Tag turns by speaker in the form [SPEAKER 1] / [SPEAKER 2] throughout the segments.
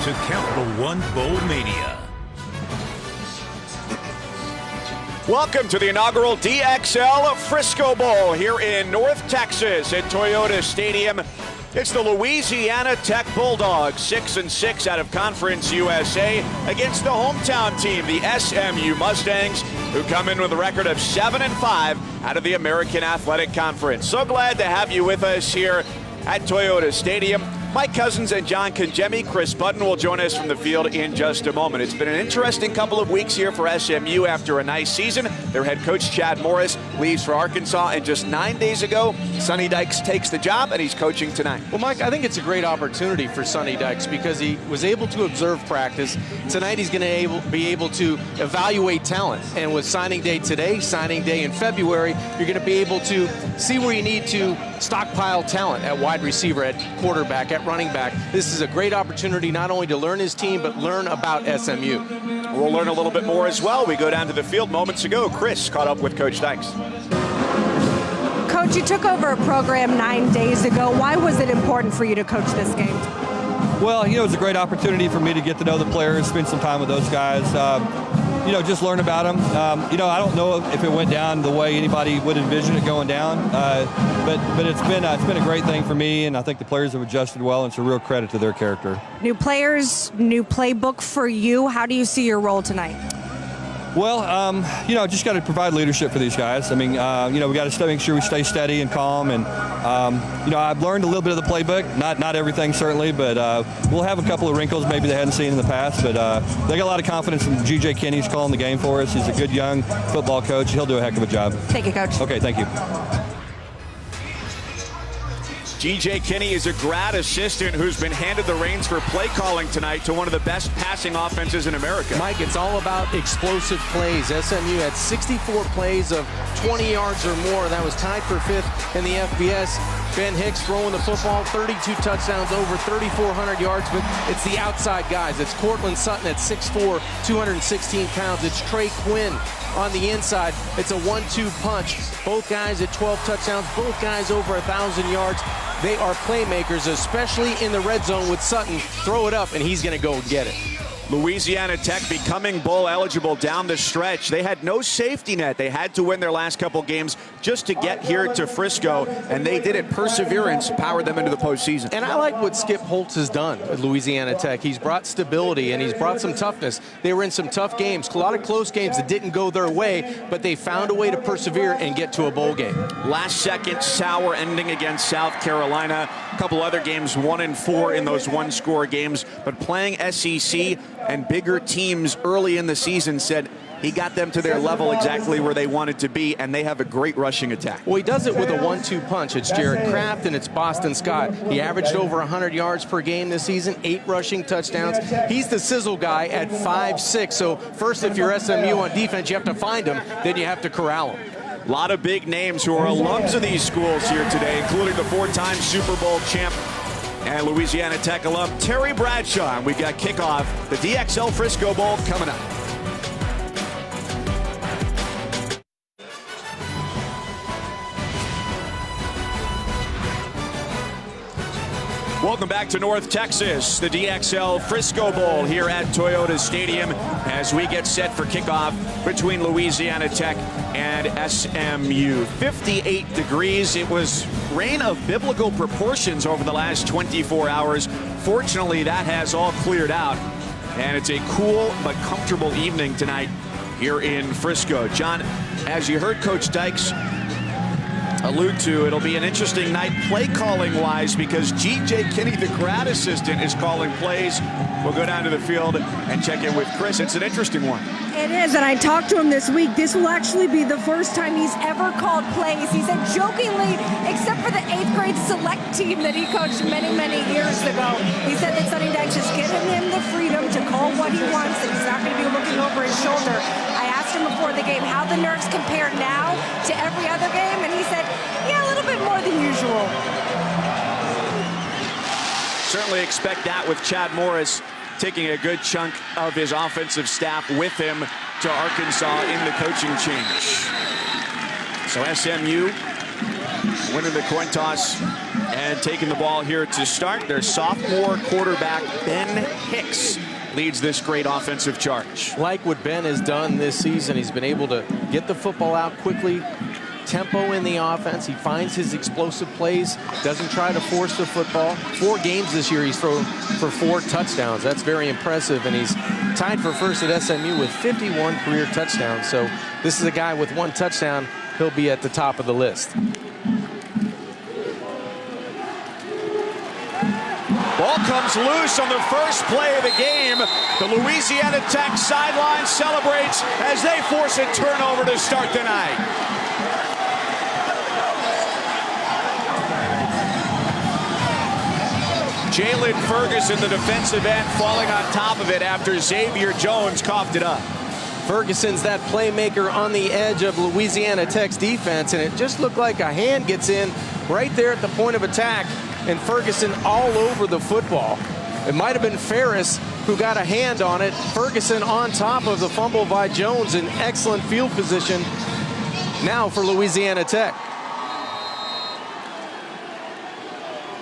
[SPEAKER 1] to Capital One Bowl Mania.
[SPEAKER 2] Welcome to the inaugural DXL Frisco Bowl here in North Texas at Toyota Stadium. It's the Louisiana Tech Bulldogs, 6-6 out of Conference USA, against the hometown team, the SMU Mustangs, who come in with a record of 7-5 out of the American Athletic Conference. So glad to have you with us here at Toyota Stadium. Mike Cousins and John Congemi. Chris Button will join us from the field in just a moment. It's been an interesting couple of weeks here for SMU after a nice season. Their head coach, Chad Morris, leaves for Arkansas, and just 9 days ago, Sonny Dykes takes the job, and he's coaching tonight.
[SPEAKER 3] Well, Mike, I think it's a great opportunity for Sonny Dykes because he was able to observe practice. Tonight he's going to be able to evaluate talent. And with signing day today, signing day in February, you're going to be able to see where you need to stockpile talent at wide receiver, at quarterback, at running back. This is a great opportunity not only to learn his team, but learn about SMU.
[SPEAKER 2] We'll learn a little bit more as well. We go down to the field moments ago. Chris caught up with Coach Dykes.
[SPEAKER 4] Coach, you took over a program 9 days ago. Why was it important for you to coach this game?
[SPEAKER 5] Well, it was a great opportunity for me to get to know the players, spend some time with those guys, just learn about them. I don't know if it went down the way anybody would envision it going down, but it's been a great thing for me, and I think the players have adjusted well, and it's a real credit to their character. New
[SPEAKER 4] players, new playbook for you. How do you see your role tonight?
[SPEAKER 5] Well, just got to provide leadership for these guys. I mean, we got to make sure we stay steady and calm. And, I've learned a little bit of the playbook, not everything certainly, but we'll have a couple of wrinkles maybe they hadn't seen in the past. But they got a lot of confidence in G.J. Kinney's calling the game for us. He's a good young football coach. He'll do a heck of a job.
[SPEAKER 4] Thank you, Coach.
[SPEAKER 5] Okay, thank you.
[SPEAKER 2] G.J. Kinney is a grad assistant who's been handed the reins for play calling tonight to one of the best passing offenses in America.
[SPEAKER 3] Mike, it's all about explosive plays. SMU had 64 plays of 20 yards or more. That was tied for fifth in the FBS. Ben Hicks throwing the football, 32 touchdowns, over 3,400 yards, but it's the outside guys. It's Cortland Sutton at 6'4", 216 pounds. It's Trey Quinn on the inside. It's a 1-2 punch. Both guys at 12 touchdowns, both guys over 1,000 yards. They are playmakers, especially in the red zone with Sutton. Throw it up, and he's going to go and get it.
[SPEAKER 2] Louisiana Tech becoming bowl eligible down the stretch. They had no safety net. They had to win their last couple games just to get here to Frisco, and they did it. Perseverance powered them into the postseason.
[SPEAKER 3] And I like what Skip Holtz has done at Louisiana Tech. He's brought stability, and he's brought some toughness. They were in some tough games, a lot of close games that didn't go their way, but they found a way to persevere and get to a bowl game.
[SPEAKER 2] Last second sour ending against South Carolina. A couple other games, 1-4 in those one-score games, but playing SEC and bigger teams early in the season said he got them to their level exactly where they wanted to be, and they have a great rushing attack.
[SPEAKER 3] Well, he does it with a 1-2 punch. It's Jared Kraft and it's Boston Scott. He averaged over 100 yards per game this season, 8 rushing touchdowns. He's the sizzle guy at 5'6". So first, if you're SMU on defense, you have to find him, then you have to corral him.
[SPEAKER 2] A lot of big names who are alums of these schools here today, including the 4-time Super Bowl champ and Louisiana Tech alum Terry Bradshaw. And we've got kickoff, the DXL Frisco Bowl, coming up. Welcome back to North Texas, the DXL Frisco Bowl here at Toyota Stadium as we get set for kickoff between Louisiana Tech and SMU. 58 degrees. It was rain of biblical proportions over the last 24 hours. Fortunately, that has all cleared out, and it's a cool but comfortable evening tonight here in Frisco. John, as you heard Coach Dykes allude to, it'll be an interesting night play calling wise because G.J. Kinney, the grad assistant, is calling plays. We'll go down to the field and check in with Chris. It's an interesting one.
[SPEAKER 4] It is, and I talked to him this week. This will actually be the first time he's ever called plays. He said jokingly, except for the 8th grade select team that he coached many, many years ago. He said that Sonny Dykes is giving him the freedom to call what he wants, and he's not going to be looking over his shoulder. I asked him before the game how the nerves compare now to every other game, and he said, yeah, a little bit more than usual.
[SPEAKER 2] Certainly expect that with Chad Morris taking a good chunk of his offensive staff with him to Arkansas in the coaching change. So SMU winning the coin toss And taking the ball here to start, their sophomore quarterback, Ben Hicks, leads this great offensive charge.
[SPEAKER 3] Like what Ben has done this season, he's been able to get the football out quickly, tempo in the offense. He finds his explosive plays, doesn't try to force the football. 4 games this year, he's thrown for 4 touchdowns. That's very impressive, and he's tied for first at SMU with 51 career touchdowns. So this is a guy with 1 touchdown. He'll be at the top of the list.
[SPEAKER 2] Ball comes loose on the first play of the game. The Louisiana Tech sideline celebrates as they force a turnover to start the night. Jalen Ferguson, the defensive end, falling on top of it after Xavier Jones coughed it up.
[SPEAKER 3] Ferguson's that playmaker on the edge of Louisiana Tech's defense, and it just looked like a hand gets in right there at the point of attack, and Ferguson all over the football. It might have been Ferris who got a hand on it. Ferguson on top of the fumble by Jones in excellent field position now for Louisiana Tech.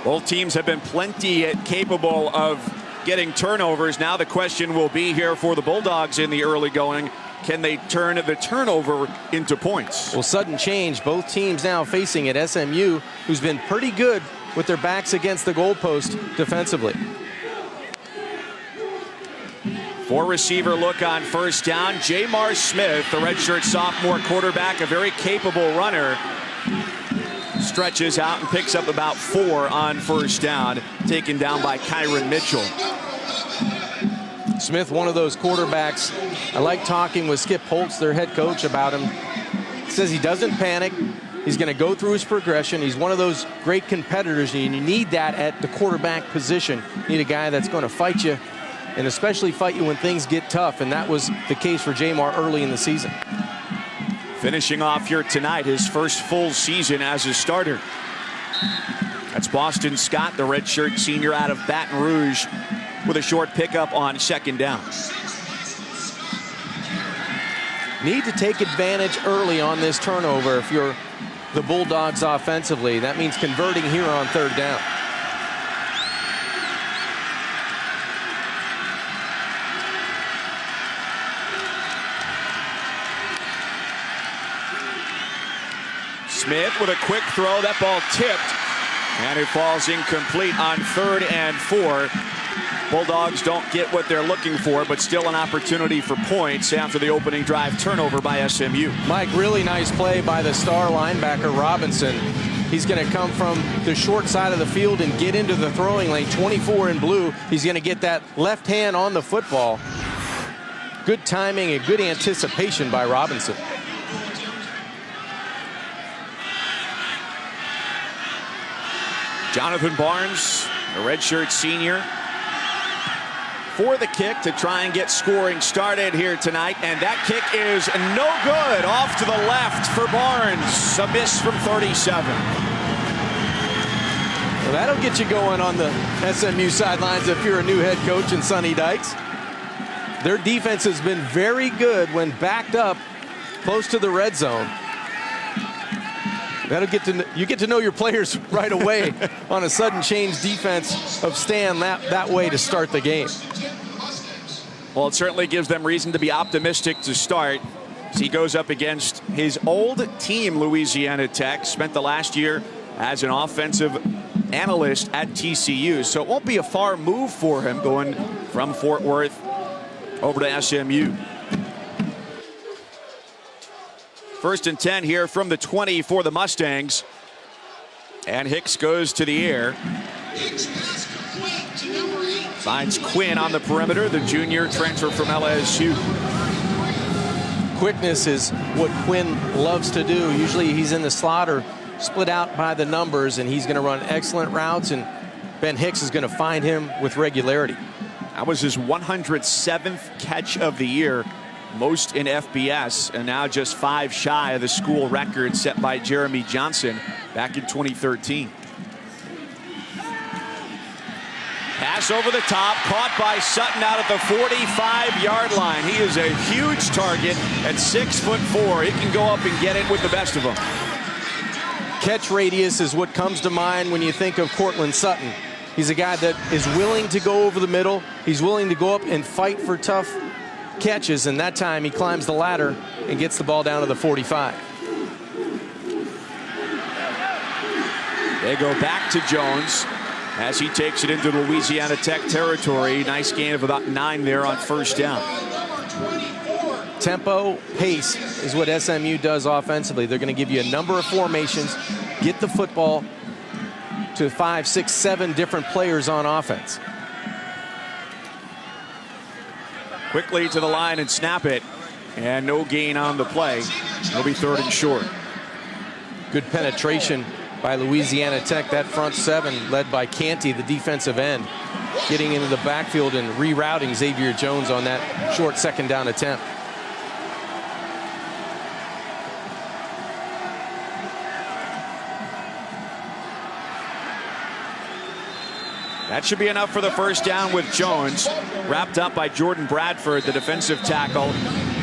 [SPEAKER 2] Both teams have been plenty capable of getting turnovers. Now the question will be here for the Bulldogs in the early going. Can they turn the turnover into points?
[SPEAKER 3] Well, sudden change. Both teams now facing at SMU, who's been pretty good with their backs against the goalpost defensively.
[SPEAKER 2] 4-receiver look on first down. Jamar Smith, the redshirt sophomore quarterback, a very capable runner, stretches out and picks up about 4 on first down, taken down by Kyron Mitchell.
[SPEAKER 3] Smith, one of those quarterbacks. I like talking with Skip Holtz, their head coach, about him. He says he doesn't panic. He's going to go through his progression. He's one of those great competitors, and you need that at the quarterback position. You need a guy that's going to fight you, and especially fight you when things get tough, and that was the case for Jamar early in the season.
[SPEAKER 2] Finishing off here tonight, his first full season as a starter. That's Boston Scott, the redshirt senior out of Baton Rouge, with a short pickup on second down.
[SPEAKER 3] Need to take advantage early on this turnover if you're the Bulldogs offensively. That means converting here on third down.
[SPEAKER 2] Smith with a quick throw. That ball tipped, and it falls incomplete on 3rd and 4. Bulldogs don't get what they're looking for, but still an opportunity for points after the opening drive turnover by SMU.
[SPEAKER 3] Mike, really nice play by the star linebacker Robinson. He's going to come from the short side of the field and get into the throwing lane. 24 in blue. He's going to get that left hand on the football. Good timing and good anticipation by Robinson.
[SPEAKER 2] Jonathan Barnes, a redshirt senior, for the kick to try and get scoring started here tonight. And that kick is no good. Off to the left for Barnes. A miss from 37.
[SPEAKER 3] Well, that'll get you going on the SMU sidelines if you're a new head coach in Sonny Dykes. Their defense has been very good when backed up close to the red zone. You get to know your players right away on a sudden change defense of staying that way to start the game.
[SPEAKER 2] Well, it certainly gives them reason to be optimistic to start. As he goes up against his old team, Louisiana Tech, spent the last year as an offensive analyst at TCU. So it won't be a far move for him going from Fort Worth over to SMU. 1st and 10 here from the 20 for the Mustangs. And Hicks goes to the air. Finds Quinn on the perimeter, the junior transfer from LSU.
[SPEAKER 3] Quickness is what Quinn loves to do. Usually he's in the slot or split out by the numbers, and he's going to run excellent routes, and Ben Hicks is going to find him with regularity.
[SPEAKER 2] That was his 107th catch of the year, most in FBS, and now just 5 shy of the school record set by Jeremy Johnson back in 2013. Pass over the top, caught by Sutton out at the 45-yard line. He is a huge target at 6'4". He can go up and get it with the best of them.
[SPEAKER 3] catch radius is what comes to mind when you think of Cortland Sutton. He's a guy that is willing to go over the middle. He's willing to go up and fight for tough catches, and that time he climbs the ladder and gets the ball down to the 45.
[SPEAKER 2] They go back to Jones as he takes it into Louisiana Tech territory. Nice gain of about 9 there on first down.
[SPEAKER 3] Tempo, pace is what SMU does offensively. They're going to give you a number of formations, get the football to 5, 6, 7 different players on offense.
[SPEAKER 2] Quickly to the line and snap it, and no gain on the play. It'll be 3rd and short.
[SPEAKER 3] Good penetration by Louisiana Tech. That front 7 led by Canty, the defensive end, getting into the backfield and rerouting Xavier Jones on that short 2nd down attempt.
[SPEAKER 2] That should be enough for the first down with Jones. Wrapped up by Jordan Bradford, the defensive tackle.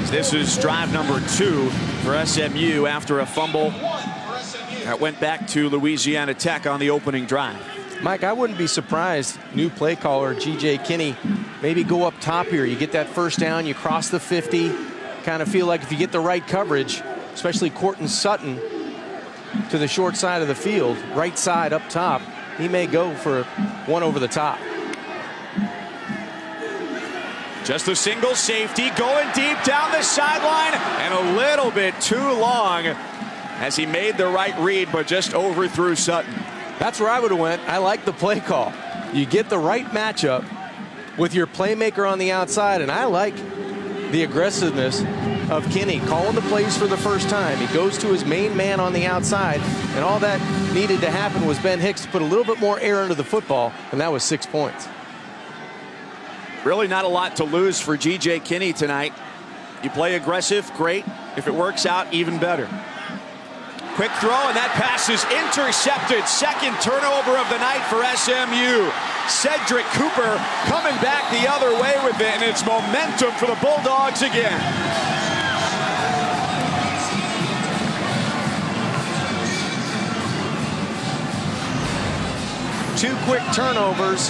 [SPEAKER 2] This is drive number 2 for SMU after a fumble that went back to Louisiana Tech on the opening drive.
[SPEAKER 3] Mike, I wouldn't be surprised, new play caller G.J. Kinney, maybe go up top here. You get that first down, you cross the 50. Kind of feel like if you get the right coverage, especially Cortland Sutton to the short side of the field, right side up top, he may go for one over the top.
[SPEAKER 2] Just a single safety going deep down the sideline and a little bit too long as he made the right read but just overthrew Sutton.
[SPEAKER 3] That's where I would have went. I like the play call. You get the right matchup with your playmaker on the outside, and I like the aggressiveness of Kinney calling the plays for the first time. He goes to his main man on the outside, and all that needed to happen was Ben Hicks to put a little bit more air into the football, and that was 6 points.
[SPEAKER 2] Really not a lot to lose for G.J. Kinney tonight. You play aggressive, great. If it works out, even better. Quick throw, and that pass is intercepted. 2nd turnover of the night for SMU. Cedric Cooper coming back the other way with it, and it's momentum for the Bulldogs again.
[SPEAKER 3] Two quick turnovers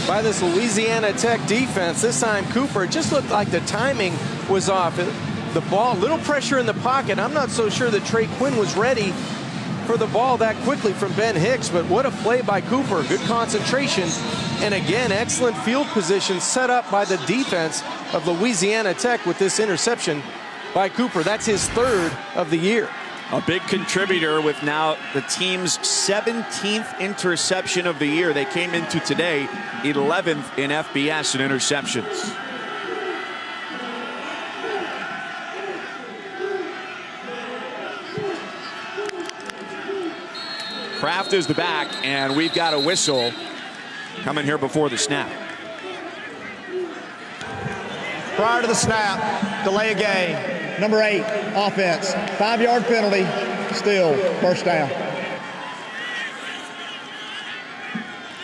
[SPEAKER 3] by this Louisiana Tech defense. This time Cooper, it just looked like the timing was off. The ball, little pressure in the pocket. I'm not so sure that Trey Quinn was ready for the ball that quickly from Ben Hicks, but what a play by Cooper. Good concentration, and again, excellent field position set up by the defense of Louisiana Tech with this interception by Cooper. That's his 3rd of the year.
[SPEAKER 2] A big contributor with now the team's 17th interception of the year. They came into today 11th in FBS in interceptions. Kraft is the back, and we've got a whistle coming here before the snap.
[SPEAKER 6] Prior to the snap, delay of game. Number 8, offense. 5-yard penalty, still first down.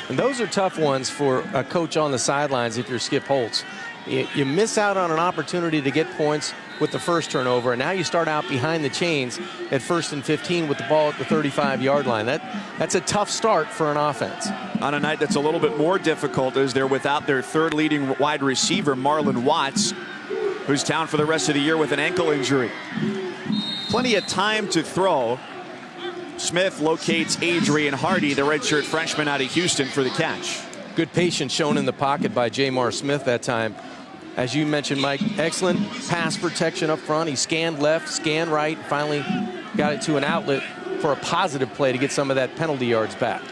[SPEAKER 3] And those are tough ones for a coach on the sidelines if you're Skip Holtz. You miss out on an opportunity to get points with the first turnover, and now you start out behind the chains at 1st and 15 with the ball at the 35-yard line. That's a tough start for an offense.
[SPEAKER 2] On a night that's a little bit more difficult as they're without their 3rd leading wide receiver, Marlon Watts, who's down for the rest of the year with an ankle injury. Plenty of time to throw. Smith locates Adrian Hardy, the redshirt freshman out of Houston, for the catch.
[SPEAKER 3] Good patience shown in the pocket by Jamar Smith that time. As you mentioned, Mike, excellent pass protection up front. He scanned left, scanned right, finally got it to an outlet for a positive play to get some of that penalty yards back.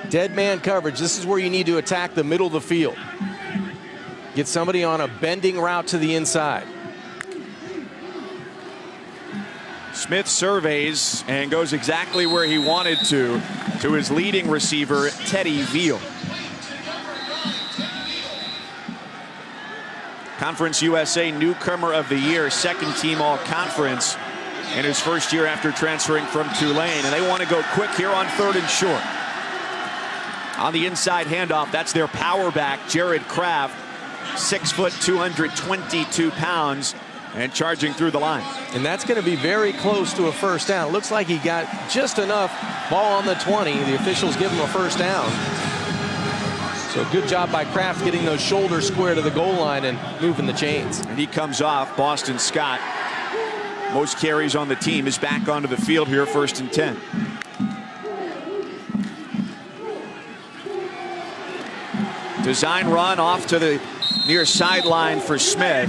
[SPEAKER 3] Dead man coverage. This is where you need to attack the middle of the field. Get somebody on a bending route to the inside.
[SPEAKER 2] Smith surveys and goes exactly where he wanted to his leading receiver, Teddy Veal. Conference USA Newcomer of the Year, 2nd team All-Conference in his first year after transferring from Tulane. And they want to go quick here on 3rd and short. On the inside handoff, that's their power back, Jared Kraft, 6 foot, 222 pounds. And charging through the line.
[SPEAKER 3] And that's going to be very close to a first down. Looks like he got just enough. Ball on the 20. The officials give him a first down. So good job by Kraft getting those shoulders square to the goal line and moving the chains.
[SPEAKER 2] And he comes off. Boston Scott, most carries on the team, is back onto the field here, 1st and 10. Design run off to the near sideline for Smith.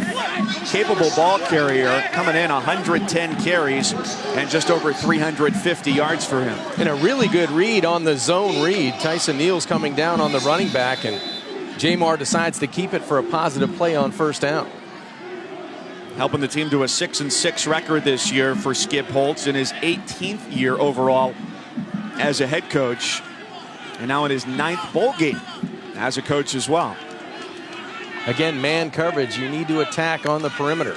[SPEAKER 2] Capable ball carrier, coming in 110 carries and just over 350 yards for him.
[SPEAKER 3] And a really good read on the zone read. Tyson Neal's coming down on the running back, and Jamar decides to keep it for a positive play on first down.
[SPEAKER 2] Helping the team to a 6-6 record this year for Skip Holtz in his 18th year overall as a head coach, and now in his 9th bowl game as a coach as well.
[SPEAKER 3] Again, man coverage. You need to attack on the perimeter.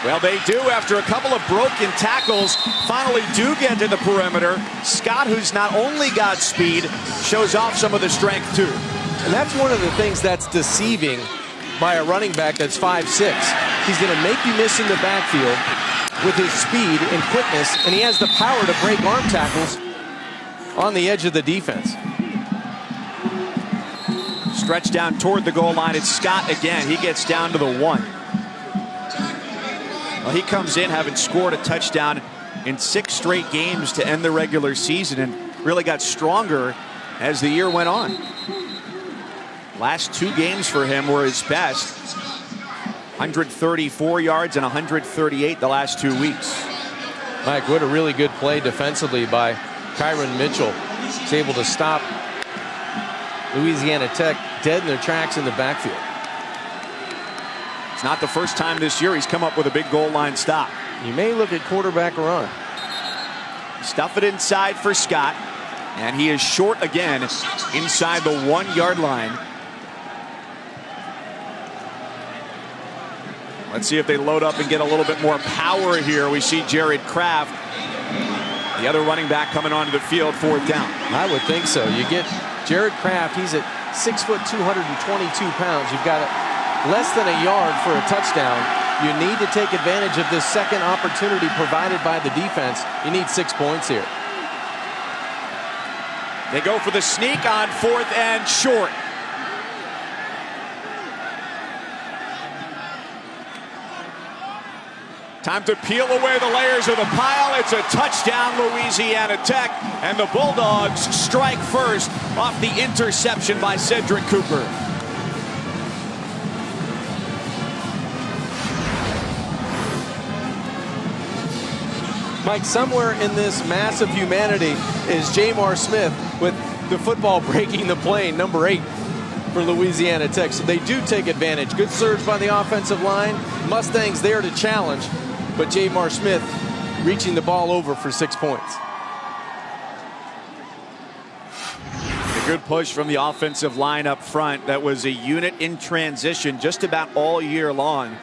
[SPEAKER 2] Well, they do after a couple of broken tackles. Finally do get to the perimeter. Scott, who's not only got speed, shows off some of the strength too.
[SPEAKER 3] And that's one of the things that's deceiving by a running back that's 5'6". He's going to make you miss in the backfield with his speed and quickness, and he has the power to break arm tackles on the edge of the defense.
[SPEAKER 2] Stretch down toward the goal line. It's Scott again. He gets down to the 1. Well, he comes in having scored a touchdown in 6 straight games to end the regular season and really got stronger as the year went on. Last 2 games for him were his best. 134 yards and 138 the last 2 weeks.
[SPEAKER 3] Mike, what a really good play defensively by Kyron Mitchell. He's able to stop Louisiana Tech dead in their tracks in the backfield.
[SPEAKER 2] It's not the first time this year he's come up with a big goal line stop.
[SPEAKER 3] You may look at quarterback run.
[SPEAKER 2] Stuff it inside for Scott, and he is short again inside the 1-yard line. Let's see if they load up and get a little bit more power here. We see Jared Kraft, the other running back, coming onto the field, 4th down.
[SPEAKER 3] I would think so. You get Jared Kraft, he's at 6 foot 222 pounds. You've got less than a yard for a touchdown. You need to take advantage of this second opportunity provided by the defense. You need 6 points here.
[SPEAKER 2] They go for the sneak on 4th and short. Time to peel away the layers of the pile. It's a touchdown, Louisiana Tech, and the Bulldogs strike first off the interception by Cedric Cooper.
[SPEAKER 3] Mike, somewhere in this mass of humanity is Jamar Smith with the football breaking the play, number 8 for Louisiana Tech. So they do take advantage. Good surge by the offensive line. Mustangs there to challenge, but Jamar Smith reaching the ball over for 6 points.
[SPEAKER 2] A good push from the offensive line up front. That was a unit in transition just about all year long.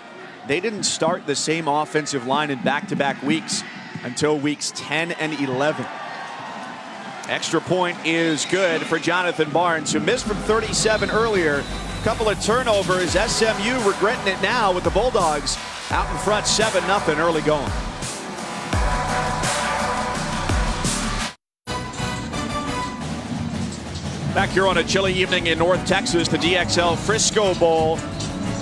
[SPEAKER 2] They didn't start the same offensive line in back-to-back weeks until weeks 10 and 11. Extra point is good for Jonathan Barnes, who missed from 37 earlier. Couple of turnovers. SMU regretting it now with the Bulldogs out in front 7-0 early going. Back here on a chilly evening in North Texas, the DXL Frisco Bowl.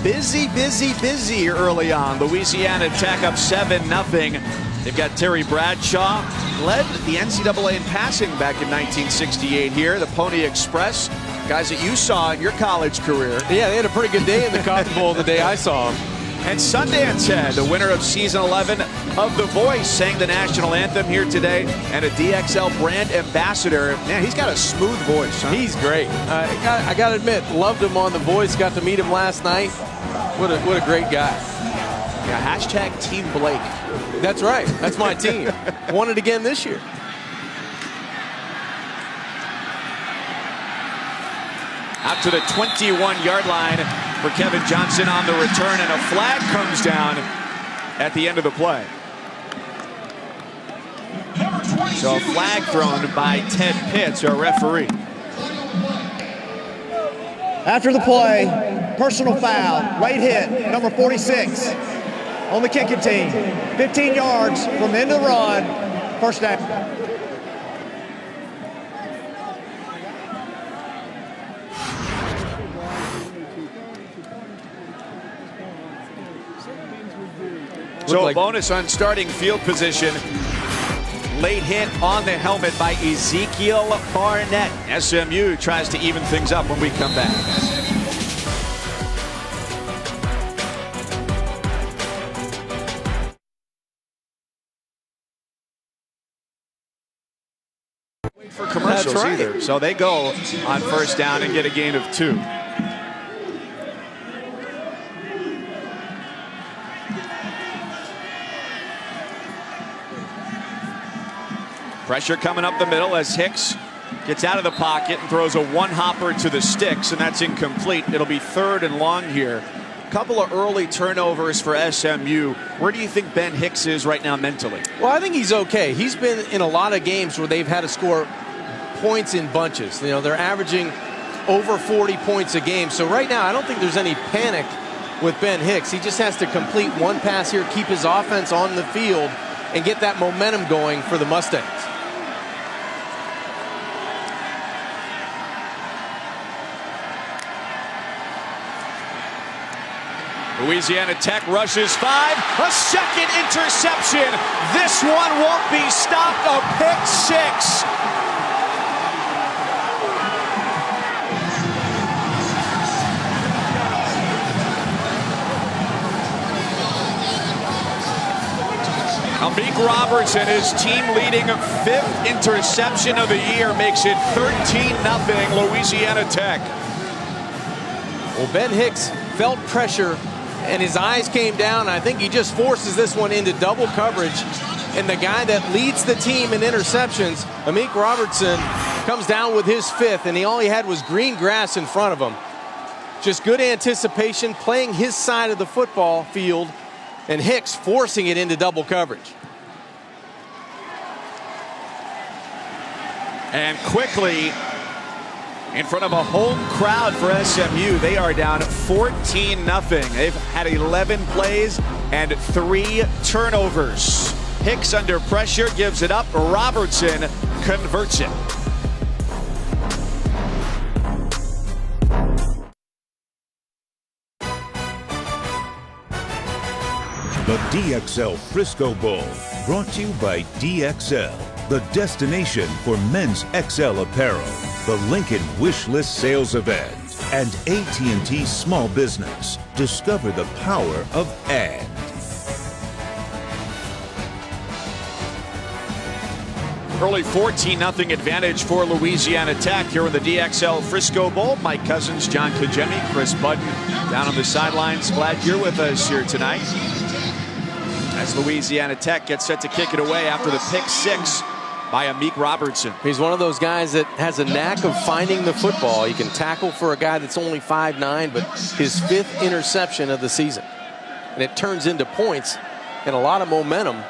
[SPEAKER 2] Busy, busy, busy early on. Louisiana Tech up 7-0. They've got Terry Bradshaw, led the NCAA in passing back in 1968 here. The Pony Express, guys that you saw in your college career.
[SPEAKER 3] Yeah, they had a pretty good day in the Cotton Bowl the day I saw them.
[SPEAKER 2] And Sundance Head, the winner of season 11 of The Voice, sang the national anthem here today, and a DXL brand ambassador. Man, he's got a smooth voice, huh?
[SPEAKER 3] He's great. I got to admit, loved him on The Voice. Got to meet him last night. What a great guy.
[SPEAKER 2] Yeah, hashtag Team Blake.
[SPEAKER 3] That's right. That's my team. Won it again this year.
[SPEAKER 2] Out to the 21-yard line for Kevin Johnson on the return, and a flag comes down at the end of the play. So a flag thrown by Ted Pitts, our referee.
[SPEAKER 6] After the play, personal foul, late hit, number 46 on the kicking team. 15 yards from the end of the run, first down.
[SPEAKER 2] So a bonus on starting field position. Late hit on the helmet by Ezekiel Barnett. SMU tries to even things up when we come back. Wait for commercials either. So they go on first down and get a gain of 2. Pressure coming up the middle as Hicks gets out of the pocket and throws a one-hopper to the sticks, and that's incomplete. It'll be 3rd and long here. Couple of early turnovers for SMU. Where do you think Ben Hicks is right now mentally?
[SPEAKER 3] Well, I think he's okay. He's been in a lot of games where they've had to score points in bunches. You know, they're averaging over 40 points a game. So right now, I don't think there's any panic with Ben Hicks. He just has to complete one pass here, keep his offense on the field, and get that momentum going for the Mustangs.
[SPEAKER 2] Louisiana Tech rushes 5. A second interception. This one won't be stopped. A pick 6. Amik Robertson, his team leading 5th interception of the year, makes it 13-0 Louisiana Tech.
[SPEAKER 3] Well, Ben Hicks felt pressure and his eyes came down. I think he just forces this one into double coverage. And the guy that leads the team in interceptions, Amik Robertson, comes down with his 5th, and all he had was green grass in front of him. Just good anticipation, playing his side of the football field, and Hicks forcing it into double coverage.
[SPEAKER 2] And quickly, in front of a home crowd for SMU, they are down 14-0. They've had 11 plays and 3 turnovers. Hicks under pressure gives it up. Robertson converts it.
[SPEAKER 1] The DXL Frisco Bowl, brought to you by DXL, the destination for men's XL apparel, the Lincoln Wish List sales event, and AT&T Small Business. Discover the power of AD.
[SPEAKER 2] Early 14-0 advantage for Louisiana Tech here in the DXL Frisco Bowl. Mike Cousins, John Kajemi, Chris Budden down on the sidelines. Glad you're with us here tonight, as Louisiana Tech gets set to kick it away after the pick 6 by Amik Robertson.
[SPEAKER 3] He's one of those guys that has a knack of finding the football. He can tackle for a guy that's only 5'9", but his 5th interception of the season. And it turns into points and a lot of momentum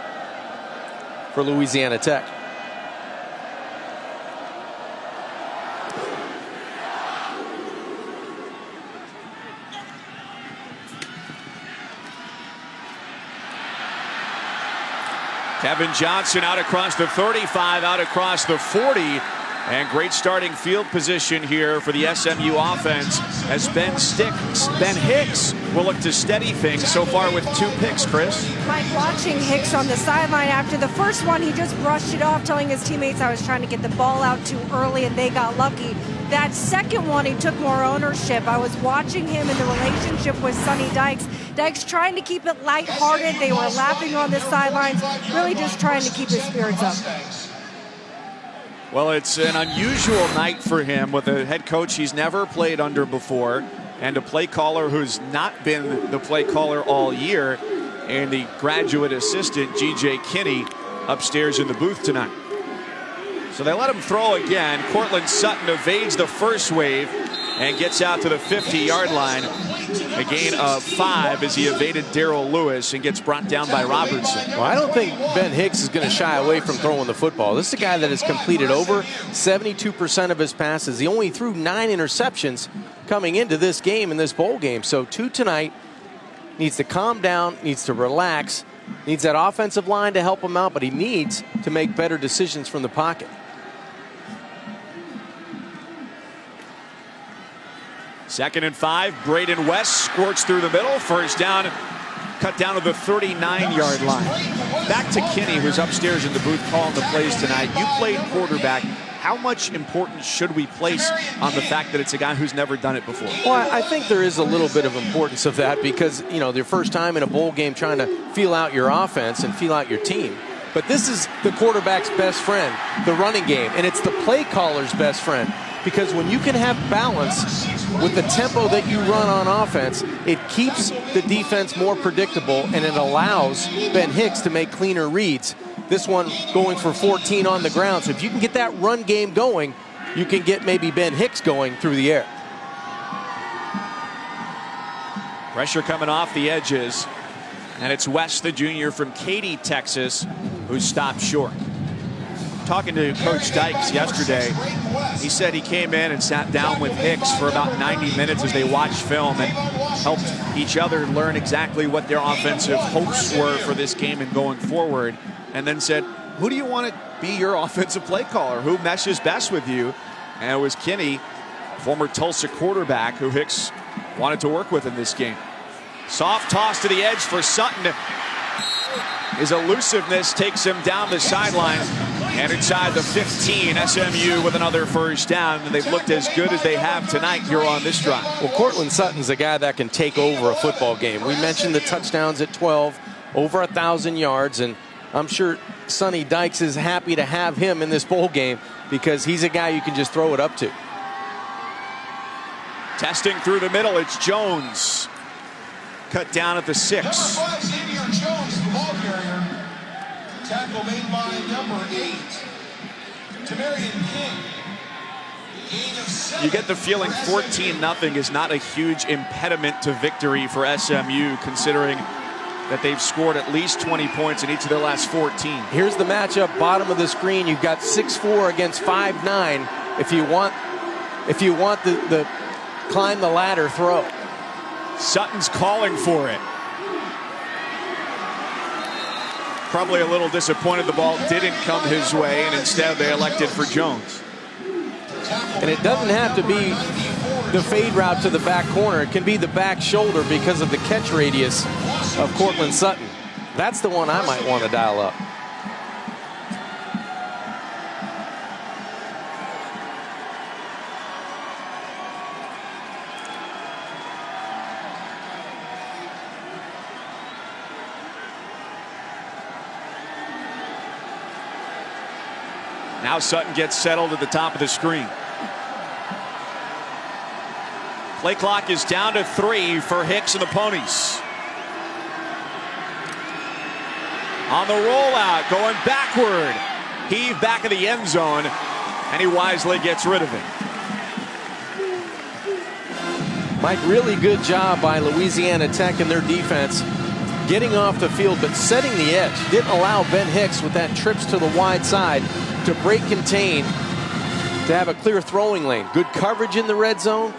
[SPEAKER 3] for Louisiana Tech.
[SPEAKER 2] Kevin Johnson out across the 35, out across the 40, and great starting field position here for the SMU offense as Ben Hicks will look to steady things so far with 2 picks, Chris.
[SPEAKER 4] Mike, watching Hicks on the sideline after the first one, he just brushed it off, telling his teammates I was trying to get the ball out too early and they got lucky. That second one, he took more ownership. I was watching him in the relationship with Sonny Dykes. Dykes trying to keep it lighthearted. They were laughing on the sidelines, really just trying to keep his spirits up.
[SPEAKER 2] Well, it's an unusual night for him with a head coach he's never played under before and a play caller who's not been the play caller all year, and the graduate assistant, G.J. Kinney, upstairs in the booth tonight. So they let him throw again. Cortland Sutton evades the first wave and gets out to the 50-yard line. A gain of 5 as he evaded Darrell Lewis and gets brought down by Robertson.
[SPEAKER 3] Well, I don't think Ben Hicks is going to shy away from throwing the football. This is a guy that has completed over 72% of his passes. He only threw 9 interceptions coming into this game, in this bowl game. So 2 tonight. Needs to calm down, needs to relax, needs that offensive line to help him out, but he needs to make better decisions from the pocket.
[SPEAKER 2] Second and 5, Braden West squirts through the middle. First down, cut down to the 39-yard line. Back to Kenny, who's upstairs in the booth calling the plays tonight. You played quarterback. How much importance should we place on the fact that it's a guy who's never done it before?
[SPEAKER 3] Well, I think there is a little bit of importance of that because, you know, their first time in a bowl game trying to feel out your offense and feel out your team. But this is the quarterback's best friend, the running game, and it's the play caller's best friend. Because when you can have balance with the tempo that you run on offense, it keeps the defense more predictable and it allows Ben Hicks to make cleaner reads. This one going for 14 on the ground. So if you can get that run game going, you can get maybe Ben Hicks going through the air.
[SPEAKER 2] Pressure coming off the edges. And it's West, the junior from Katy, Texas, who stopped short. Talking to Coach Dykes yesterday, he said he came in and sat down with Hicks for about 90 minutes as they watched film and helped each other learn exactly what their offensive hopes were for this game and going forward. And then said, who do you want to be your offensive play caller? Who meshes best with you? And it was Kenny, former Tulsa quarterback, who Hicks wanted to work with in this game. Soft toss to the edge for Sutton. His elusiveness takes him down the sideline and inside the 15. SMU with another first down, and they've looked as good as they have tonight here on this drive.
[SPEAKER 3] Well, Cortland Sutton's a guy that can take over a football game. We mentioned the touchdowns at 12, over 1,000 yards, and I'm sure Sonny Dykes is happy to have him in this bowl game because he's a guy you can just throw it up to.
[SPEAKER 2] Testing through the middle, it's Jones. Cut down at the 6.
[SPEAKER 7] Jones, the ball carrier. Tackle made by number 8. Tamarian King. Gain of 7.
[SPEAKER 2] You get the feeling 14-0 is not a huge impediment to victory for SMU, considering that they've scored at least 20 points in each of their last 14.
[SPEAKER 3] Here's the matchup, bottom of the screen. You've got 6'4" against 5'9". If you want the climb the ladder throw.
[SPEAKER 2] Sutton's calling for it. Probably a little disappointed the ball didn't come his way, and instead they elected for Jones.
[SPEAKER 3] And it doesn't have to be the fade route to the back corner. It can be the back shoulder because of the catch radius of Cortland Sutton. That's the one I might want to dial up.
[SPEAKER 2] Now Sutton gets settled at the top of the screen. Play clock is down to 3 for Hicks and the Ponies. On the rollout, going backward. Heave back of the end zone, and he wisely gets rid of it.
[SPEAKER 3] Mike, really good job by Louisiana Tech and their defense getting off the field, but setting the edge. Didn't allow Ben Hicks with that trips to the wide side to break contain, to have a clear throwing lane. Good coverage in the red zone,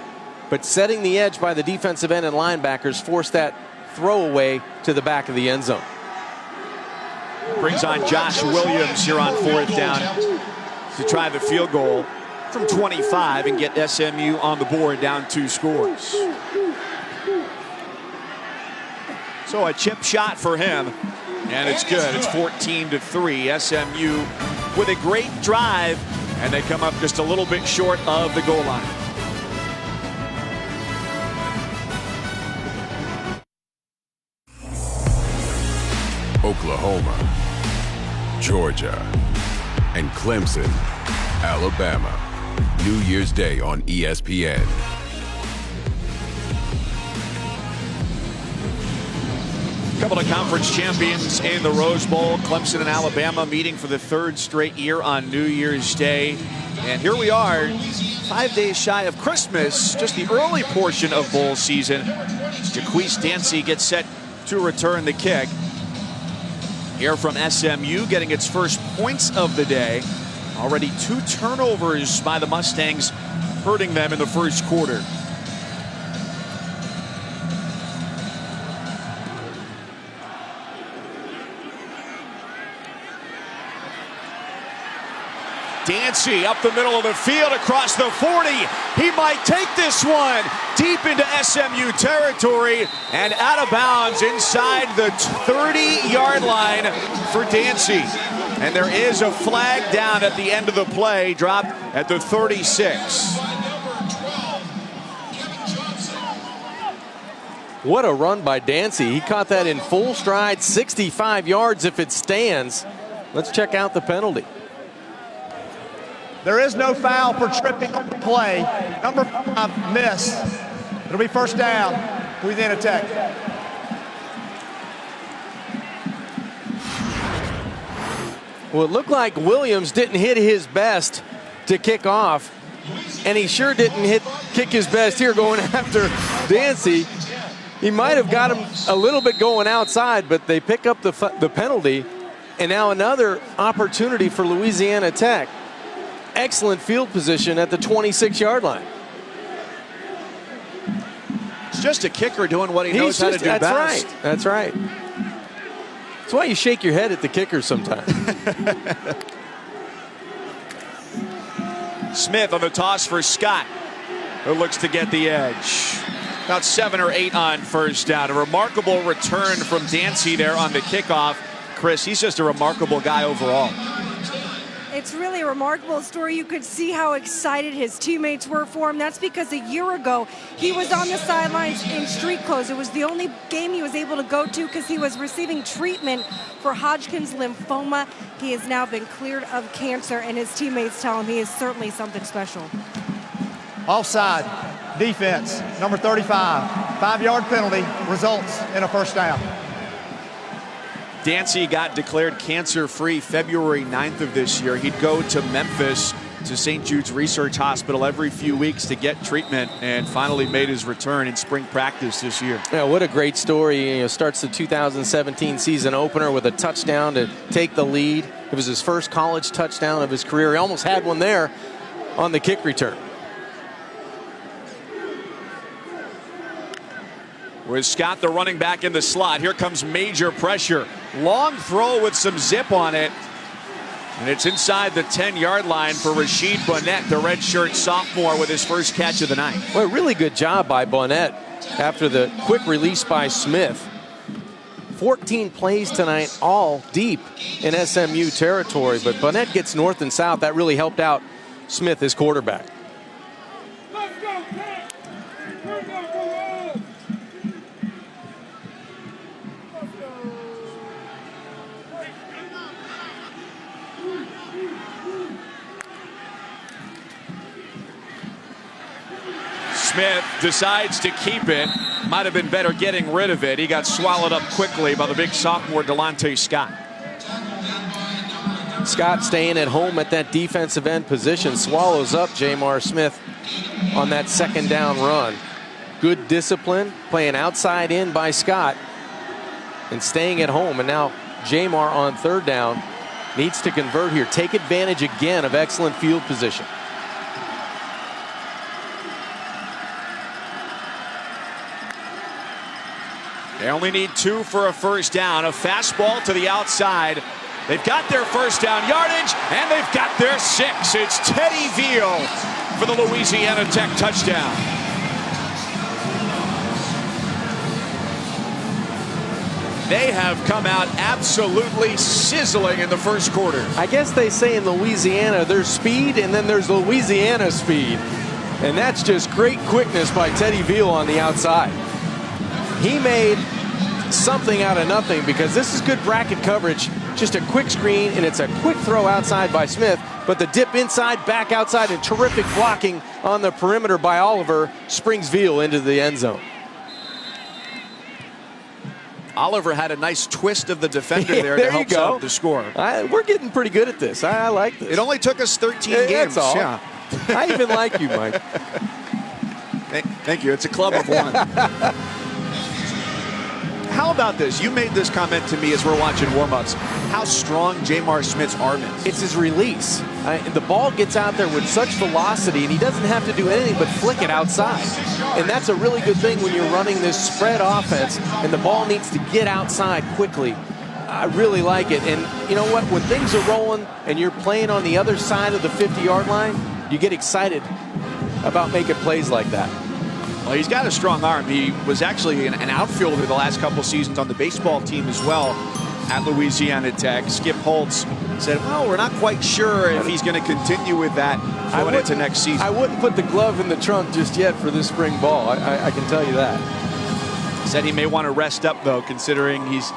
[SPEAKER 3] but setting the edge by the defensive end and linebackers forced that throwaway to the back of the end zone.
[SPEAKER 2] Brings on Josh Williams here on 4th down to try the field goal from 25 and get SMU on the board, down 2 scores. So a chip shot for him, and it's good. It's 14-3. SMU with a great drive, and they come up just a little bit short of the goal line.
[SPEAKER 8] Oklahoma, Georgia, and Clemson, Alabama. New Year's Day on ESPN.
[SPEAKER 2] Couple of conference champions in the Rose Bowl. Clemson and Alabama meeting for the 3rd straight year on New Year's Day. And here we are, 5 days shy of Christmas, just the early portion of bowl season. Jaquise Dancy gets set to return the kick. Here from SMU, getting its first points of the day. Already 2 turnovers by the Mustangs, hurting them in the first quarter. Dancy up the middle of the field across the 40. He might take this one deep into SMU territory and out of bounds inside the 30-yard line for Dancy. And there is a flag down at the end of the play, dropped at the 36.
[SPEAKER 3] What a run by Dancy. He caught that in full stride, 65 yards if it stands. Let's check out the penalty.
[SPEAKER 6] There is no foul for tripping on the play. Number 5, miss. It'll be first down, Louisiana Tech.
[SPEAKER 3] Well, it looked like Williams didn't hit his best to kick off, and he sure didn't kick his best here going after Dancy. He might have got him a little bit going outside, but they pick up the penalty, and now another opportunity for Louisiana Tech. Excellent field position at the 26-yard line.
[SPEAKER 2] It's just a kicker doing what he knows how to do best.
[SPEAKER 3] That's right. That's right. That's why you shake your head at the kicker sometimes.
[SPEAKER 2] Smith on the toss for Scott, who looks to get the edge. About 7 or 8 on first down. A remarkable return from Dancy there on the kickoff. Chris, he's just a remarkable guy overall.
[SPEAKER 4] It's really a remarkable story. You could see how excited his teammates were for him. That's because a year ago, he was on the sidelines in street clothes. It was the only game he was able to go to because he was receiving treatment for Hodgkin's lymphoma. He has now been cleared of cancer, and his teammates tell him he is certainly something special.
[SPEAKER 6] Offside, defense, number 35. 5-yard penalty results in a first down.
[SPEAKER 2] Dancy got declared cancer-free February 9th of this year. He'd go to Memphis to St. Jude's Research Hospital every few weeks to get treatment, and finally made his return in spring practice this year.
[SPEAKER 3] Yeah, what a great story. You know, starts the 2017 season opener with a touchdown to take the lead. It was his first college touchdown of his career. He almost had one there on the kick return.
[SPEAKER 2] With Scott, the running back, in the slot. Here comes major pressure. Long throw with some zip on it. And it's inside the 10-yard line for Rashid Bonnet, the redshirt sophomore, with his first catch of the night.
[SPEAKER 3] Well, really good job by Bonnet after the quick release by Smith. 14 plays tonight, all deep in SMU territory. But Bonnet gets north and south. That really helped out Smith, his quarterback.
[SPEAKER 2] Smith decides to keep it. Might have been better getting rid of it. He got swallowed up quickly by the big sophomore Delonte Scott.
[SPEAKER 3] Scott staying at home at that defensive end position, swallows up Jamar Smith on that second down run. Good discipline, playing outside in by Scott and staying at home. And now Jamar on third down needs to convert here. Take advantage again of excellent field position.
[SPEAKER 2] They only need 2 for a first down. A fastball to the outside. They've got their first down yardage, and they've got their 6. It's Teddy Veal for the Louisiana Tech touchdown. They have come out absolutely sizzling in the first quarter.
[SPEAKER 3] I guess they say in Louisiana there's speed and then there's Louisiana speed. And that's just great quickness by Teddy Veal on the outside. He made something out of nothing because this is good bracket coverage. Just a quick screen, and it's a quick throw outside by Smith, but the dip inside, back outside, and terrific blocking on the perimeter by Oliver springs Veal into the end zone.
[SPEAKER 2] Oliver had a nice twist of the defender there
[SPEAKER 3] there
[SPEAKER 2] to help
[SPEAKER 3] you go.
[SPEAKER 2] set up the score.
[SPEAKER 3] We're getting pretty good at this. I like this.
[SPEAKER 2] It only took us 13 games.
[SPEAKER 3] That's all.
[SPEAKER 2] Yeah.
[SPEAKER 3] I even like you, Mike.
[SPEAKER 2] Thank you. It's a club of one. How about this? You made this comment to me as we're watching warm-ups. How strong Jamar Smith's arm is.
[SPEAKER 3] It's his release. The ball gets out there with such velocity, and he doesn't have to do anything but flick it outside. And that's a really good thing when you're running this spread offense, and the ball needs to get outside quickly. I really like it. And you know what? When things are rolling and you're playing on the other side of the 50-yard line, you get excited about making plays like that.
[SPEAKER 2] Well, he's got a strong arm. He was actually an outfielder the last couple seasons on the baseball team as well at Louisiana Tech. Skip Holtz said, well, we're not quite sure if he's going to continue with that going into next season.
[SPEAKER 3] I wouldn't put the glove in the trunk just yet for this spring ball. I can tell you that.
[SPEAKER 2] Said he may want to rest up, though, considering he's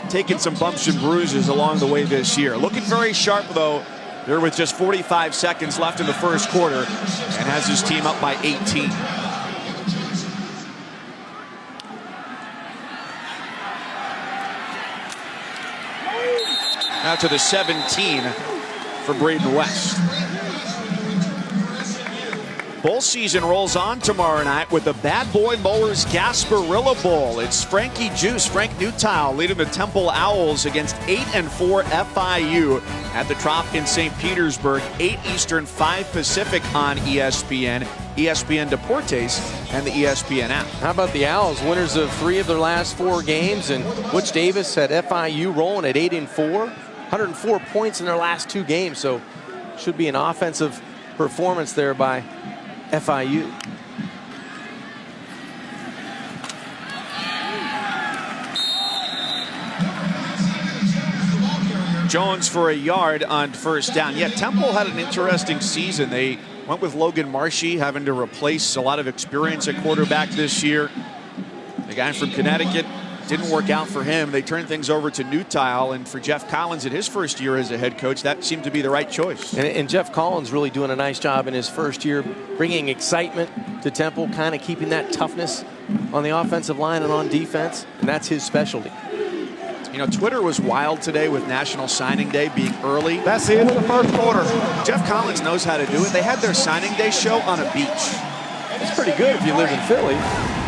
[SPEAKER 2] taken some bumps and bruises along the way this year. Looking very sharp, though, there with just 45 seconds left in the first quarter, and has his team up by 18. Now to the 17 for Braden West. Bowl season rolls on tomorrow night with the Bad Boy Mowers Gasparilla Bowl. It's Frankie Juice, Frank Newtile leading the Temple Owls against 8-4 FIU at the Trop in St. Petersburg. 8 Eastern, 5 Pacific on ESPN, ESPN Deportes, and the ESPN app.
[SPEAKER 3] How about the Owls, winners of 3 of their last 4 games, and Butch Davis had FIU rolling at 8-4, 104 points in their last 2 games, so should be an offensive performance there by FIU.
[SPEAKER 2] Jones for a yard on first down. Yeah, Temple had an interesting season. They went with Logan Marshy, having to replace a lot of experience at quarterback this year. The guy from Connecticut, didn't work out for him. They turned things over to Newtile, and for Jeff Collins in his first year as a head coach, that seemed to be the right choice.
[SPEAKER 3] And Jeff Collins really doing a nice job in his first year, bringing excitement to Temple, kind of keeping that toughness on the offensive line and on defense, and that's his specialty.
[SPEAKER 2] You know, Twitter was wild today with National Signing Day being early.
[SPEAKER 6] That's the end of the first quarter.
[SPEAKER 2] Jeff Collins knows how to do it. They had their signing day show on a beach.
[SPEAKER 3] It's pretty good if you live in Philly.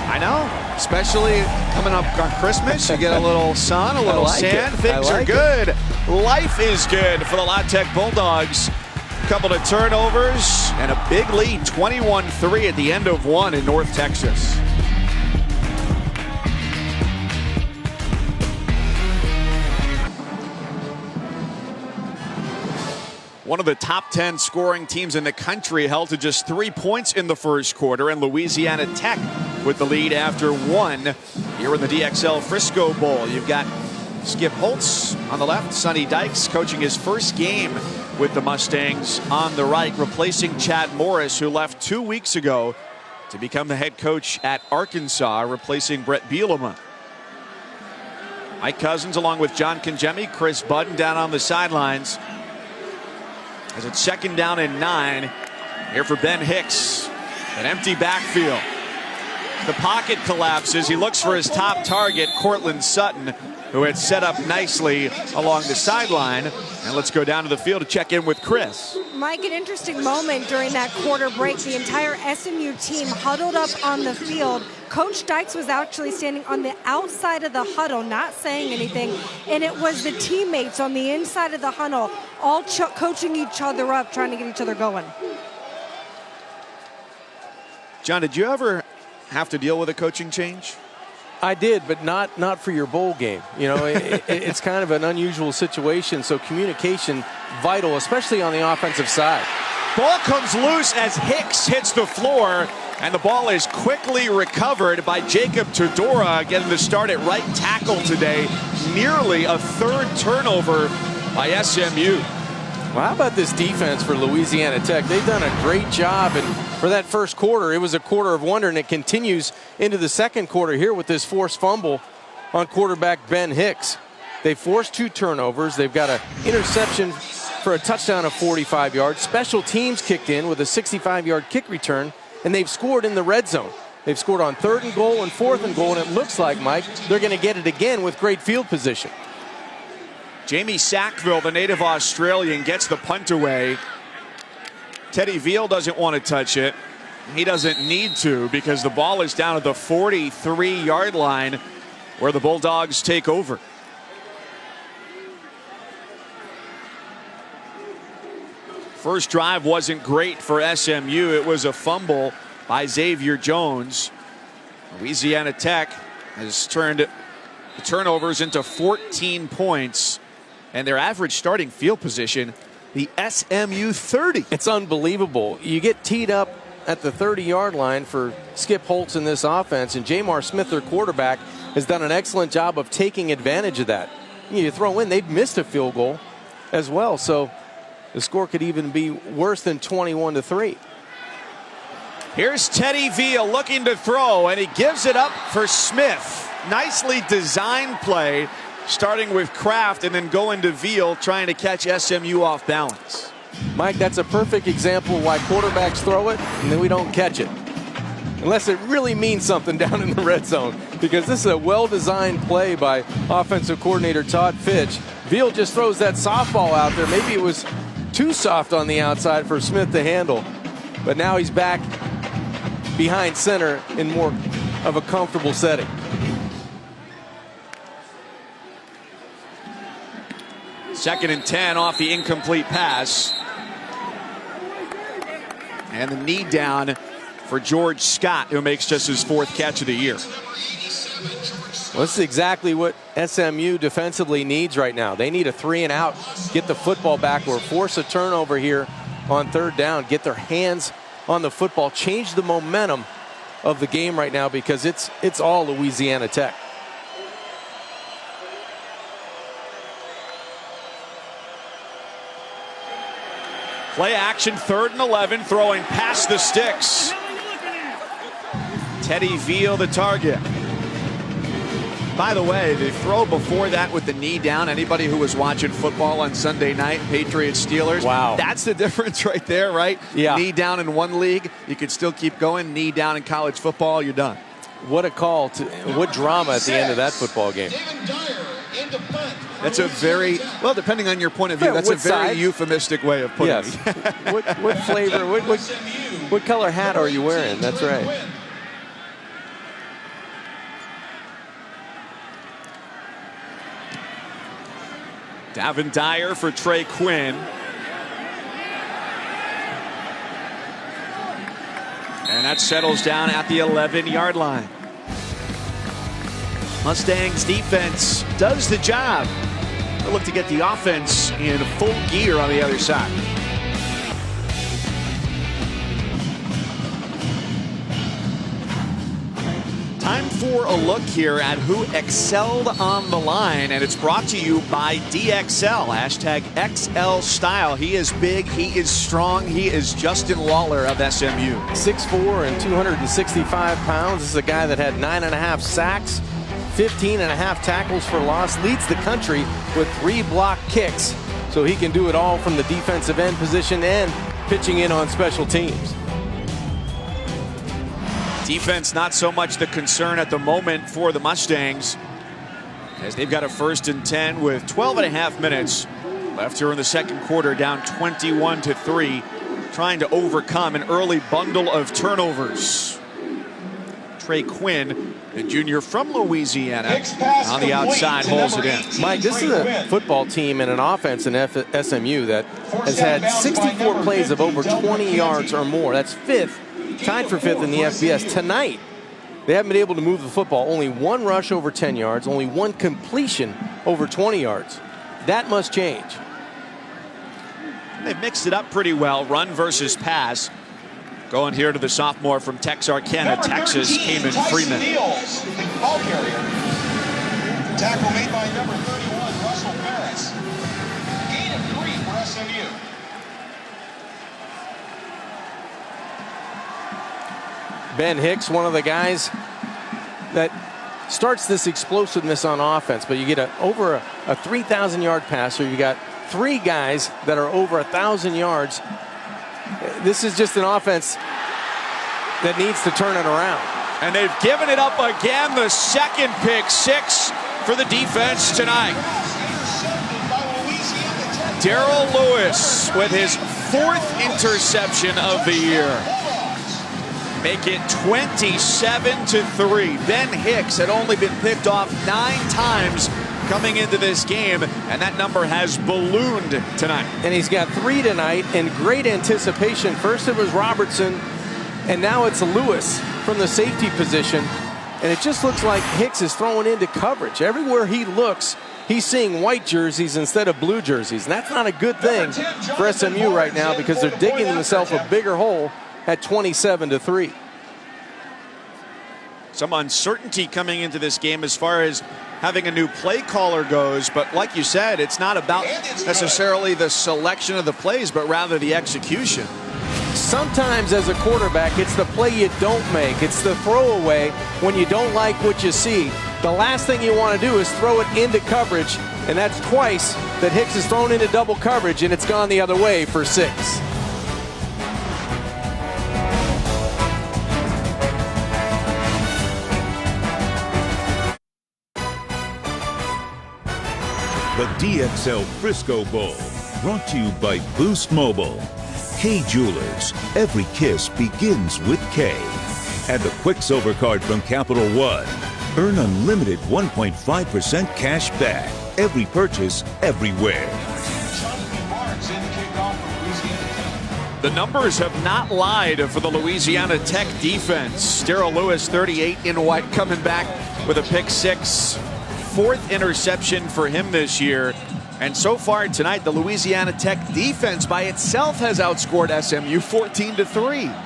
[SPEAKER 2] I know, especially coming up on Christmas. You get a little sun, a little sand. Things are good. Life is good for the La Tech Bulldogs. A couple of turnovers and a big lead, 21-3 at the end of one in North Texas. One of the top 10 scoring teams in the country held to just 3 points in the first quarter, and Louisiana Tech with the lead after 1 here in the DXL Frisco Bowl. You've got Skip Holtz on the left, Sonny Dykes coaching his first game with the Mustangs on the right, replacing Chad Morris, who left 2 weeks ago to become the head coach at Arkansas, replacing Brett Bielema. Mike Cousins along with John Kangemi, Chris Budden down on the sidelines. As it's 2nd down and 9 here for Ben Hicks. An empty backfield. The pocket collapses. He looks for his top target, Cortland Sutton, who had set up nicely along the sideline. And let's go down to the field to check in with Chris.
[SPEAKER 4] Mike, an interesting moment during that quarter break. The entire SMU team huddled up on the field. Coach Dykes was actually standing on the outside of the huddle, not saying anything. And it was the teammates on the inside of the huddle, all coaching each other up, trying to get each other going.
[SPEAKER 2] John, did you ever have to deal with a coaching change?
[SPEAKER 3] I did, but not for your bowl game. You know, it's kind of an unusual situation, so communication vital, especially on the offensive side.
[SPEAKER 2] Ball comes loose as Hicks hits the floor, and the ball is quickly recovered by Jacob Todora, getting the start at right tackle today. Nearly a 3rd turnover by SMU.
[SPEAKER 3] Well, how about this defense for Louisiana Tech? They've done a great job, and for that first quarter, it was a quarter of wonder, and it continues into the second quarter here with this forced fumble on quarterback Ben Hicks. They forced 2 turnovers. They've got an interception for a touchdown of 45 yards. Special teams kicked in with a 65-yard kick return, and they've scored in the red zone. They've scored on 3rd and goal and 4th and goal, and it looks like, Mike, they're going to get it again with great field position.
[SPEAKER 2] Jamie Sackville, the native Australian, gets the punt away. Teddy Veal doesn't want to touch it. He doesn't need to because the ball is down at the 43-yard line where the Bulldogs take over. First drive wasn't great for SMU. It was a fumble by Xavier Jones. Louisiana Tech has turned the turnovers into 14 points, and their average starting field position, the SMU 30.
[SPEAKER 3] It's unbelievable. You get teed up at the 30-yard line for Skip Holtz in this offense, and Jamar Smith, their quarterback, has done an excellent job of taking advantage of that. You throw in, they've missed a field goal as well, so the score could even be worse than 21-3.
[SPEAKER 2] Here's Teddy Veal looking to throw, and he gives it up for Smith. Nicely designed play, starting with Kraft and then going to Veal, trying to catch SMU off balance.
[SPEAKER 3] Mike, that's a perfect example why quarterbacks throw it and then we don't catch it. Unless it really means something down in the red zone, because this is a well-designed play by offensive coordinator Todd Fitch. Veal just throws that softball out there. Maybe it was too soft on the outside for Smith to handle, but now he's back behind center in more of a comfortable setting.
[SPEAKER 2] Second and 10 off the incomplete pass. And the knee down for George Scott, who makes just his 4th catch of the year.
[SPEAKER 3] Well, this is exactly what SMU defensively needs right now. They need a 3-and-out, get the football back, or force a turnover here on 3rd down, get their hands on the football, change the momentum of the game right now, because it's all Louisiana Tech.
[SPEAKER 2] Play action, 3rd and 11, throwing past the sticks. Teddy Veal the target. By the way, the throw before that with the knee down, anybody who was watching football on Sunday night, Patriots Steelers,
[SPEAKER 3] wow,
[SPEAKER 2] that's the difference right there, right?
[SPEAKER 3] Yeah.
[SPEAKER 2] Knee down in one league, you can still keep going. Knee down in college football, you're done.
[SPEAKER 3] What a call, what drama at the end of that football game.
[SPEAKER 2] That's a very, well, depending on your point of view, that's a very euphemistic way of putting it.
[SPEAKER 3] what flavor, what color hat are you wearing? That's right.
[SPEAKER 2] Davin Dyer for Trey Quinn. And that settles down at the 11-yard line. Mustangs defense does the job. They'll look to get the offense in full gear on the other side. Time for a look here at who excelled on the line, and it's brought to you by DXL. Hashtag XL Style. He is big, he is strong, he is Justin Lawler of SMU.
[SPEAKER 3] 6'4" and 265 pounds. This is a guy that had 9.5 sacks, 15.5 tackles for loss, leads the country with 3 block kicks. So he can do it all from the defensive end position and pitching in on special teams.
[SPEAKER 2] Defense not so much the concern at the moment for the Mustangs, as they've got a 1st and 10 with 12.5 minutes left here in the second quarter, down 21-3, trying to overcome an early bundle of turnovers. Trey Quinn, the junior from Louisiana, on the outside holds it in.
[SPEAKER 3] Mike, this is a football team and an offense in SMU that has had 64 plays of over 20 yards or more. That's 5th. Tied for 5th in the FBS. Tonight, they haven't been able to move the football. Only 1 rush over 10 yards, only 1 completion over 20 yards. That must change.
[SPEAKER 2] They've mixed it up pretty well, run versus pass. Going here to the sophomore from Texarkana, Texas, Kamen Freeman.
[SPEAKER 7] Ball carrier. Tackle made by number 31, Russell Paris. Gain of 3 for SMU.
[SPEAKER 3] Ben Hicks, one of the guys that starts this explosiveness on offense, but you get over a 3,000-yard passer. You got 3 guys that are over 1,000 yards. This is just an offense that needs to turn it around.
[SPEAKER 2] And they've given it up again. The second pick six for the defense tonight. Darrell Lewis with his fourth interception of the year. Make it 27-3. Ben Hicks had only been picked off 9 times coming into this game, and that number has ballooned tonight.
[SPEAKER 3] And he's got 3 tonight in great anticipation. First it was Robertson, and now it's Lewis from the safety position. And it just looks like Hicks is throwing into coverage. Everywhere he looks, he's seeing white jerseys instead of blue jerseys. And that's not a good thing for SMU right now, because they're digging themselves a bigger hole at 27-3.
[SPEAKER 2] Some uncertainty coming into this game as far as having a new play caller goes, but like you said, it's not about necessarily the selection of the plays, but rather the execution.
[SPEAKER 3] Sometimes as a quarterback, it's the play you don't make. It's the throwaway when you don't like what you see. The last thing you want to do is throw it into coverage, and that's twice that Hicks has thrown into double coverage, and it's gone the other way for 6.
[SPEAKER 1] The DXL Frisco Bowl, brought to you by Boost Mobile. K Jewelers, every kiss begins with K. And the Quicksilver card from Capital One. Earn unlimited 1.5% cash back. Every purchase, everywhere.
[SPEAKER 2] The numbers have not lied for the Louisiana Tech defense. Darrell Lewis, 38 in white, coming back with a pick six. 4th interception for him this year. And so far tonight, the Louisiana Tech defense by itself has outscored SMU 14-3.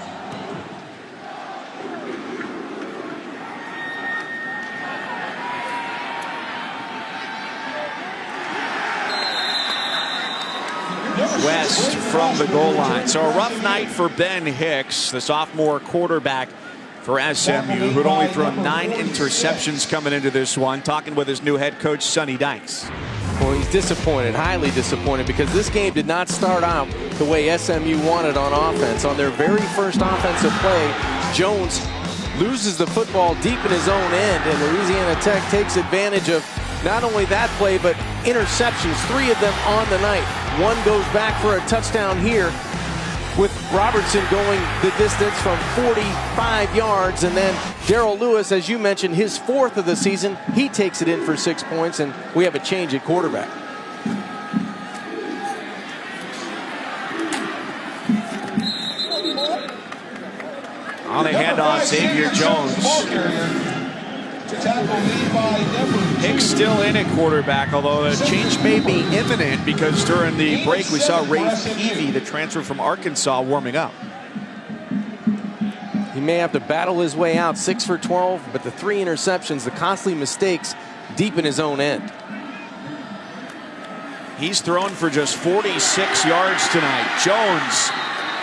[SPEAKER 2] West from the goal line. So a rough night for Ben Hicks, the sophomore quarterback for SMU, who'd only thrown 9 interceptions coming into this one, talking with his new head coach, Sonny Dykes.
[SPEAKER 3] Well, he's disappointed, highly disappointed, because this game did not start out the way SMU wanted on offense. On their very first offensive play, Jones loses the football deep in his own end, and Louisiana Tech takes advantage of not only that play, but interceptions, 3 of them on the night. One goes back for a touchdown here, with Robertson going the distance from 45 yards. And then Darrell Lewis, as you mentioned, his 4th of the season, he takes it in for 6 points, and we have a change at quarterback.
[SPEAKER 2] On the handoff, Xavier Jones. Hicks still in at quarterback, although a change may be imminent, because during the break we saw Rafe Peavy, the transfer from Arkansas, warming up.
[SPEAKER 3] He may have to battle his way out, 6 for 12, but the 3 interceptions, the costly mistakes deep in his own end.
[SPEAKER 2] He's thrown for just 46 yards tonight. Jones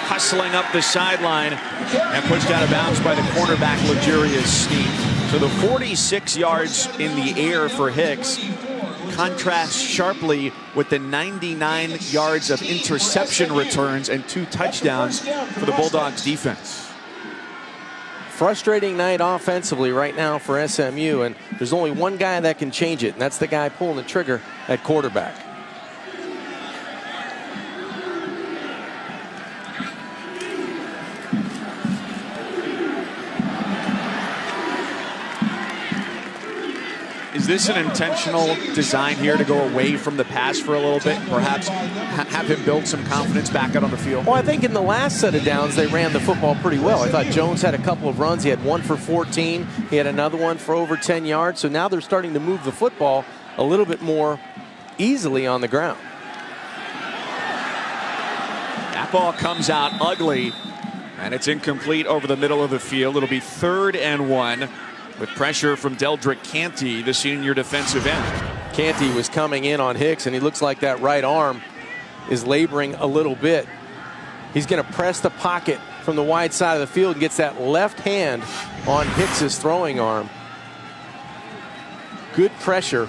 [SPEAKER 2] hustling up the sideline and pushed out of bounds by the cornerback, Legarius Sneed. So the 46 yards in the air for Hicks contrasts sharply with the 99 yards of interception returns and 2 touchdowns for the Bulldogs defense.
[SPEAKER 3] Frustrating night offensively right now for SMU, and there's only one guy that can change it, and that's the guy pulling the trigger at quarterback.
[SPEAKER 2] Is this an intentional design here to go away from the pass for a little bit, perhaps have him build some confidence back out on the field?
[SPEAKER 3] Well, I think in the last set of downs, they ran the football pretty well. I thought Jones had a couple of runs. He had 1 for 14. He had another one for over 10 yards. So now they're starting to move the football a little bit more easily on the ground.
[SPEAKER 2] That ball comes out ugly, and it's incomplete over the middle of the field. It'll be 3rd and 1. With pressure from Deldrick Canty, the senior defensive end.
[SPEAKER 3] Canty was coming in on Hicks, and he looks like that right arm is laboring a little bit. He's going to press the pocket from the wide side of the field and gets that left hand on Hicks's throwing arm. Good pressure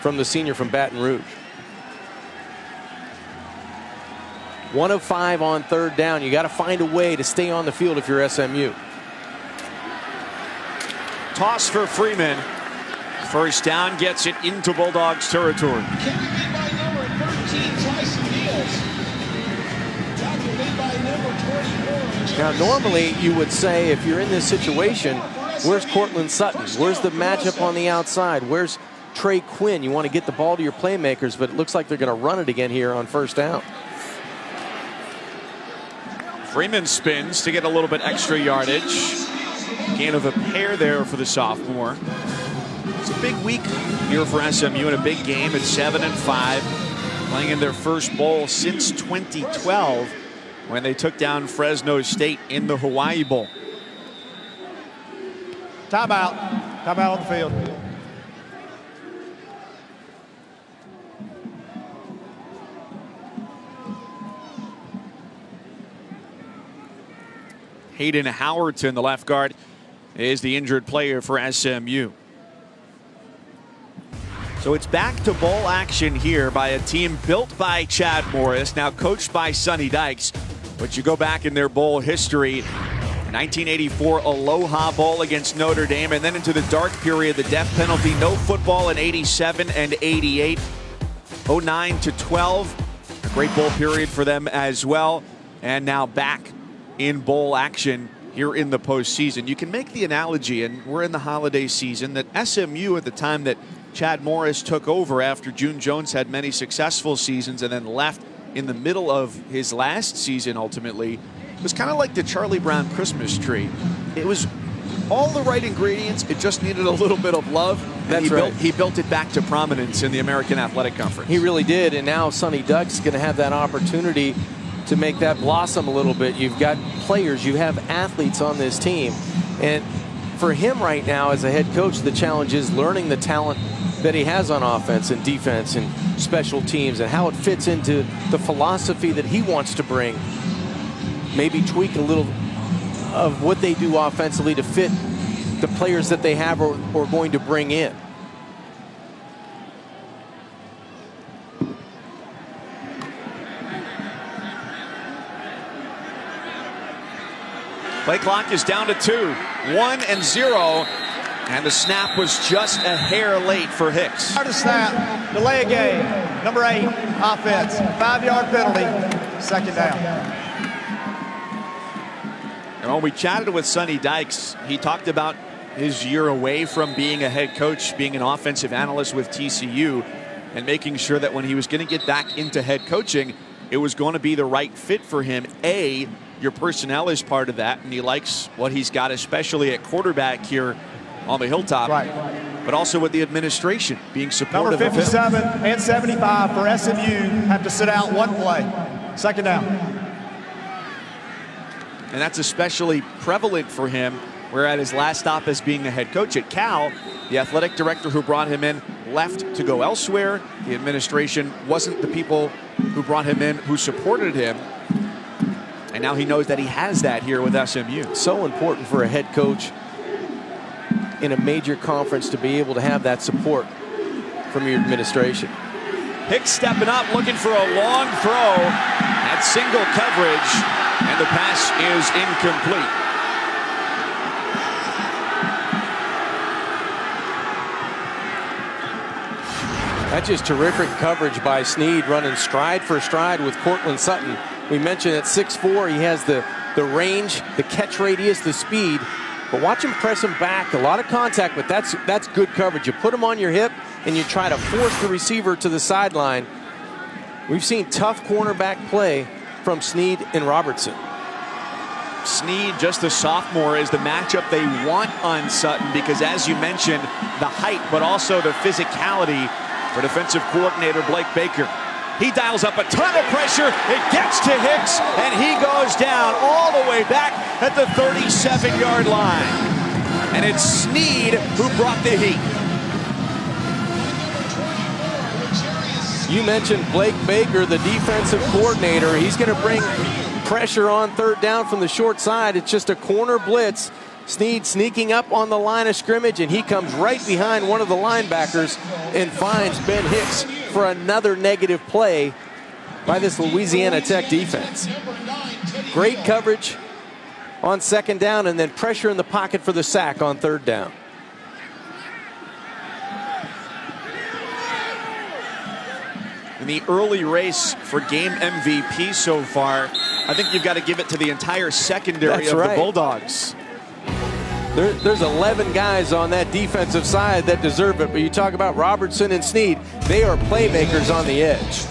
[SPEAKER 3] from the senior from Baton Rouge. 1 of 5 on 3rd down. You got to find a way to stay on the field if you're SMU.
[SPEAKER 2] toss for Freeman. First down, gets it into Bulldogs territory.
[SPEAKER 7] Carried by number 13, Tyson Niels. Tackle made by number 24.
[SPEAKER 3] Now, normally you would say if you're in this situation, where's Cortland Sutton? Where's the matchup on the outside? Where's Trey Quinn? You want to get the ball to your playmakers, but it looks like they're going to run it again here on first down.
[SPEAKER 2] Freeman spins to get a little bit extra yardage. Gain of a pair there for the sophomore. It's a big week here for SMU and a big game at 7-5. Playing in their first bowl since 2012 when they took down Fresno State in the Hawaii Bowl.
[SPEAKER 6] Timeout. Timeout on the field.
[SPEAKER 2] Hayden Howerton, the left guard, is the injured player for SMU. So it's back to bowl action here by a team built by Chad Morris, now coached by Sonny Dykes. But you go back in their bowl history, 1984 Aloha Bowl against Notre Dame, and then into the dark period, the death penalty, no football in 87 and 88. 09 to 12, a great bowl period for them as well. And now back in bowl action here in the postseason. You can make the analogy, and we're in the holiday season, that SMU at the time that Chad Morris took over after June Jones had many successful seasons and then left in the middle of his last season ultimately, was kind of like the Charlie Brown Christmas tree. It was all the right ingredients, it just needed a little bit of love.
[SPEAKER 3] That's right.
[SPEAKER 2] He built it back to prominence in the American Athletic Conference.
[SPEAKER 3] He really did, and now Sonny Dykes is going to have that opportunity to make that blossom a little bit. You've got players, you have athletes on this team, and for him right now as a head coach, the challenge is learning the talent that he has on offense and defense and special teams and how it fits into the philosophy that he wants to bring. Maybe tweak a little of what they do offensively to fit the players that they have or going to bring in.
[SPEAKER 2] Play clock is down to 2, 1-0, and the snap was just a hair late for Hicks.
[SPEAKER 6] Start the snap, delay a game. Number 8, offense, 5-yard penalty, second down.
[SPEAKER 2] And when we chatted with Sonny Dykes, he talked about his year away from being a head coach, being an offensive analyst with TCU, and making sure that when he was going to get back into head coaching, it was going to be the right fit for him. Your personnel is part of that, and he likes what he's got, especially at quarterback here on the hilltop.
[SPEAKER 6] Right.
[SPEAKER 2] But also with the administration being supportive
[SPEAKER 6] Number
[SPEAKER 2] of him.
[SPEAKER 6] 57 and 75 for SMU have to sit out one play. Second down.
[SPEAKER 2] And that's especially prevalent for him, where at his last stop as being a head coach at Cal, the athletic director who brought him in left to go elsewhere. The administration wasn't the people who brought him in who supported him. And now he knows that he has that here with SMU.
[SPEAKER 3] So important for a head coach in a major conference to be able to have that support from your administration.
[SPEAKER 2] Hicks stepping up, looking for a long throw at single coverage, and the pass is incomplete.
[SPEAKER 3] That's just terrific coverage by Snead, running stride for stride with Cortland Sutton. We mentioned at 6'4", he has the range, the catch radius, the speed. But watch him press him back. A lot of contact, but that's good coverage. You put him on your hip, and you try to force the receiver to the sideline. We've seen tough cornerback play from Snead and Robertson.
[SPEAKER 2] Snead, just a sophomore, is the matchup they want on Sutton because, as you mentioned, the height, but also the physicality for defensive coordinator Blake Baker. He dials up a ton of pressure. It gets to Hicks, and he goes down all the way back at the 37-yard line. And it's Snead who brought the heat.
[SPEAKER 3] You mentioned Blake Baker, the defensive coordinator. He's going to bring pressure on third down from the short side. It's just a corner blitz. Snead sneaking up on the line of scrimmage, and he comes right behind one of the linebackers and finds Ben Hicks for another negative play by this Louisiana Tech defense. Great coverage on second down, and then pressure in the pocket for the sack on third down.
[SPEAKER 2] in the early race for game MVP so far. I think you've got to give it to the entire secondary of the Bulldogs.
[SPEAKER 3] There's 11 guys on that defensive side that deserve it, but you talk about Robertson and Snead, they are playmakers on the edge.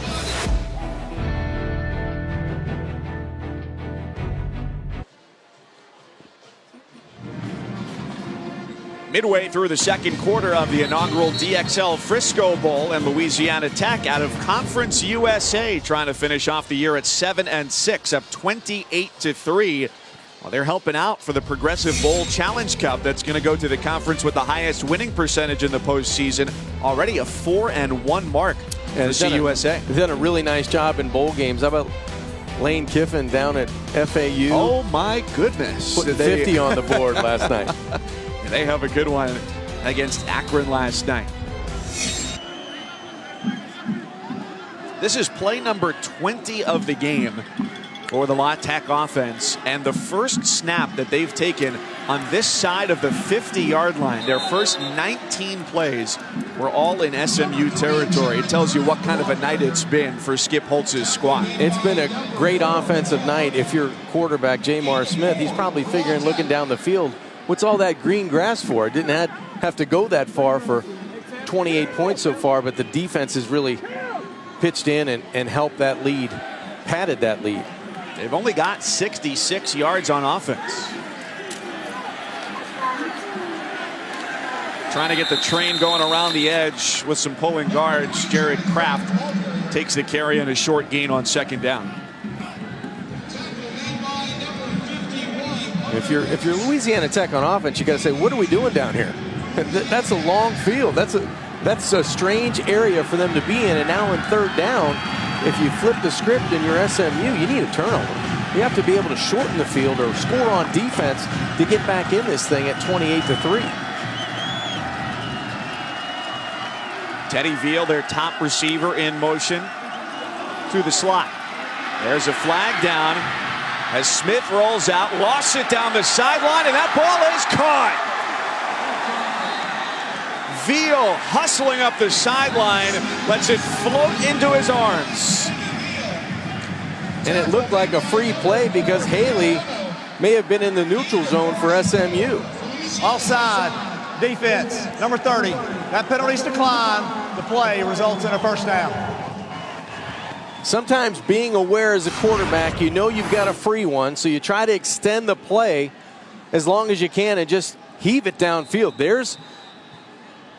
[SPEAKER 2] Midway through the second quarter of the inaugural DXL Frisco Bowl, and Louisiana Tech out of Conference USA trying to finish off the year at 7-6, up 28-3. Well, they're helping out for the Progressive Bowl Challenge Cup that's going to go to the conference with the highest winning percentage in the postseason. Already a 4-1 mark for CUSA.
[SPEAKER 3] They've done a really nice job in bowl games. How about Lane Kiffin down at FAU?
[SPEAKER 2] Oh my goodness.
[SPEAKER 3] Putting 50 on the board last night.
[SPEAKER 2] They have a good one against Akron last night. This is play number 20 of the game for the La Tech offense, and the first snap that they've taken on this side of the 50-yard line. Their first 19 plays were all in SMU territory. It tells you what kind of a night it's been for Skip Holtz's squad.
[SPEAKER 3] It's been a great offensive night. If you're quarterback Jamar Smith, he's probably figuring, looking down the field, what's all that green grass for? It didn't have to go that far for 28 points so far, but the defense has really pitched in and helped that lead, padded that lead.
[SPEAKER 2] They've only got 66 yards on offense. Trying to get the train going around the edge with some pulling guards. Jared Kraft takes the carry and a short gain on second down.
[SPEAKER 3] If you're Louisiana Tech on offense, you got to say, what are we doing down here? That's a long field. That's a strange area for them to be in. And now in third down, if you flip the script and you're SMU, you need a turnover. You have to be able to shorten the field or score on defense to get back in this thing at 28-3.
[SPEAKER 2] Teddy Veal, their top receiver, in motion to the slot. There's a flag down as Smith rolls out, lost it down the sideline, and that ball is caught. Veal hustling up the sideline, lets it float into his arms.
[SPEAKER 3] And it looked like a free play because Haley may have been in the neutral zone for SMU.
[SPEAKER 6] Offside, defense, number 30. That penalty's declined. The play results in a first down.
[SPEAKER 3] Sometimes being aware as a quarterback, you know you've got a free one, so you try to extend the play as long as you can and just heave it downfield. There's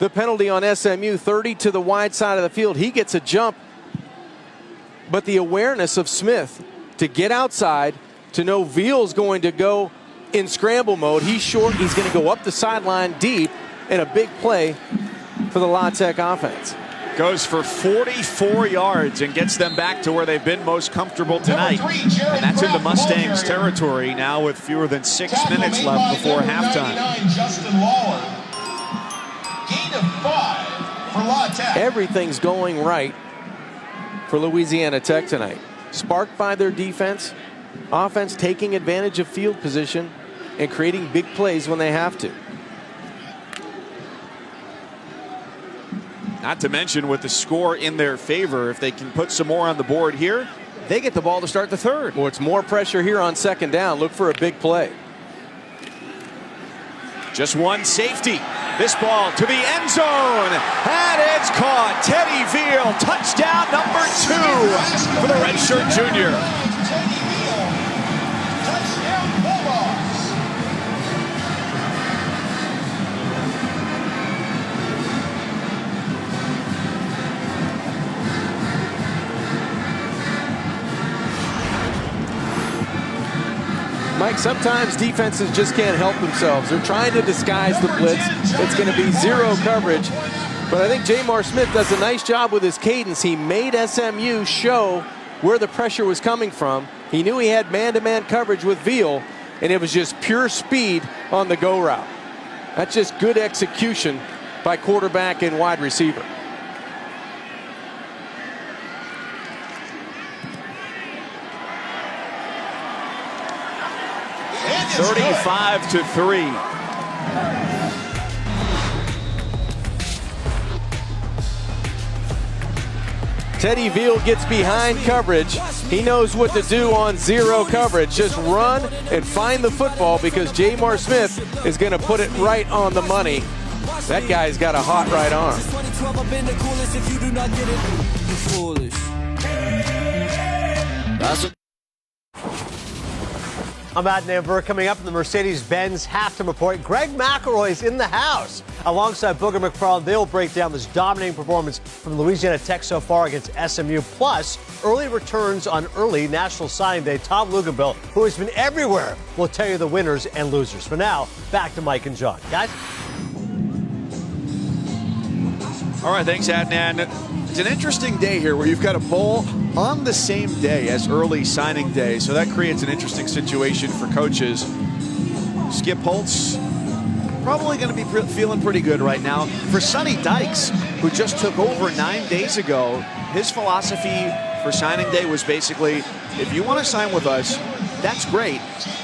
[SPEAKER 3] the penalty on SMU, 30 to the wide side of the field. He gets a jump, but the awareness of Smith to get outside, to know Veal's going to go in scramble mode. He's short, he's going to go up the sideline deep, and a big play for the La Tech offense.
[SPEAKER 2] Goes for 44 yards and gets them back to where they've been most comfortable tonight. And that's in the Mustangs territory now with fewer than 6 minutes left before halftime.
[SPEAKER 7] Gain of 5 for La Tech.
[SPEAKER 3] Everything's going right for Louisiana Tech tonight. Sparked by their defense, offense taking advantage of field position and creating big plays when they have to.
[SPEAKER 2] Not to mention with the score in their favor, if they can put some more on the board here, they get the ball to start the third.
[SPEAKER 3] Well, it's more pressure here on second down. Look for a big play.
[SPEAKER 2] Just one safety. This ball to the end zone. And it's caught. Teddy Veal, touchdown number 2 for the redshirt junior.
[SPEAKER 7] Teddy Veal, touchdown Bulldogs.
[SPEAKER 3] Mike, sometimes defenses just can't help themselves. They're trying to disguise the blitz. It's going to be zero coverage. But I think Jamar Smith does a nice job with his cadence. He made SMU show where the pressure was coming from. He knew he had man-to-man coverage with Veal, and it was just pure speed on the go route. That's just good execution by quarterback and wide receiver.
[SPEAKER 2] 35-3.
[SPEAKER 3] Teddy Veal gets behind coverage. He knows what to do on zero coverage. Just run and find the football because Jamar Smith is going to put it right on the money. That guy's got a hot right arm.
[SPEAKER 9] I'm Matt Namber. Coming up in the Mercedes-Benz halftime report, Greg McElroy's in the house. Alongside Booger McFarland, they'll break down this dominating performance from Louisiana Tech so far against SMU. Plus, early returns on early National Signing Day. Tom Luganbill, who has been everywhere, will tell you the winners and losers. For now, back to Mike and John. Guys?
[SPEAKER 2] All right, thanks, Adnan. It's an interesting day here where you've got a bowl on the same day as early signing day, so that creates an interesting situation for coaches. Skip Holtz probably going to be feeling pretty good right now. For Sonny Dykes, who just took over 9 days ago, his philosophy for signing day was basically, if you want to sign with us, that's great.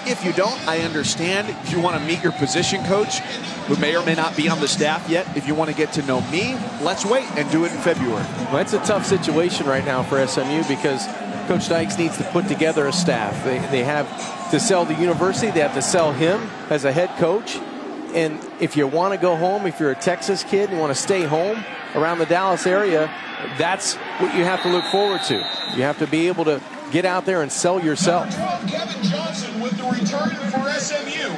[SPEAKER 2] If you don't, I understand. If you want to meet your position coach, who may or may not be on the staff yet, if you want to get to know me, let's wait and do it in February.
[SPEAKER 3] Well, it's a tough situation right now for SMU because Coach Dykes needs to put together a staff. They have to sell the university. They have to sell him as a head coach. And if you want to go home, if you're a Texas kid and want to stay home around the Dallas area, that's what you have to look forward to. You have to be able to get out there and sell yourself.
[SPEAKER 7] Kevin Johnson with the return for SMU.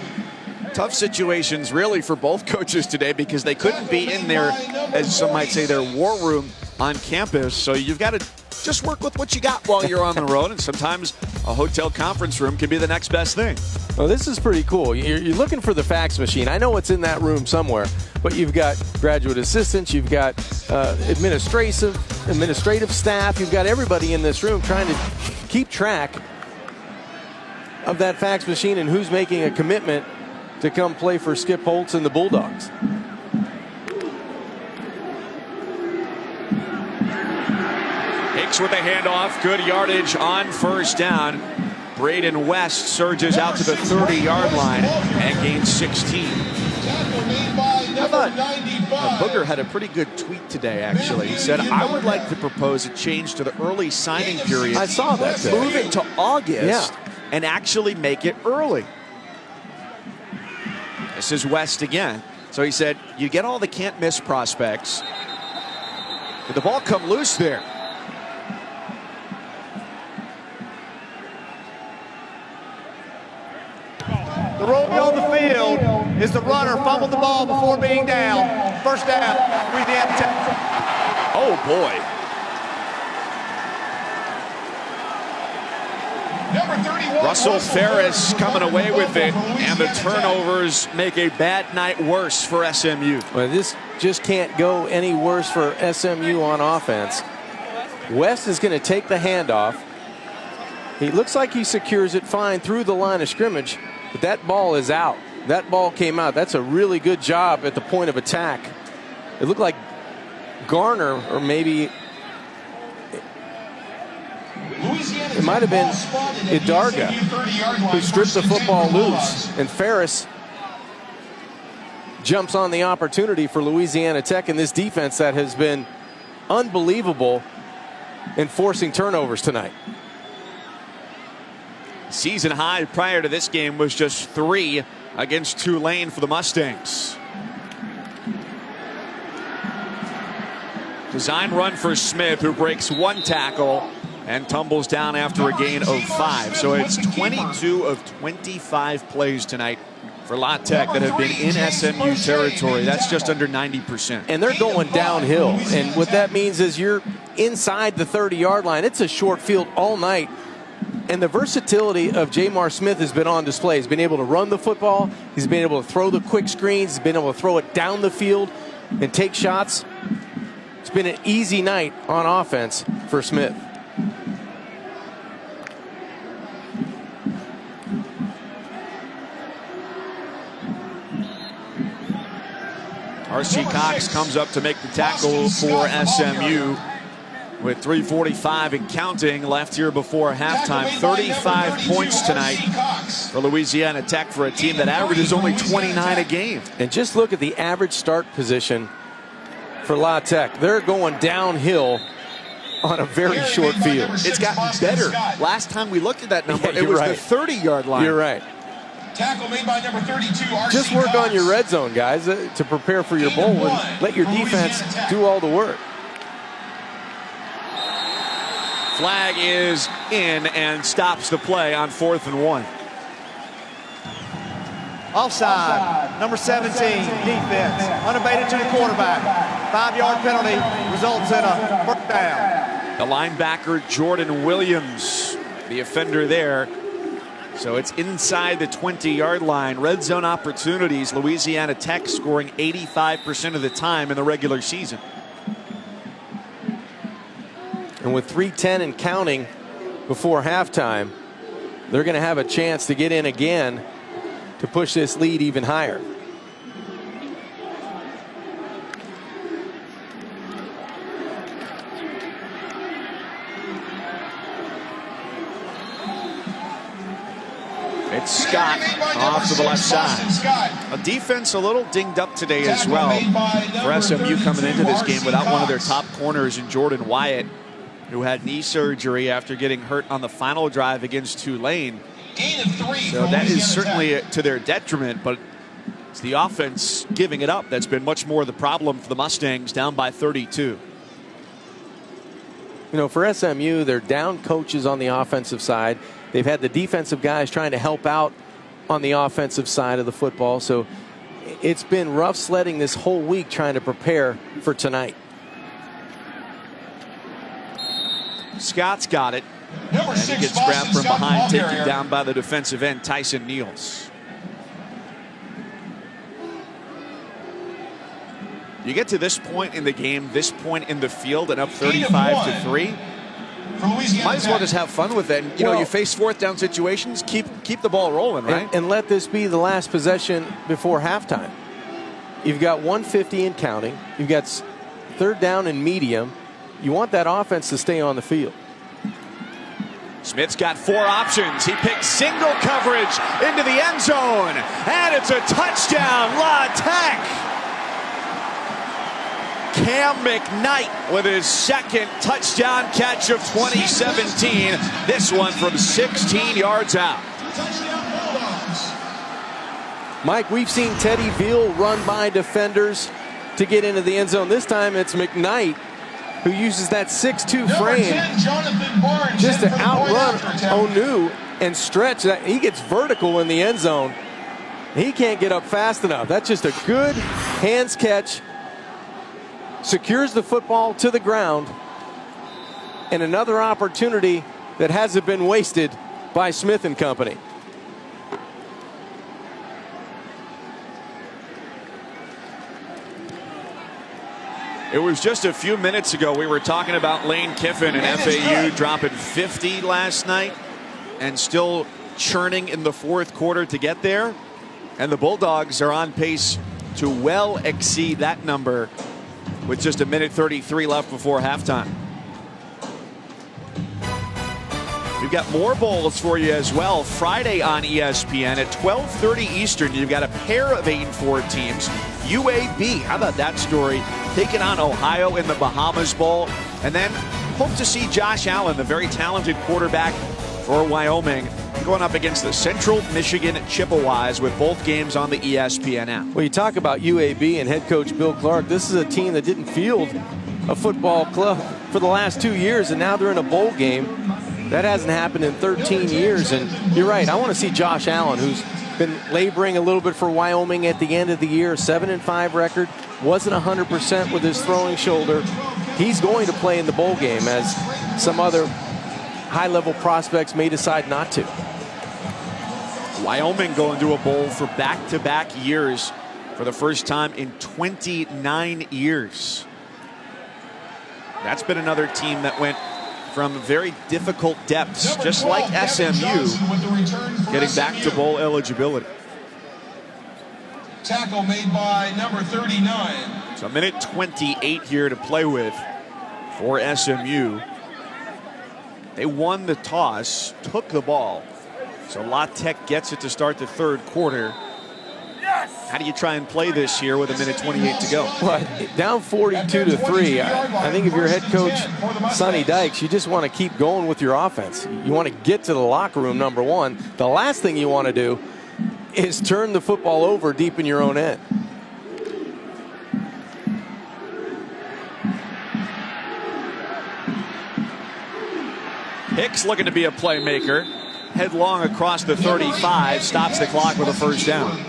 [SPEAKER 2] Tough situations really for both coaches today because they couldn't be in their, as some might say, their war room on campus. So you've got to just work with what you got while you're on the road. And sometimes a hotel conference room can be the next best thing.
[SPEAKER 3] Well, this is pretty cool. You're looking for the fax machine. I know it's in that room somewhere, but you've got graduate assistants, you've got administrative staff, you've got everybody in this room trying to keep track of that fax machine and who's making a commitment to come play for Skip Holtz and the Bulldogs.
[SPEAKER 2] Hicks with the handoff, good yardage on first down. Braden West surges out to the 30-yard line and gains 16. I thought Booger had a pretty good tweet today, actually. He said, I would like to propose a change to the early signing period.
[SPEAKER 3] I saw that.
[SPEAKER 2] Move it to August and actually make it early. This is West again. So he said, you get all the can't-miss prospects. Did the ball come loose there?
[SPEAKER 6] The Romeo on the field is the runner fumbled the ball before being down. First down, Louisiana Tech.
[SPEAKER 2] Oh, boy. Russell Ferris coming away with it, and the turnovers make a bad night worse for SMU.
[SPEAKER 3] Well, this just can't go any worse for SMU on offense. West is going to take the handoff. He looks like he secures it fine through the line of scrimmage, but that ball is out. That ball came out. That's a really good job at the point of attack. It looked like Garner, or maybe it might have been Idarga, who stripped the football loose, and Ferris jumps on the opportunity for Louisiana Tech in this defense that has been unbelievable in forcing turnovers tonight.
[SPEAKER 2] Season high prior to this game was just 3 against Tulane for the Mustangs. Design run for Smith, who breaks 1 tackle and tumbles down after a gain of 5. So it's 22 of 25 plays tonight for La Tech that have been in SMU territory. That's just under 90%.
[SPEAKER 3] And they're going downhill. And what that means is you're inside the 30-yard line. It's a short field all night. And the versatility of Jamar Smith has been on display. He's been able to run the football. He's been able to throw the quick screens. He's been able to throw it down the field and take shots. It's been an easy night on offense for Smith.
[SPEAKER 2] R.C. Cox comes up to make the tackle for SMU with 3:45 and counting left here before halftime. 35 points tonight for Louisiana Tech for a team that averages only 29 a game.
[SPEAKER 3] And just look at the average start position for La Tech. They're going downhill on a very short field.
[SPEAKER 2] It's gotten better. Last time we looked at that number,
[SPEAKER 3] Yeah,
[SPEAKER 2] it was
[SPEAKER 3] right.
[SPEAKER 2] the 30-yard line.
[SPEAKER 3] You're right.
[SPEAKER 7] Tackle made by number 32, R.C.
[SPEAKER 3] Just work
[SPEAKER 7] Cox.
[SPEAKER 3] on your red zone, guys, to prepare for your bowl and let your defense do all the work.
[SPEAKER 2] Flag is in and stops the play on 4th and 1.
[SPEAKER 6] Offside. Number 17, defense. Unabated to the quarterback. 5-yard penalty results in a first down.
[SPEAKER 2] The linebacker, Jordan Williams, the offender there. So it's inside the 20-yard line. Red zone opportunities. Louisiana Tech scoring 85% of the time in the regular season.
[SPEAKER 3] And with 3:10 and counting before halftime, they're going to have a chance to get in again to push this lead even higher.
[SPEAKER 2] It's Scott off to the left side. A defense a little dinged up today as well for SMU coming into this game without one of their top corners in Jordan Wyatt, who had knee surgery after getting hurt on the final drive against Tulane. So that is certainly to their detriment, but it's the offense giving it up that's been much more the problem for the Mustangs, down by 32.
[SPEAKER 3] You know, for SMU, they're down coaches on the offensive side. They've had the defensive guys trying to help out on the offensive side of the football. So it's been rough sledding this whole week trying to prepare for tonight.
[SPEAKER 2] Scott's got it.
[SPEAKER 7] Number
[SPEAKER 2] And he
[SPEAKER 7] 6,
[SPEAKER 2] gets grabbed from
[SPEAKER 7] Scott,
[SPEAKER 2] behind,
[SPEAKER 7] ball
[SPEAKER 2] taken
[SPEAKER 7] carrier.
[SPEAKER 2] down by the defensive end, Tyson Niels. You get to this point in the game, this point in the field, and up 35-3. Might as well just have fun with it. And, you know, you face 4th down situations, keep the ball rolling, right?
[SPEAKER 3] And let this be the last possession before halftime. You've got 150 and counting. You've got 3rd down and medium. You want that offense to stay on the field.
[SPEAKER 2] Smith's got 4 options. He picks single coverage into the end zone. And it's a touchdown, La Tech. Cam McKnight with his 2nd touchdown catch of 2017. This one from 16 yards out.
[SPEAKER 3] Mike, we've seen Teddy Veal run by defenders to get into the end zone. This time it's McKnight who uses that 6'2" frame just to outrun Onu and stretch that. He gets vertical in the end zone. He can't get up fast enough. That's just a good hands catch. Secures the football to the ground. And another opportunity that hasn't been wasted by Smith and company.
[SPEAKER 2] It was just a few minutes ago we were talking about Lane Kiffin and FAU dropping 50 last night and still churning in the 4th quarter to get there. And the Bulldogs are on pace to well exceed that number with just 1:33 left before halftime. We've got more bowls for you as well. Friday on ESPN at 12:30 Eastern. You've got a pair of 8-4 teams. UAB, how about that story? Taking on Ohio in the Bahamas Bowl. And then hope to see Josh Allen, the very talented quarterback for Wyoming, going up against the Central Michigan Chippewas with both games on the ESPN app.
[SPEAKER 3] Well, you talk about UAB and head coach Bill Clark. This is a team that didn't field a football club for the last 2 years, and now they're in a bowl game. That hasn't happened in 13 years. And you're right, I want to see Josh Allen, who's been laboring a little bit for Wyoming at the end of the year. 7-5 record. Wasn't 100% with his throwing shoulder. He's going to play in the bowl game, as some other high-level prospects may decide not to.
[SPEAKER 2] Wyoming going to a bowl for back-to-back years for the first time in 29 years. That's been another team that went from very difficult depths, just like SMU, getting back to bowl eligibility.
[SPEAKER 7] Tackle made by number 39.
[SPEAKER 2] So 1:28 here to play with for SMU. They won the toss, took the ball. So La Tech gets it to start the 3rd quarter. How do you try and play this here with 1:28 to go?
[SPEAKER 3] Well, down 42-3. I think if you're head coach Sonny Dykes, you just want to keep going with your offense. You want to get to the locker room, number one. The last thing you want to do is turn the football over deep in your own end.
[SPEAKER 2] Hicks looking to be a playmaker. Headlong across the 35, stops the clock with a first down.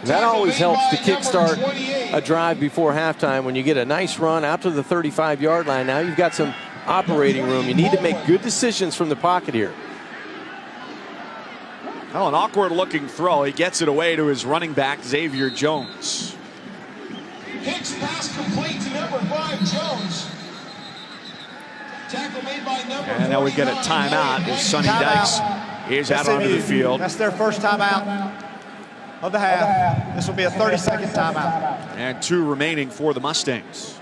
[SPEAKER 3] That always helps to kickstart a drive before halftime when you get a nice run out to the 35-yard line. Now you've got some operating room. You need to make good decisions from the pocket here.
[SPEAKER 2] Oh, an awkward-looking throw. He gets it away to his running back, Xavier Jones.
[SPEAKER 7] Hicks pass complete to number 5, Jones. Tackle made by number
[SPEAKER 2] and now we get a timeout as Sonny Dykes is out onto the field.
[SPEAKER 6] That's their first timeout of the half. This will be a 30-second timeout.
[SPEAKER 2] And 2 remaining for the Mustangs.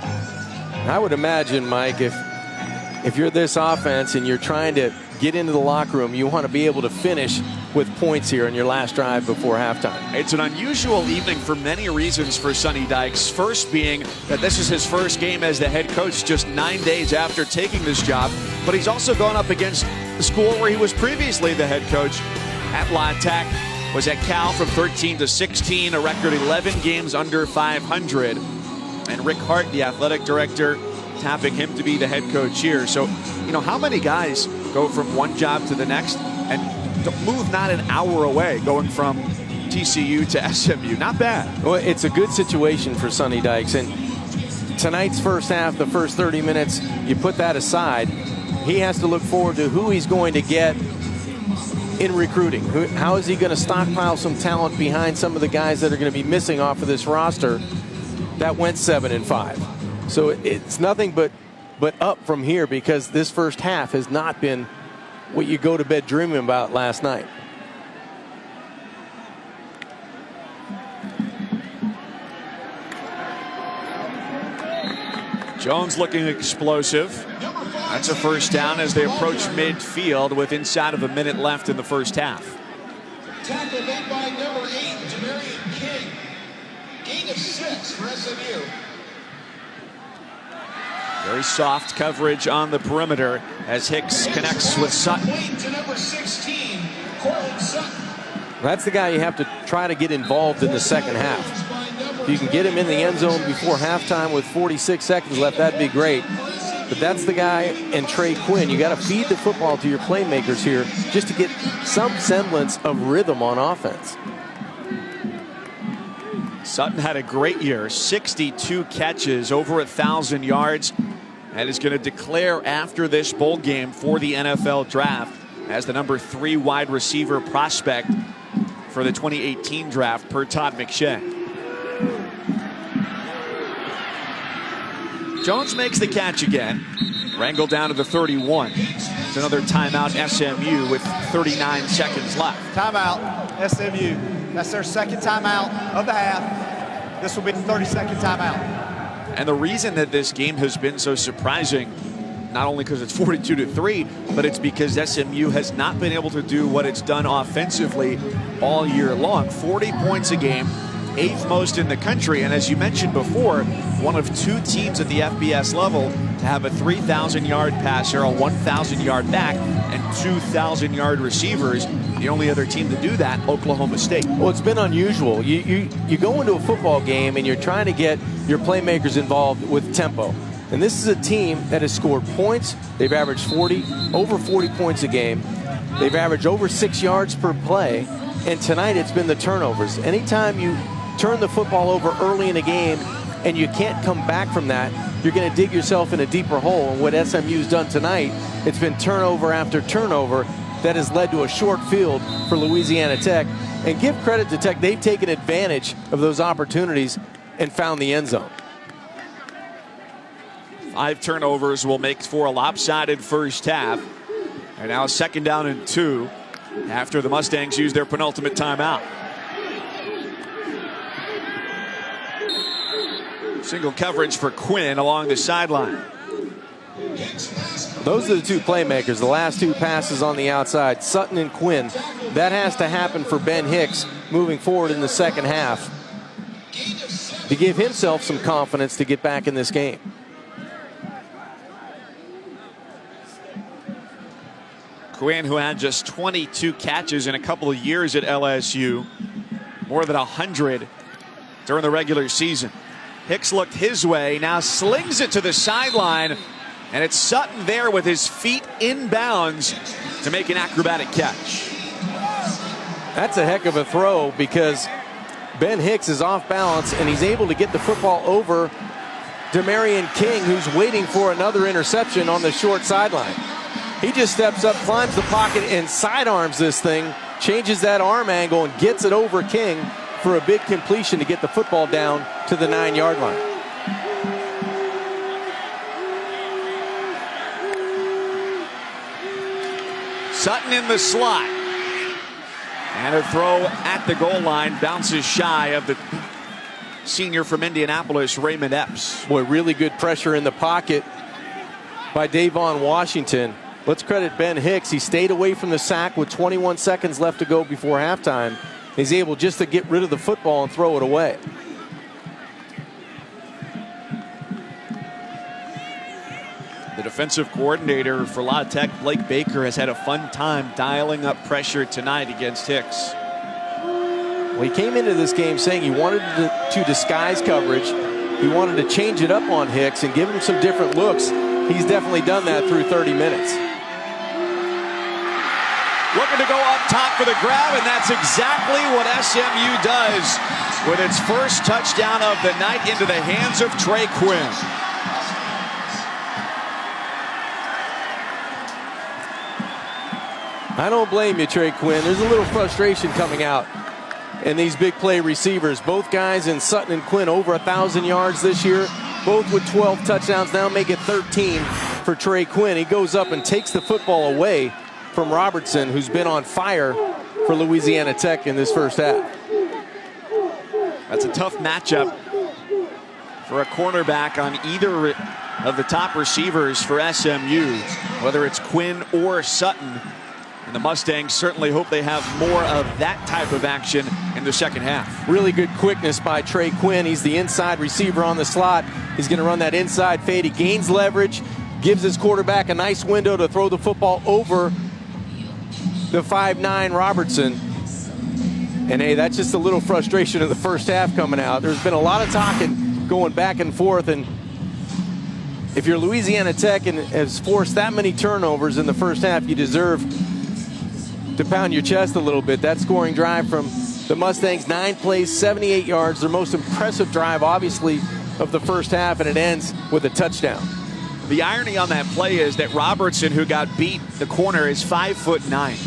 [SPEAKER 3] I would imagine, Mike, if you're this offense and you're trying to get into the locker room, you want to be able to finish with points here in your last drive before halftime.
[SPEAKER 2] It's an unusual evening for many reasons for Sonny Dykes. First being that this is his first game as the head coach just 9 days after taking this job. But he's also gone up against the school where he was previously the head coach at La Tech. Was at Cal from 13 to 16, a record 11 games under 500. And Rick Hart, the athletic director, tapping him to be the head coach here. So, you know, how many guys go from one job to the next and move not an hour away going from TCU to SMU? Not bad.
[SPEAKER 3] Well, it's a good situation for Sonny Dykes. And tonight's first half, the first 30 minutes, you put that aside, he has to look forward to who he's going to get in recruiting. How is he going to stockpile some talent behind some of the guys that are going to be missing off of this roster that went 7-5? So it's nothing but up from here, because this first half has not been what you go to bed dreaming about last night.
[SPEAKER 2] Jones looking explosive. That's a first down as they approach midfield with inside of a minute left in the first half.
[SPEAKER 7] Tackle made by number 8, Tamarian King. Gain of 6 for SMU.
[SPEAKER 2] Very soft coverage on the perimeter as Hicks connects with Sutton.
[SPEAKER 7] To number 16, Cortland Sutton.
[SPEAKER 3] That's the guy you have to try to get involved in the second half. If you can get him in the end zone before halftime with 46 seconds left, that'd be great. But that's the guy, and Trey Quinn. You got to feed the football to your playmakers here just to get some semblance of rhythm on offense.
[SPEAKER 2] Sutton had a great year, 62 catches, over 1,000 yards, and is going to declare after this bowl game for the NFL draft as the number 3 wide receiver prospect for the 2018 draft per Todd McShay. Jones makes the catch again. Wrangled down to the 31. It's another timeout, SMU, with 39 seconds left.
[SPEAKER 6] Timeout, SMU. That's their second timeout of the half. This will be the 30-second timeout.
[SPEAKER 2] And the reason that this game has been so surprising, not only because it's 42-3, but it's because SMU has not been able to do what it's done offensively all year long. 40 points a game, 8th most in the country, and as you mentioned before, one of 2 teams at the FBS level to have a 3,000-yard passer, a 1,000-yard back, and 2,000-yard receivers. The only other team to do that, Oklahoma State.
[SPEAKER 3] Well, it's been unusual. You go into a football game and you're trying to get your playmakers involved with tempo. And this is a team that has scored points. They've averaged over 40 points a game. They've averaged over 6 yards per play. And tonight it's been the turnovers. Anytime you turn the football over early in a game and you can't come back from that, you're going to dig yourself in a deeper hole. And what SMU's done tonight, it's been turnover after turnover that has led to a short field for Louisiana Tech. And give credit to Tech, they've taken advantage of those opportunities and found the end zone.
[SPEAKER 2] 5 turnovers will make for a lopsided first half. And now 2nd down and 2 after the Mustangs use their penultimate timeout. Single coverage for Quinn along the sideline.
[SPEAKER 3] Those are the two playmakers, the last two passes on the outside, Sutton and Quinn. That has to happen for Ben Hicks moving forward in the second half to give himself some confidence to get back in this game.
[SPEAKER 2] Quinn, who had just 22 catches in a couple of years at LSU, more than 100 during the regular season. Hicks looked his way, now slings it to the sideline, and it's Sutton there with his feet inbounds to make an acrobatic catch.
[SPEAKER 3] That's a heck of a throw because Ben Hicks is off balance and he's able to get the football over Demarion King, who's waiting for another interception on the short sideline. He just steps up, climbs the pocket, and sidearms this thing, changes that arm angle, and gets it over King for a big completion to get the football down to the 9-yard line.
[SPEAKER 2] Sutton in the slot. And a throw at the goal line bounces shy of the senior from Indianapolis, Raymond Epps.
[SPEAKER 3] Boy, really good pressure in the pocket by Davon Washington. Let's credit Ben Hicks. He stayed away from the sack with 21 seconds left to go before halftime. He's able just to get rid of the football and throw it away.
[SPEAKER 2] The defensive coordinator for La Tech, Blake Baker, has had a fun time dialing up pressure tonight against Hicks.
[SPEAKER 3] Well, he came into this game saying he wanted to disguise coverage. He wanted to change it up on Hicks and give him some different looks. He's definitely done that through 30 minutes.
[SPEAKER 2] Looking to go up top for the grab, and that's exactly what SMU does with its first touchdown of the night into the hands of Trey Quinn.
[SPEAKER 3] I don't blame you, Trey Quinn. There's a little frustration coming out in these big play receivers. Both guys in Sutton and Quinn over 1,000 yards this year, both with 12 touchdowns, now make it 13 for Trey Quinn. He goes up and takes the football away from Robertson, who's been on fire for Louisiana Tech in this first half.
[SPEAKER 2] That's a tough matchup for a cornerback on either of the top receivers for SMU, whether it's Quinn or Sutton. And the Mustangs certainly hope they have more of that type of action in the second half.
[SPEAKER 3] Really good quickness by Trey Quinn. He's the inside receiver on the slot. He's going to run that inside fade. He gains leverage, gives his quarterback a nice window to throw the football over the 5'9" Robertson. And hey, that's just a little frustration in the first half coming out. There's been a lot of talking going back and forth, and if you're Louisiana Tech and has forced that many turnovers in the first half, you deserve to pound your chest a little bit. That scoring drive from the Mustangs, 9 plays, 78 yards, their most impressive drive, obviously, of the first half, and it ends with a touchdown.
[SPEAKER 2] The irony on that play is that Robertson, who got beat, the corner, is 5'9".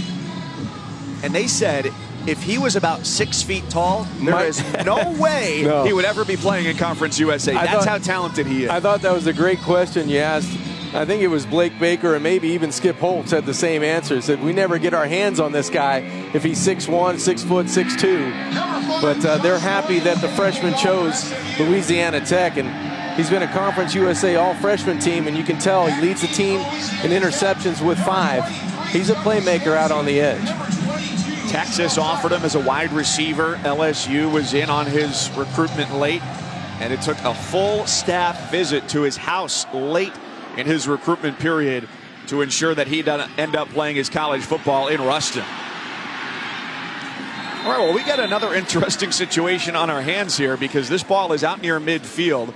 [SPEAKER 2] And they said if he was about 6 feet tall, there is no way he would ever be playing in Conference USA. That's how talented he is.
[SPEAKER 3] I thought that was a great question you asked. I think it was Blake Baker and maybe even Skip Holtz had the same answer. Said we never get our hands on this guy if he's 6'1", 6 foot, 6'2". But they're happy that the freshman chose Louisiana Tech, and he's been a Conference USA all-freshman team, and you can tell he leads the team in interceptions with 5. He's a playmaker out on the edge.
[SPEAKER 2] Texas offered him as a wide receiver. LSU was in on his recruitment late, and it took a full staff visit to his house late in his recruitment period to ensure that he doesn't end up playing his college football in Ruston. All right, well, we got another interesting situation on our hands here because this ball is out near midfield.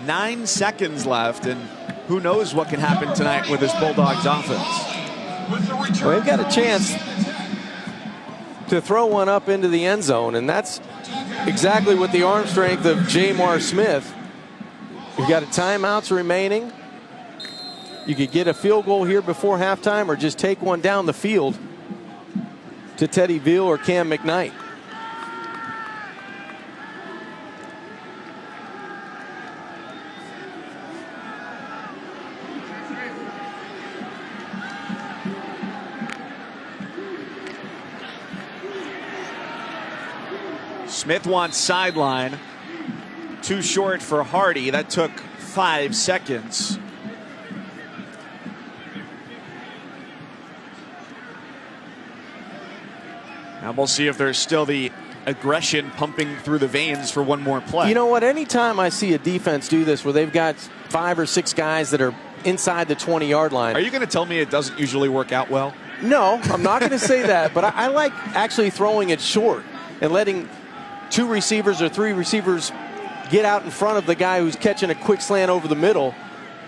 [SPEAKER 2] 9 seconds left, and who knows what can happen tonight with this Bulldogs offense.
[SPEAKER 3] Well, they've got a chance to throw one up into the end zone, and that's exactly what the arm strength of Jamar Smith. You've got timeouts remaining. You could get a field goal here before halftime or just take one down the field to Teddy Veal or Cam McKnight.
[SPEAKER 2] Smith wants sideline. Too short for Hardy. That took 5 seconds. And we'll see if there's still the aggression pumping through the veins for one more play.
[SPEAKER 3] You know what? Anytime I see a defense do this where they've got 5 or 6 guys that are inside the 20-yard line.
[SPEAKER 2] Are you going to tell me it doesn't usually work out well?
[SPEAKER 3] No, I'm not going to say that, but I like actually throwing it short and letting 2 receivers or 3 receivers get out in front of the guy who's catching a quick slant over the middle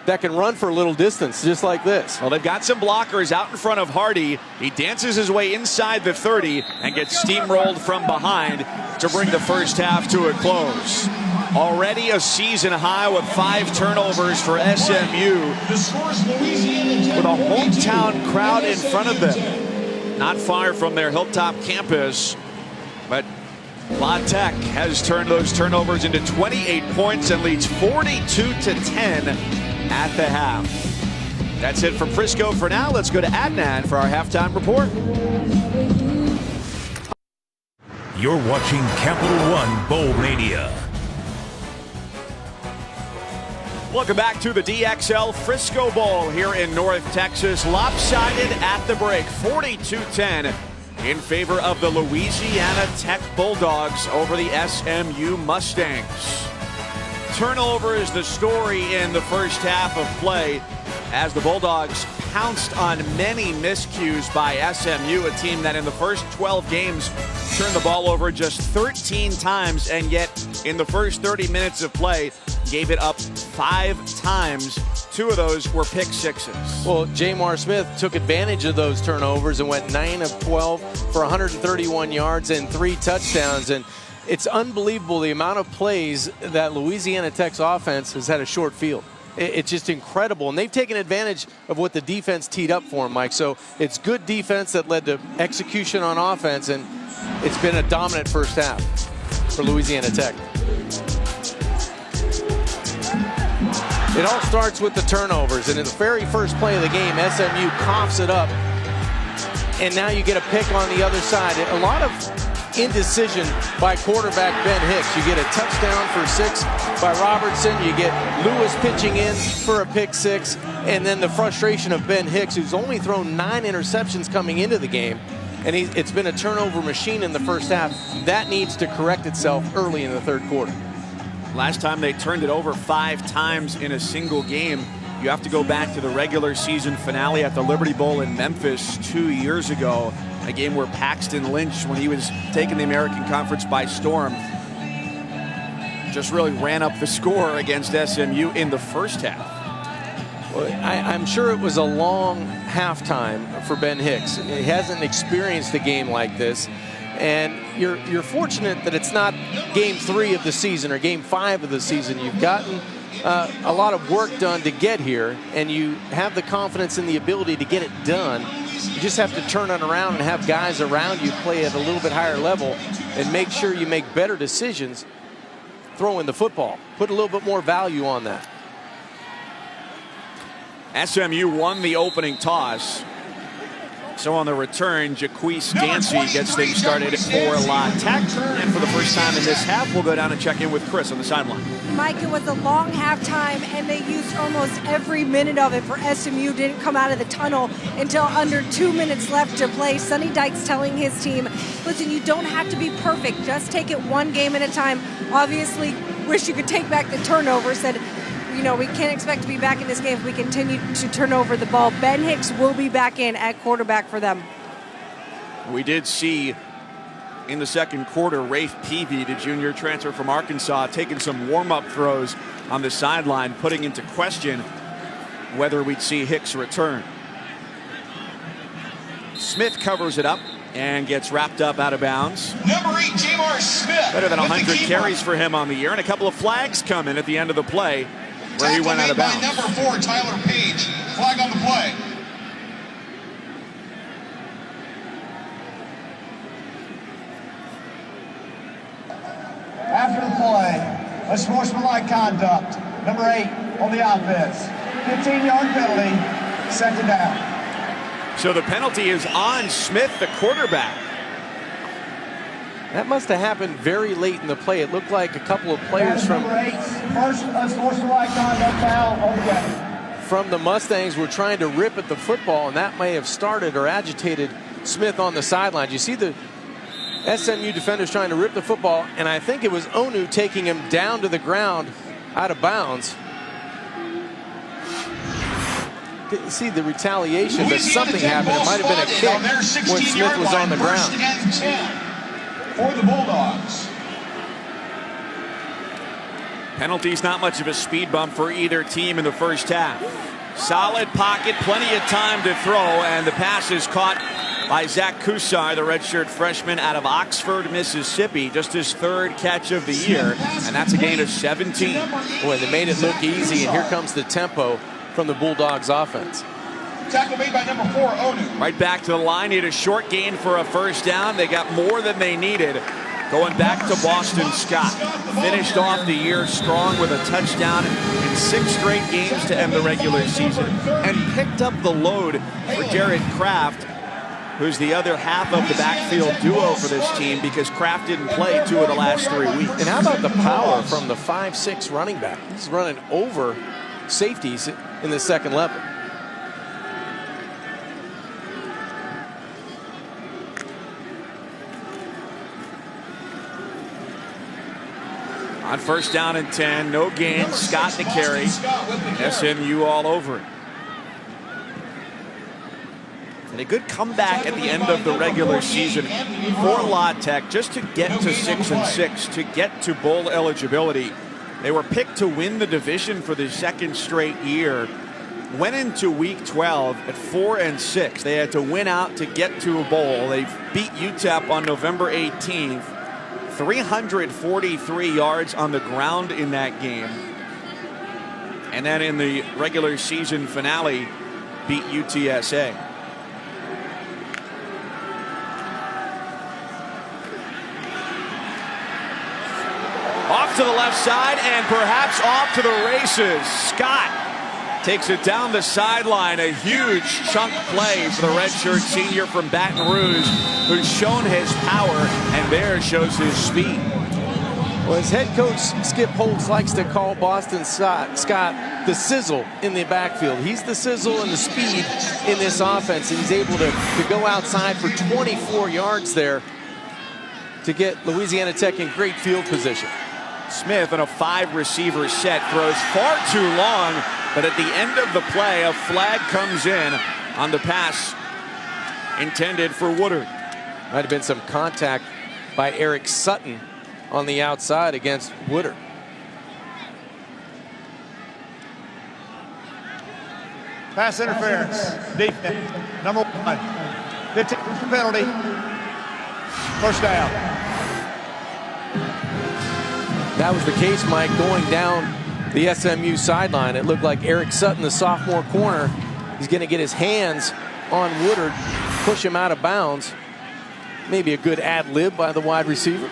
[SPEAKER 3] that can run for a little distance, just like this.
[SPEAKER 2] Well, they've got some blockers out in front of Hardy. He dances his way inside the 30 and gets steamrolled from behind to bring the first half to a close. Already a season high with 5 turnovers for SMU, with a hometown crowd in front of them. Not far from their Hilltop campus, but La Tech has turned those turnovers into 28 points and leads 42-10 at the half. That's it from Frisco for now. Let's go to Adnan for our halftime report.
[SPEAKER 1] You're watching Capital One Bowl Mania.
[SPEAKER 2] Welcome back to the DXL Frisco Bowl here in North Texas. Lopsided at the break, 42-10 in favor of the Louisiana Tech Bulldogs over the SMU Mustangs. Turnover is the story in the first half of play as the Bulldogs pounced on many miscues by SMU, a team that in the first 12 games turned the ball over just 13 times, and yet in the first 30 minutes of play gave it up 5 times. 2 of those were pick sixes.
[SPEAKER 3] Well, Jamar Smith took advantage of those turnovers and went 9 of 12 for 131 yards and 3 touchdowns. And it's unbelievable the amount of plays that Louisiana Tech's offense has had a short field. It's just incredible. And they've taken advantage of what the defense teed up for them, Mike. So it's good defense that led to execution on offense, and it's been a dominant first half for Louisiana Tech. It all starts with the turnovers, and in the very first play of the game, SMU coughs it up, and now you get a pick on the other side. A lot of indecision by quarterback Ben Hicks. You get a touchdown for 6 by Robertson. You get Lewis pitching in for a pick 6, and then the frustration of Ben Hicks, who's only thrown 9 interceptions coming into the game, and it's been a turnover machine in the first half. That needs to correct itself early in the third quarter.
[SPEAKER 2] Last time they turned it over 5 times in a single game. You have to go back to the regular season finale at the Liberty Bowl in Memphis 2 years ago, a game where Paxton Lynch, when he was taking the American Conference by storm, just really ran up the score against SMU in the first half.
[SPEAKER 3] Well, I'm sure it was a long halftime for Ben Hicks. He hasn't experienced a game like this. And you're fortunate that it's not game 3 of the season or game 5 of the season. You've gotten a lot of work done to get here, and you have the confidence and the ability to get it done. You just have to turn it around and have guys around you play at a little bit higher level and make sure you make better decisions throwing the football. Put a little bit more value on that.
[SPEAKER 2] SMU won the opening toss. So on the return, Jaquise Dancy gets things started for La Tech. And for the first time in this half, we'll go down and check in with Chris on the sideline.
[SPEAKER 4] Mike, it was a long halftime, and they used almost every minute of it for SMU. Didn't come out of the tunnel until under 2 minutes left to play. Sonny Dykes telling his team, listen, you don't have to be perfect. Just take it one game at a time. Obviously, wish you could take back the turnover. Said, you know, we can't expect to be back in this game if we continue to turn over the ball. Ben Hicks will be back in at quarterback for them.
[SPEAKER 2] We did see in the second quarter, Rafe Peavy, the junior transfer from Arkansas, taking some warm-up throws on the sideline, putting into question whether we'd see Hicks return. Smith covers it up and gets wrapped up out of bounds.
[SPEAKER 7] Number 8, Jamar Smith.
[SPEAKER 2] Better than 100 carries for him on the year, and a couple of flags come in at the end of the play where he went out of bounds.
[SPEAKER 7] Number 4, Tyler Page. Flag on the play.
[SPEAKER 6] After the play, a sportsmanlike conduct. Number 8 on the offense. 15-yard penalty, 2nd down.
[SPEAKER 2] So the penalty is on Smith, the quarterback.
[SPEAKER 3] That must have happened very late in the play. It looked like a couple of players from
[SPEAKER 6] First unsportsmanlike conduct foul on the game.
[SPEAKER 3] From the Mustangs were trying to rip at the football, and that may have started or agitated Smith on the sidelines. You see the SMU defenders trying to rip the football, and I think it was Onu taking him down to the ground out of bounds. Didn't see the retaliation, but something happened. It might have been a kick when Smith was on the ground.
[SPEAKER 7] For the Bulldogs.
[SPEAKER 2] Penalties, not much of a speed bump for either team in the first half. Solid pocket, plenty of time to throw, and the pass is caught by Zach Kusar, the redshirt freshman out of Oxford, Mississippi. Just his third catch of the year, and that's a gain of 17.
[SPEAKER 3] Boy, they made it look easy, and here comes the tempo from the Bulldogs offense.
[SPEAKER 7] Tackle made by number 4, Onu.
[SPEAKER 2] Right back to the line, need a short gain for a first down. They got more than they needed. Going back to Boston Scott. Finished off the year strong with a touchdown in 6 straight games to end the regular season. And picked up the load for Jared Kraft, who's the other half of the backfield duo for this team, because Kraft didn't play 2 of the last 3 weeks.
[SPEAKER 3] And how about the power from the 5'6" running back? He's running over safeties in the second level.
[SPEAKER 2] On first down and 10, no gain. Scott the carry. SMU all over it. And a good comeback at the end of the regular season for La Tech, just to get to 6-6, to get to bowl eligibility. They were picked to win the division for the 2nd straight year. Went into week 12 at 4-6. They had to win out to get to a bowl. They beat UTEP on November 18th. 343 yards on the ground in that game. And then in the regular season finale, beat UTSA. Off to the left side and perhaps off to the races. Scott takes it down the sideline. A huge chunk play for the redshirt senior from Baton Rouge, who's shown his power and there shows his speed.
[SPEAKER 3] Well, his head coach, Skip Holtz, likes to call Boston Scott the sizzle in the backfield. He's the sizzle and the speed in this offense, and he's able to go outside for 24 yards there to get Louisiana Tech in great field position.
[SPEAKER 2] Smith on a 5-receiver set throws far too long, but at the end of the play, a flag comes in on the pass intended for Woodard.
[SPEAKER 3] Might have been some contact by Eric Sutton on the outside against Woodard.
[SPEAKER 6] Pass interference. Defense. Number 1. 15 penalty. First down.
[SPEAKER 3] That was the case, Mike, going down the SMU sideline. It looked like Eric Sutton, the sophomore corner, he's going to get his hands on Woodard, push him out of bounds. Maybe a good ad-lib by the wide receiver.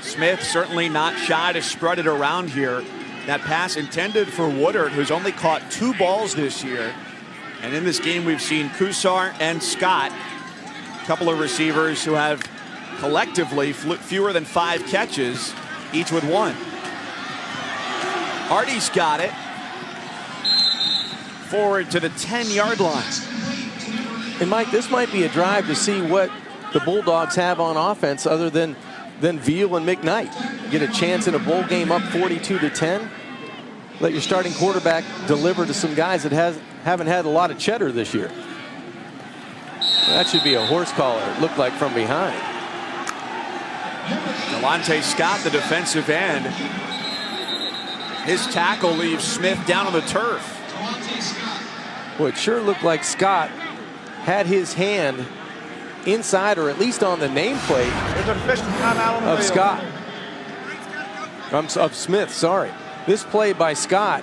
[SPEAKER 2] Smith certainly not shy to spread it around here. That pass intended for Woodard, who's only caught 2 balls this year. And in this game, we've seen Kusar and Scott, a couple of receivers who have collectively fewer than 5 catches, each with 1. Hardy's got it. Forward to the 10-yard line.
[SPEAKER 3] And Mike, this might be a drive to see what the Bulldogs have on offense other than Veal and McKnight. Get a chance in a bowl game up 42-10. Let your starting quarterback deliver to some guys that haven't had a lot of cheddar this year. That should be a horse collar, it looked like, from behind.
[SPEAKER 2] Delonte Scott, the defensive end. His tackle leaves Smith down on the turf.
[SPEAKER 3] Boy, it sure looked like Scott had his hand inside, or at least on the nameplate of Scott. Of Smith, sorry. This play by Scott.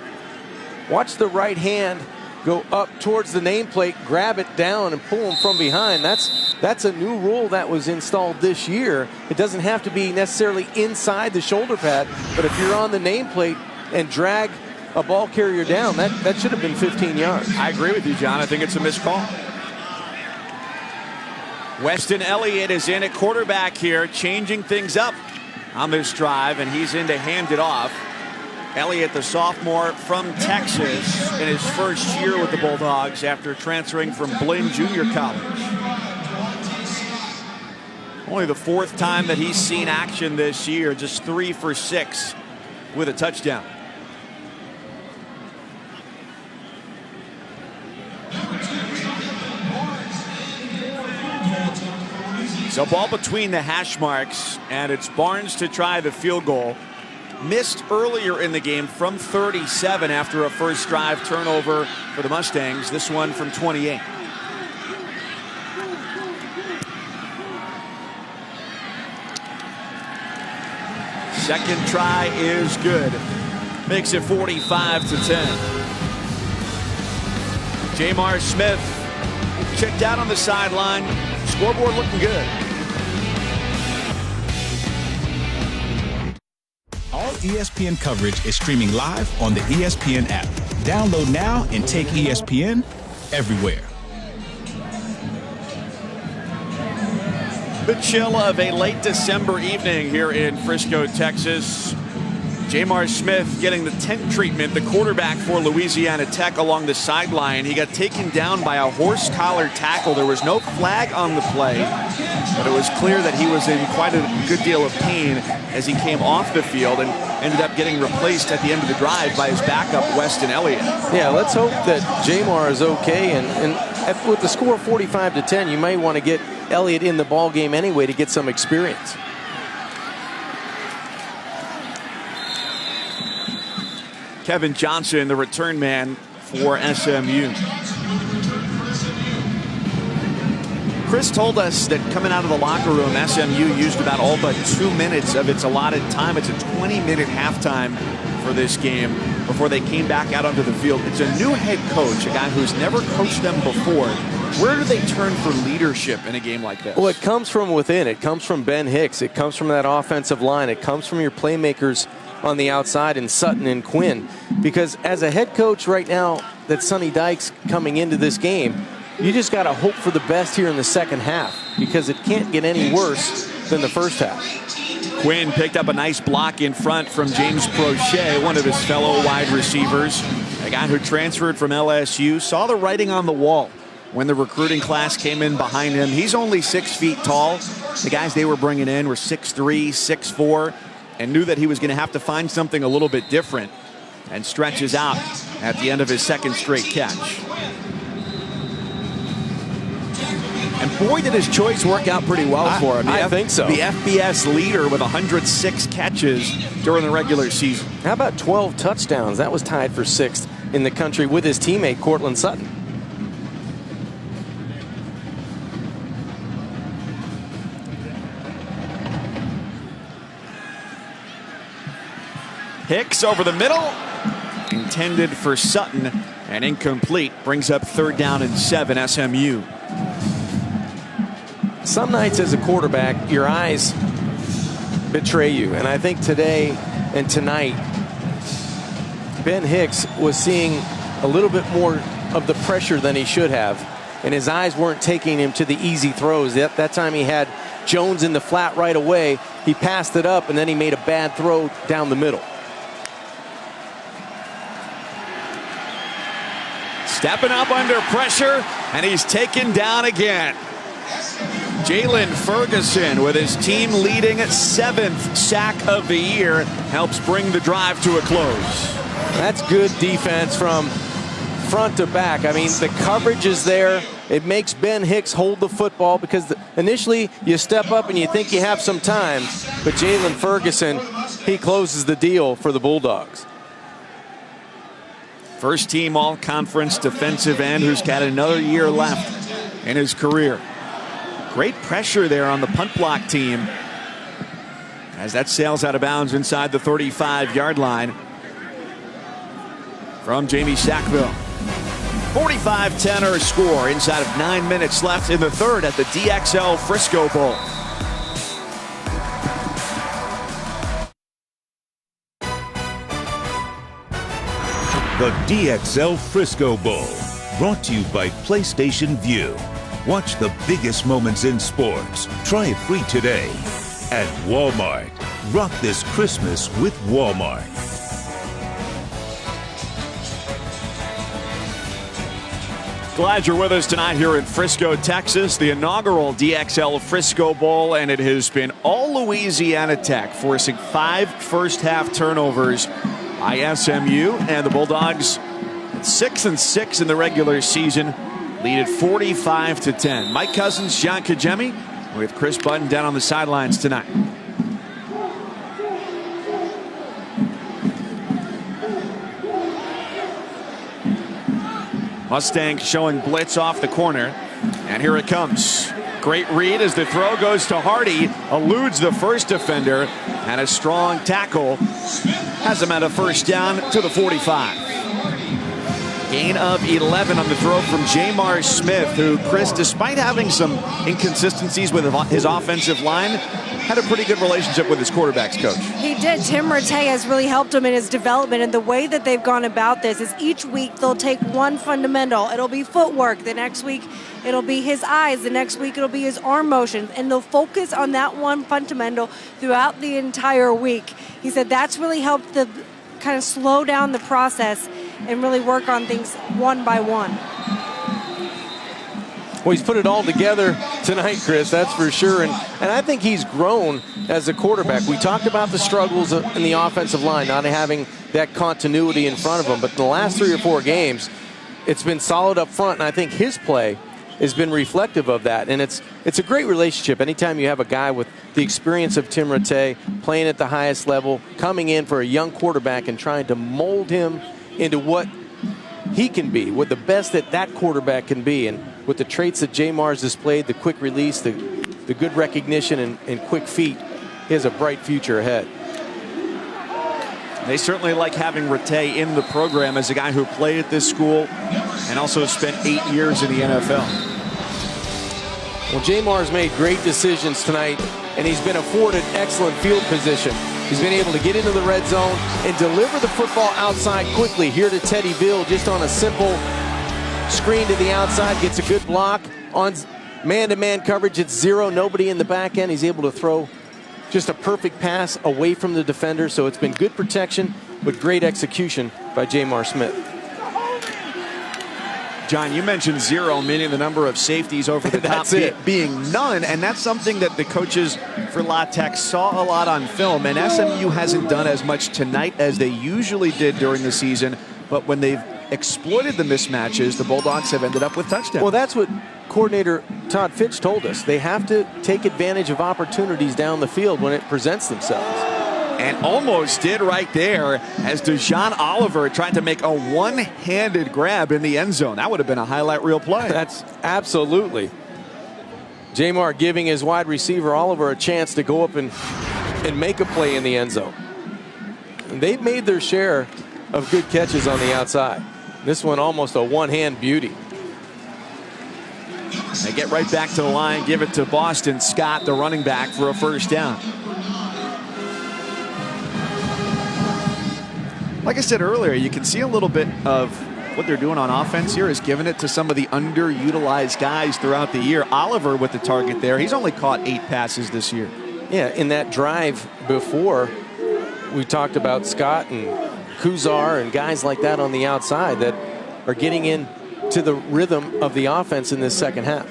[SPEAKER 3] Watch the right hand go up towards the nameplate, grab it down, and pull him from behind. That's a new rule that was installed this year. It doesn't have to be necessarily inside the shoulder pad, but if you're on the nameplate and drag a ball carrier down, that should have been 15 yards.
[SPEAKER 2] I agree with you, John. I think it's a missed call. Weston Elliott is in at quarterback here, changing things up on this drive, and he's in to hand it off. Elliott, the sophomore from Texas, in his first year with the Bulldogs after transferring from Blinn Junior College. Only the 4th time that he's seen action this year, just 3 for 6 with a touchdown. So ball between the hash marks, and it's Barnes to try the field goal. Missed earlier in the game from 37 after a first drive turnover for the Mustangs. This one from 28. Second try is good. Makes it 45-10. Jamar Smith checked out on the sideline. Scoreboard looking good.
[SPEAKER 10] All ESPN coverage is streaming live on the ESPN app. Download now and take ESPN everywhere.
[SPEAKER 2] The chill of a late December evening here in Frisco, Texas. Jamar Smith getting the tent treatment, the quarterback for Louisiana Tech, along the sideline. He got taken down by a horse collar tackle. There was no flag on the play, but it was clear that he was in quite a good deal of pain as he came off the field and ended up getting replaced at the end of the drive by his backup, Weston Elliott.
[SPEAKER 3] Yeah, let's hope that Jamar is okay. And with the score 45-10, you might want to get Elliott in the ball game anyway to get some experience.
[SPEAKER 2] Kevin Johnson, the return man for SMU. Chris told us that coming out of the locker room, SMU used about all but 2 minutes of its allotted time. It's a 20-minute halftime for this game before they came back out onto the field. It's a new head coach, a guy who's never coached them before. Where do they turn for leadership in a game like this?
[SPEAKER 3] Well, it comes from within. It comes from Ben Hicks. It comes from that offensive line. It comes from your playmakers on the outside in Sutton and Quinn. Because as a head coach right now that Sonny Dykes coming into this game, you just got to hope for the best here in the second half, because it can't get any worse than the first half.
[SPEAKER 2] Quinn picked up a nice block in front from James Prochet, one of his fellow wide receivers, a guy who transferred from LSU, saw the writing on the wall when the recruiting class came in behind him. He's only 6 feet tall. The guys they were bringing in were 6'3", 6'4", and knew that he was going to have to find something a little bit different, and stretches out at the end of his second straight catch. And boy, did his choice work out pretty well for him.
[SPEAKER 3] I think so.
[SPEAKER 2] The FBS leader with 106 catches during the regular season.
[SPEAKER 3] How about 12 touchdowns? That was tied for 6th in the country with his teammate Cortland Sutton.
[SPEAKER 2] Hicks over the middle, intended for Sutton, and incomplete. Brings up 3rd down and 7, SMU.
[SPEAKER 3] Some nights as a quarterback, your eyes betray you. And I think today and tonight, Ben Hicks was seeing a little bit more of the pressure than he should have. And his eyes weren't taking him to the easy throws. That time he had Jones in the flat right away. He passed it up, and then he made a bad throw down the middle.
[SPEAKER 2] Stepping up under pressure, and he's taken down again. Jalen Ferguson, with his team leading 7th sack of the year, helps bring the drive to a close.
[SPEAKER 3] That's good defense from front to back. I mean, the coverage is there. It makes Ben Hicks hold the football, because initially you step up and you think you have some time, but Jalen Ferguson, he closes the deal for the Bulldogs.
[SPEAKER 2] First team all-conference defensive end who's got another year left in his career. Great pressure there on the punt block team as that sails out of bounds inside the 35-yard line from Jamie Sackville. 45-10 our score inside of 9 minutes left in the third at the DXL Frisco Bowl.
[SPEAKER 1] The DXL Frisco Bowl, brought to you by PlayStation Vue. Watch the biggest moments in sports. Try it free today at Walmart. Rock this Christmas with Walmart.
[SPEAKER 2] Glad you're with us tonight here in Frisco, Texas, the inaugural DXL Frisco Bowl, and it has been all Louisiana Tech, forcing 5 first-half turnovers by SMU, and the Bulldogs 6-6 in the regular season, lead at 45-10. Mike Cousins, John Kajemi, with Chris Button down on the sidelines tonight. Mustangs showing blitz off the corner, and here it comes. Great read as the throw goes to Hardy, eludes the first defender, and a strong tackle has him at a first down to the 45. Gain of 11 on the throw from Jamar Smith, who, Chris, despite having some inconsistencies with his offensive line, had a pretty good relationship with his quarterback's coach.
[SPEAKER 4] He did. Tim Rattay has really helped him in his development, and the way that they've gone about this is each week they'll take one fundamental. It'll be footwork. The next week it'll be his eyes. The next week it'll be his arm motions, and they'll focus on that one fundamental throughout the entire week. He said that's really helped the kind of slow down the process and really work on things one by one.
[SPEAKER 3] Well, he's put it all together tonight, Chris, that's for sure. And I think he's grown as a quarterback. We talked about the struggles in the offensive line, not having that continuity in front of him. But in the last 3 or 4 games, it's been solid up front. And I think his play has been reflective of that. And it's a great relationship. Anytime you have a guy with the experience of Tim Rattay, playing at the highest level, coming in for a young quarterback and trying to mold him into what he can be, with the best that quarterback can be. And with the traits that Jamar's displayed, the quick release, the good recognition and quick feet, he has a bright future ahead.
[SPEAKER 2] They certainly like having Rattay in the program as a guy who played at this school and also spent 8 years in the NFL.
[SPEAKER 3] Well, Jamar's made great decisions tonight, and he's been afforded excellent field position. He's been able to get into the red zone and deliver the football outside quickly. Here to Teddy Bill, just on a simple screen to the outside, gets a good block. On man-to-man coverage, it's 0, nobody in the back end. He's able to throw just a perfect pass away from the defender. So it's been good protection, but great execution by Jamar Smith.
[SPEAKER 2] John, you mentioned 0, meaning the number of safeties over the top being none, and that's something that the coaches for La Tech saw a lot on film, and SMU hasn't done as much tonight as they usually did during the season, but when they've exploited the mismatches, the Bulldogs have ended up with touchdowns.
[SPEAKER 3] Well, that's what coordinator Todd Fitch told us. They have to take advantage of opportunities down the field when it presents themselves.
[SPEAKER 2] And almost did right there as Deshaun Oliver tried to make a one-handed grab in the end zone. That would have been a highlight reel play.
[SPEAKER 3] That's absolutely. Jamar giving his wide receiver Oliver a chance to go up and make a play in the end zone. And they've made their share of good catches on the outside. This one almost a one-hand beauty.
[SPEAKER 2] They get right back to the line, give it to Boston Scott, the running back, for a first down. Like I said earlier, you can see a little bit of what they're doing on offense here is giving it to some of the underutilized guys throughout the year. Oliver with the target there. He's only caught 8 passes this year.
[SPEAKER 3] Yeah, in that drive before, we talked about Scott and Kuzar and guys like that on the outside that are getting into the rhythm of the offense in this second half.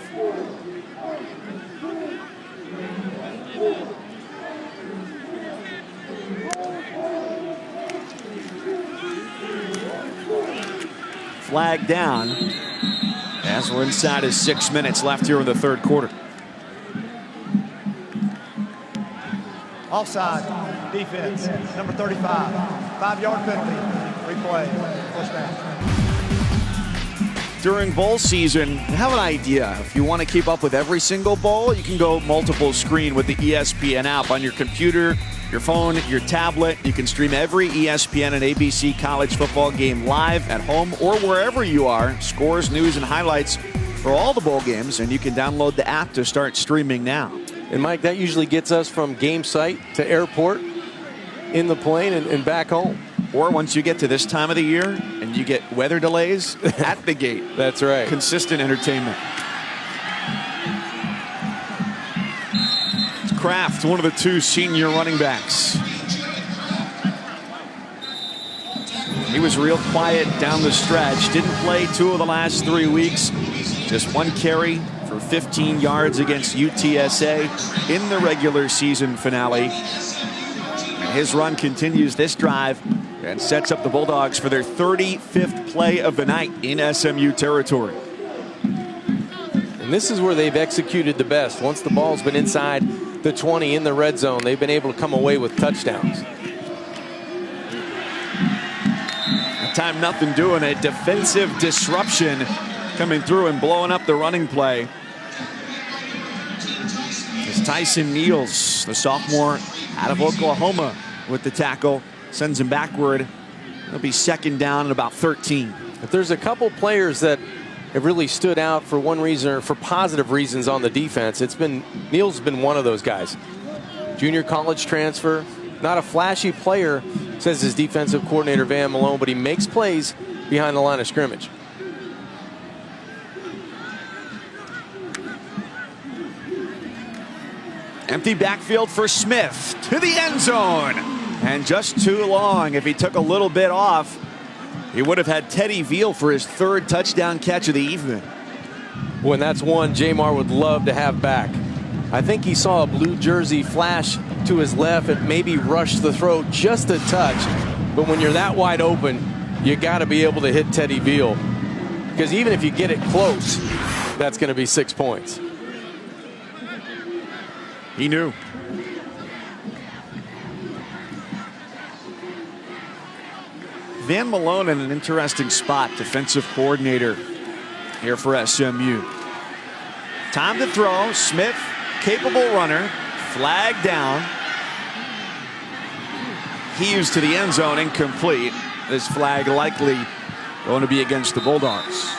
[SPEAKER 2] Flag down as we're inside of 6 minutes left here in the third quarter.
[SPEAKER 6] Offside, defense, number 35, 5-yard penalty, replay, first down.
[SPEAKER 2] During bowl season, have an idea. If you want to keep up with every single bowl, you can go multiple screen with the ESPN app on your computer, your phone, your tablet. You can stream every ESPN and ABC college football game live at home or wherever you are. Scores, news, and highlights for all the bowl games, and you can download the app to start streaming now.
[SPEAKER 3] And Mike, that usually gets us from game site to airport, in the plane, and back home.
[SPEAKER 2] Or once you get to this time of the year and you get weather delays at the gate.
[SPEAKER 3] That's right.
[SPEAKER 2] Consistent entertainment. It's Kraft, one of the 2 senior running backs. He was real quiet down the stretch. Didn't play 2 of the last 3 weeks. Just 1 carry for 15 yards against UTSA in the regular season finale. And his run continues this drive and sets up the Bulldogs for their 35th play of the night in SMU territory.
[SPEAKER 3] And this is where they've executed the best. Once the ball's been inside the 20 in the red zone, they've been able to come away with touchdowns.
[SPEAKER 2] That time nothing doing it. Defensive disruption coming through and blowing up the running play. It's Tyson Niels, the sophomore out of Oklahoma, with the tackle. Sends him backward. It'll be 2nd down and about 13.
[SPEAKER 3] If there's a couple players that have really stood out for one reason or for positive reasons on the defense, it's been Niels been one of those guys. Junior college transfer, not a flashy player, says his defensive coordinator Van Malone, but he makes plays behind the line of scrimmage.
[SPEAKER 2] Empty backfield for Smith to the end zone. And just too long. If he took a little bit off, he would have had Teddy Veal for his 3rd touchdown catch of the evening.
[SPEAKER 3] When that's one Jamar would love to have back. I think he saw a blue jersey flash to his left and maybe rush the throw just a touch. But when you're that wide open, you got to be able to hit Teddy Veal. Because even if you get it close, that's going to be 6 points.
[SPEAKER 2] He knew. Van Malone in an interesting spot, defensive coordinator here for SMU. Time to throw. Smith, capable runner, flag down. Heaves to the end zone, incomplete. This flag likely going to be against the Bulldogs.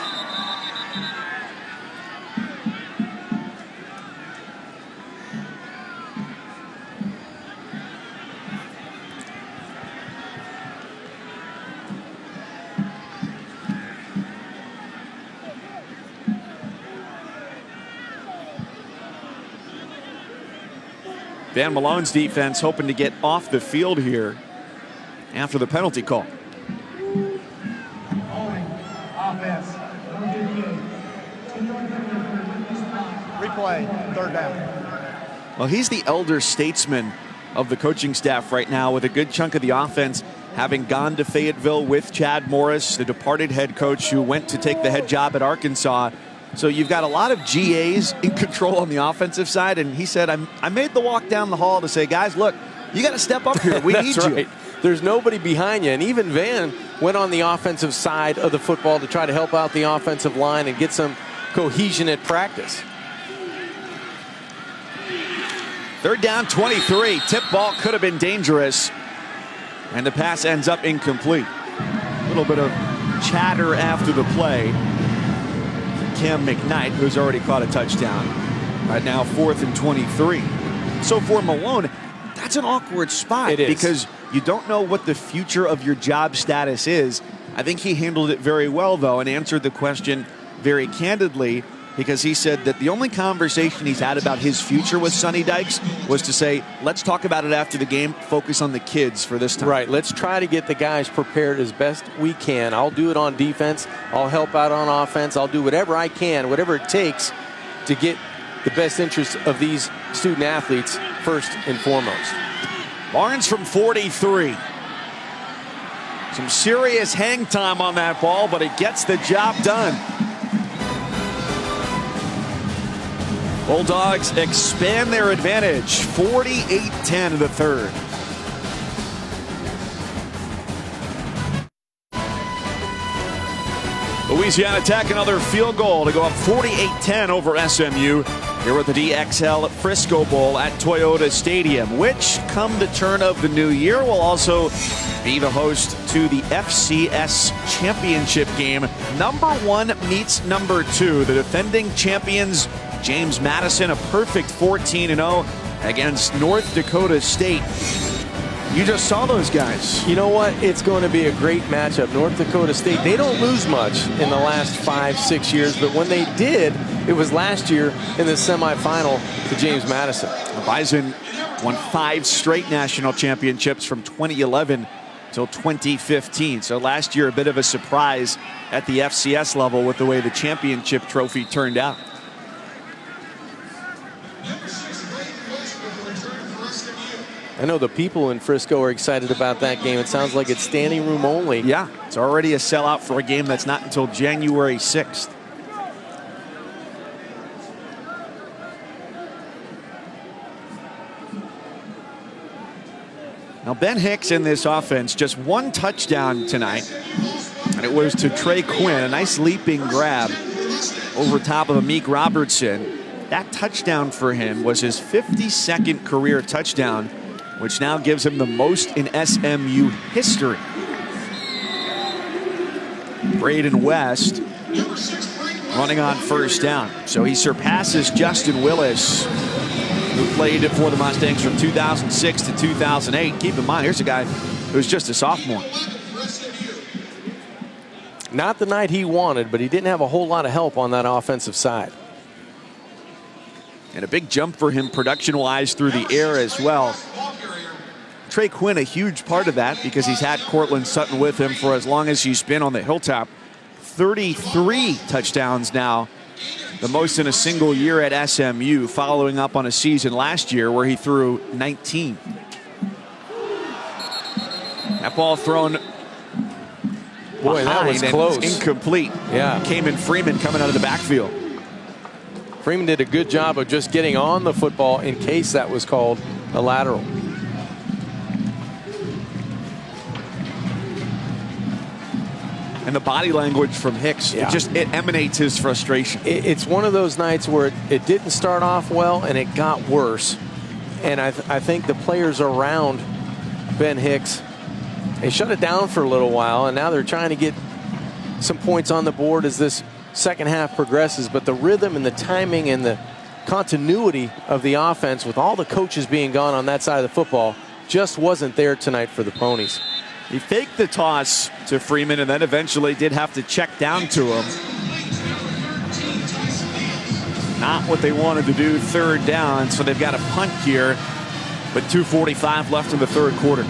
[SPEAKER 2] Van Malone's defense hoping to get off the field here after the penalty call.
[SPEAKER 6] Replay, 3rd down.
[SPEAKER 2] Well, he's the elder statesman of the coaching staff right now, with a good chunk of the offense having gone to Fayetteville with Chad Morris, the departed head coach who went to take the head job at Arkansas. So you've got a lot of GAs in control on the offensive side, and he said, I made the walk down the hall to say, guys, look, you got to step up here. We need you.
[SPEAKER 3] There's nobody behind you. And even Van went on the offensive side of the football to try to help out the offensive line and get some cohesion at practice.
[SPEAKER 2] 3rd down, 23. Tip ball could have been dangerous, and the pass ends up incomplete. A little bit of chatter after the play. Cam McKnight, who's already caught a touchdown. Right now, 4th and 23. So for Malone, that's an awkward spot.
[SPEAKER 3] It is.
[SPEAKER 2] Because you don't know what the future of your job status is. I think he handled it very well, though, and answered the question very candidly, because he said that the only conversation he's had about his future with Sonny Dykes was to say, let's talk about it after the game, focus on the kids for this time.
[SPEAKER 3] Right, let's try to get the guys prepared as best we can. I'll do it on defense. I'll help out on offense. I'll do whatever I can, whatever it takes to get the best interest of these student athletes first and foremost.
[SPEAKER 2] Barnes from 43. Some serious hang time on that ball, but it gets the job done. Bulldogs expand their advantage, 48-10 in the 3rd. Louisiana Tech another field goal to go up 48-10 over SMU here at the DXL Frisco Bowl at Toyota Stadium, which come the turn of the new year will also be the host to the FCS championship game. Number 1 meets number 2. The defending champions James Madison, a perfect 14-0 against North Dakota State. You just saw those guys.
[SPEAKER 3] You know what? It's going to be a great matchup. North Dakota State, they don't lose much in the last 5-6 years, but when they did, it was last year in the semifinal to James Madison.
[SPEAKER 2] The Bison won 5 straight national championships from 2011 until 2015. So last year, a bit of a surprise at the FCS level with the way the championship trophy turned out.
[SPEAKER 3] I know the people in Frisco are excited about that game. It sounds like it's standing room only.
[SPEAKER 2] Yeah, it's already a sellout for a game that's not until January 6th. Now, Ben Hicks in this offense, just one touchdown tonight, and it was to Trey Quinn, a nice leaping grab over top of Amik Robertson. That touchdown for him was his 52nd career touchdown, which now gives him the most in SMU history. Braden West running on first down. So he surpasses Justin Willis, who played for the Mustangs from 2006 to 2008. Keep in mind, here's a guy who's just a sophomore.
[SPEAKER 3] Not the night he wanted, but he didn't have a whole lot of help on that offensive side.
[SPEAKER 2] And a big jump for him production-wise through the air as well. Trey Quinn, a huge part of that because he's had Cortland Sutton with him for as long as he's been on the Hilltop. 33 touchdowns now, the most in a single year at SMU, following up on a season last year where he threw 19. That ball thrown
[SPEAKER 3] Boy, that was close.
[SPEAKER 2] Incomplete.
[SPEAKER 3] Yeah.
[SPEAKER 2] Kamen Freeman coming out of the backfield.
[SPEAKER 3] Freeman did a good job of just getting on the football in case that was called a lateral.
[SPEAKER 2] And the body language from Hicks,
[SPEAKER 3] Yeah.
[SPEAKER 2] it emanates his frustration.
[SPEAKER 3] It's one of those nights where it didn't start off well and it got worse. And I think the players around Ben Hicks, they shut it down for a little while, and now they're trying to get some points on the board as this second half progresses. But the rhythm and the timing and the continuity of the offense with all the coaches being gone on that side of the football just wasn't there tonight for the Ponies.
[SPEAKER 2] He faked the toss to Freeman and then eventually did have to check down to him. Not what they wanted to do, third down, so they've got a punt here, but 2:45 left in the third quarter.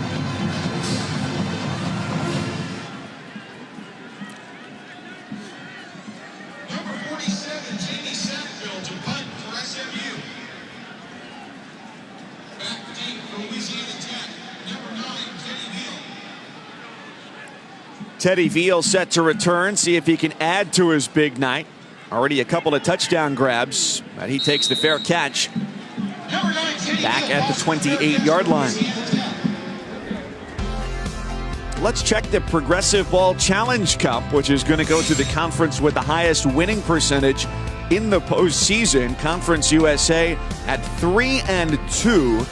[SPEAKER 2] Teddy Veal set to return, see if he can add to his big night. Already a couple of touchdown grabs, but he takes the fair catch back at the 28-yard line. Let's check the Progressive Ball Challenge Cup, which is going to go to the conference with the highest winning percentage in the postseason. Conference USA at 3-2.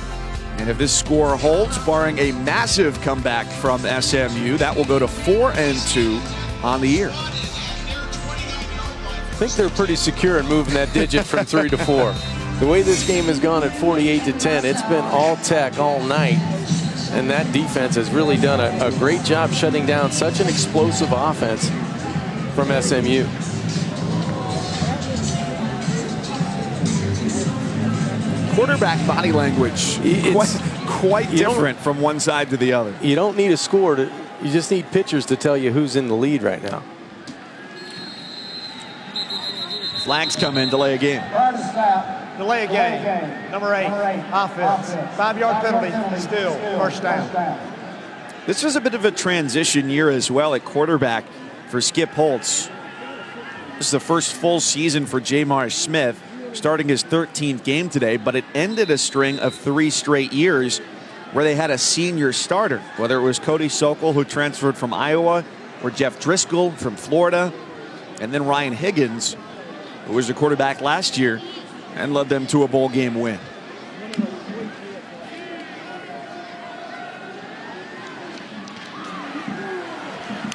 [SPEAKER 2] And if this score holds, barring a massive comeback from SMU, that will go to 4-2 on the year.
[SPEAKER 3] I think they're pretty secure in moving that digit from 3 to 4. The way this game has gone at 48-10, it's been all tech all night. And that defense has really done a great job shutting down such an explosive offense from SMU.
[SPEAKER 2] Quarterback body language, quite different from one side to the other.
[SPEAKER 3] You don't need a score. You just need pitchers to tell you who's in the lead right now.
[SPEAKER 2] Flags come in, delay a game.
[SPEAKER 6] Delay a game. Number 8, offense. 5-yard penalty, still first down.
[SPEAKER 2] This was a bit of a transition year as well at quarterback for Skip Holtz. This is the first full season for Jamar Smith, starting his 13th game today, but it ended a string of 3 straight years where they had a senior starter, whether it was Cody Sokol, who transferred from Iowa, or Jeff Driscoll from Florida, and then Ryan Higgins, who was the quarterback last year and led them to a bowl game win.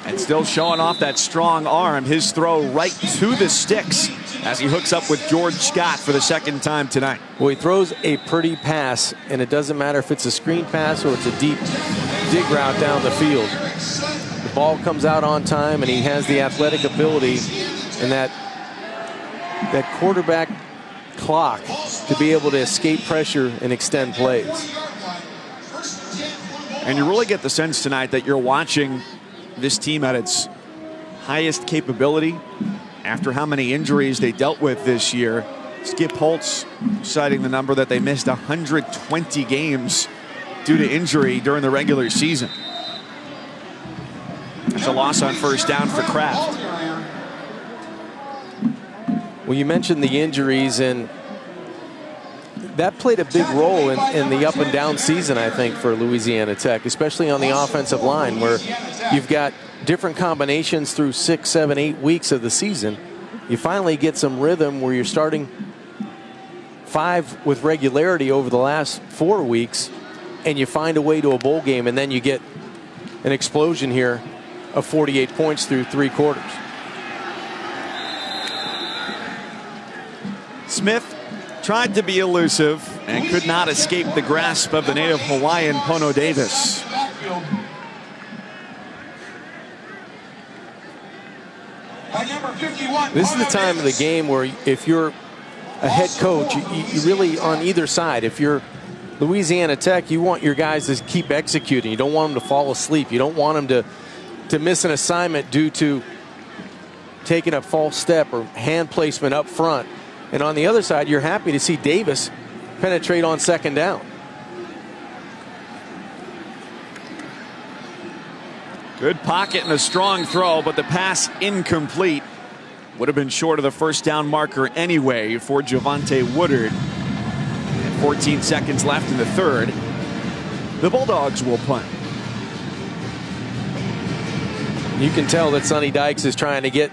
[SPEAKER 2] And still showing off that strong arm, his throw right to the sticks as he hooks up with George Scott for the second time tonight.
[SPEAKER 3] Well, he throws a pretty pass, and it doesn't matter if it's a screen pass or it's a deep dig route down the field. The ball comes out on time, and he has the athletic ability and that quarterback clock to be able to escape pressure and extend plays.
[SPEAKER 2] And you really get the sense tonight that you're watching this team at its highest capability after how many injuries they dealt with this year. Skip Holtz citing the number that they missed 120 games due to injury during the regular season. It's a loss on first down for Kraft.
[SPEAKER 3] Well, you mentioned the injuries, and that played a big role in the up and down season, I think, for Louisiana Tech, especially on the offensive line, where you've got different combinations through 6, 7, 8 weeks of the season. You finally get some rhythm where you're starting 5 with regularity over the last 4 weeks, and you find a way to a bowl game, and then you get an explosion here of 48 points through 3 quarters.
[SPEAKER 2] Smith tried to be elusive and could not escape the grasp of the native Hawaiian Pono Davis.
[SPEAKER 3] This is the time of the game where if you're a head coach, you really, on either side, if you're Louisiana Tech, you want your guys to keep executing. You don't want them to fall asleep. You don't want them to miss an assignment due to taking a false step or hand placement up front. And on the other side, you're happy to see Davis penetrate on second down.
[SPEAKER 2] Good pocket and a strong throw, but the pass incomplete. Would have been short of the first down marker anyway for Javonte Woodard. And 14 seconds left in the third. The Bulldogs will punt.
[SPEAKER 3] You can tell that Sonny Dykes is trying to get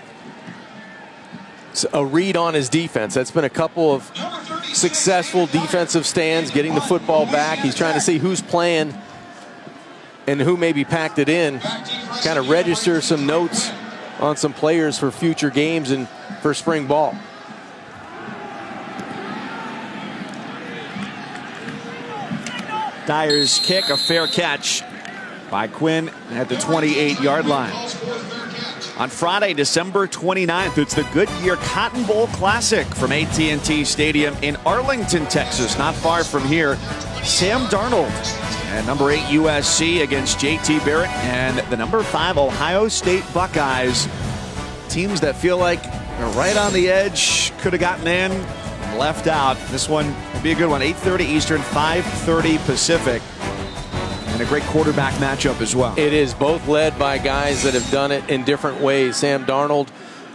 [SPEAKER 3] a read on his defense. That's been a couple of successful defensive stands, getting the football back. He's trying to see who's playing and who maybe packed it in, kind of register some notes on some players for future games and for spring ball.
[SPEAKER 2] Dyer's kick, a fair catch by Quinn at the 28-yard line. On Friday, December 29th, it's the Goodyear Cotton Bowl Classic from AT&T Stadium in Arlington, Texas, not far from here. Sam Darnold and number 8 USC against JT Barrett and the number 5 Ohio State Buckeyes. Teams that feel like they're right on the edge, could have gotten in, left out. This one will be a good one. 8:30 Eastern, 5:30 Pacific. And a great quarterback matchup as well.
[SPEAKER 3] It is, both led by guys that have done it in different ways. Sam Darnold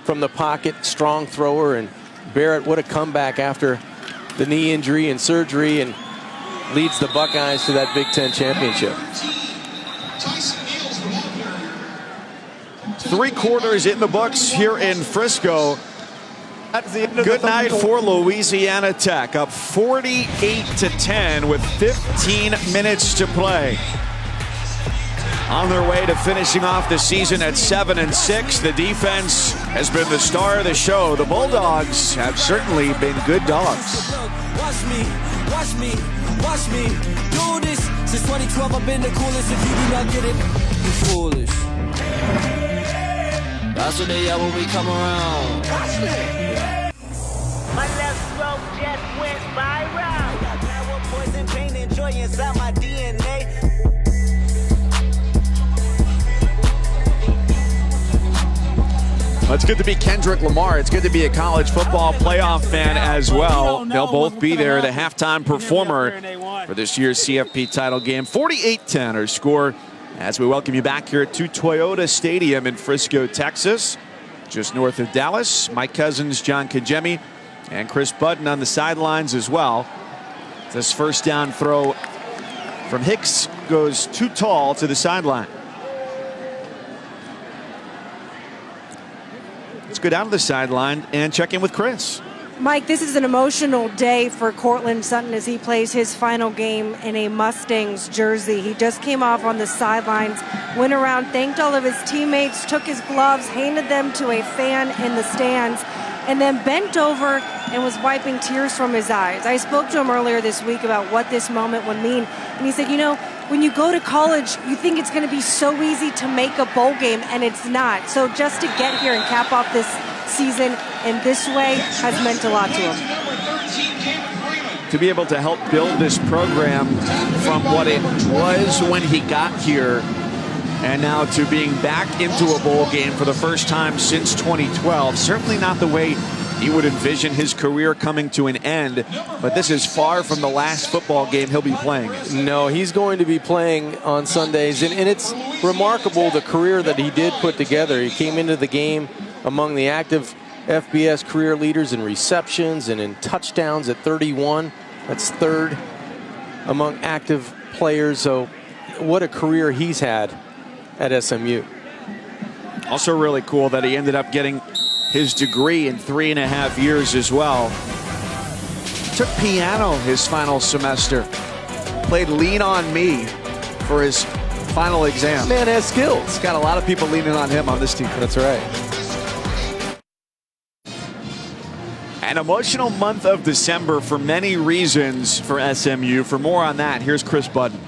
[SPEAKER 3] from the pocket, strong thrower, and Barrett, what a comeback after the knee injury and surgery, and leads the Buckeyes to that Big Ten championship.
[SPEAKER 2] 3 quarters in the books here in Frisco. Good night for Louisiana Tech, up 48-10 with 15 minutes to play. On their way to finishing off the season at 7-6, the defense has been the star of the show. The Bulldogs have certainly been good dogs.
[SPEAKER 11] Watch me do this. Since 2012, I've been the coolest. If you do not get it, you're foolish. That's what they are when we come around. Watch me.
[SPEAKER 12] My left stroke just went viral. Got power, poison, pain, and joy inside my DNA.
[SPEAKER 2] Well, it's good to be Kendrick Lamar. It's good to be a college football playoff fan as well. They'll both be there, the halftime performer for this year's CFP title game. 48-10 our score as we welcome you back here to Toyota Stadium in Frisco, Texas, just north of Dallas. Mike Cousins, John Kajemi, and Chris Budden on the sidelines as well. This first down throw from Hicks goes too tall to the sideline. Let's go down to the sideline and check in with Chris.
[SPEAKER 4] Mike, this is an emotional day for Cortland Sutton as he plays his final game in a Mustangs jersey. He just came off on the sidelines, went around, thanked all of his teammates, took his gloves, handed them to a fan in the stands, and then bent over and was wiping tears from his eyes. I spoke to him earlier this week about what this moment would mean, and he said, you know, when you go to college, you think it's going to be so easy to make a bowl game, and it's not. So just to get here and cap off this season in this way has meant a lot to him.
[SPEAKER 2] to be able to help build this program from what it was when he got here and now to being back into a bowl game for the first time since 2012. Certainly not the way he would envision his career coming to an end, but this is far from the last football game he'll be playing.
[SPEAKER 3] No, he's going to be playing on Sundays, and it's remarkable the career that he did put together. He came into the game among the active FBS career leaders in receptions and in touchdowns at 31. That's third among active players. So what a career he's had at SMU.
[SPEAKER 2] Also really cool that he ended up getting his degree in 3.5 years as well. Took piano his final semester. Played Lean On Me for his final exam.
[SPEAKER 3] Man has skills.
[SPEAKER 2] He's got a lot of people leaning on him on this team.
[SPEAKER 3] That's right.
[SPEAKER 2] An emotional month of December for many reasons for SMU. For more on that, here's Chris Budden.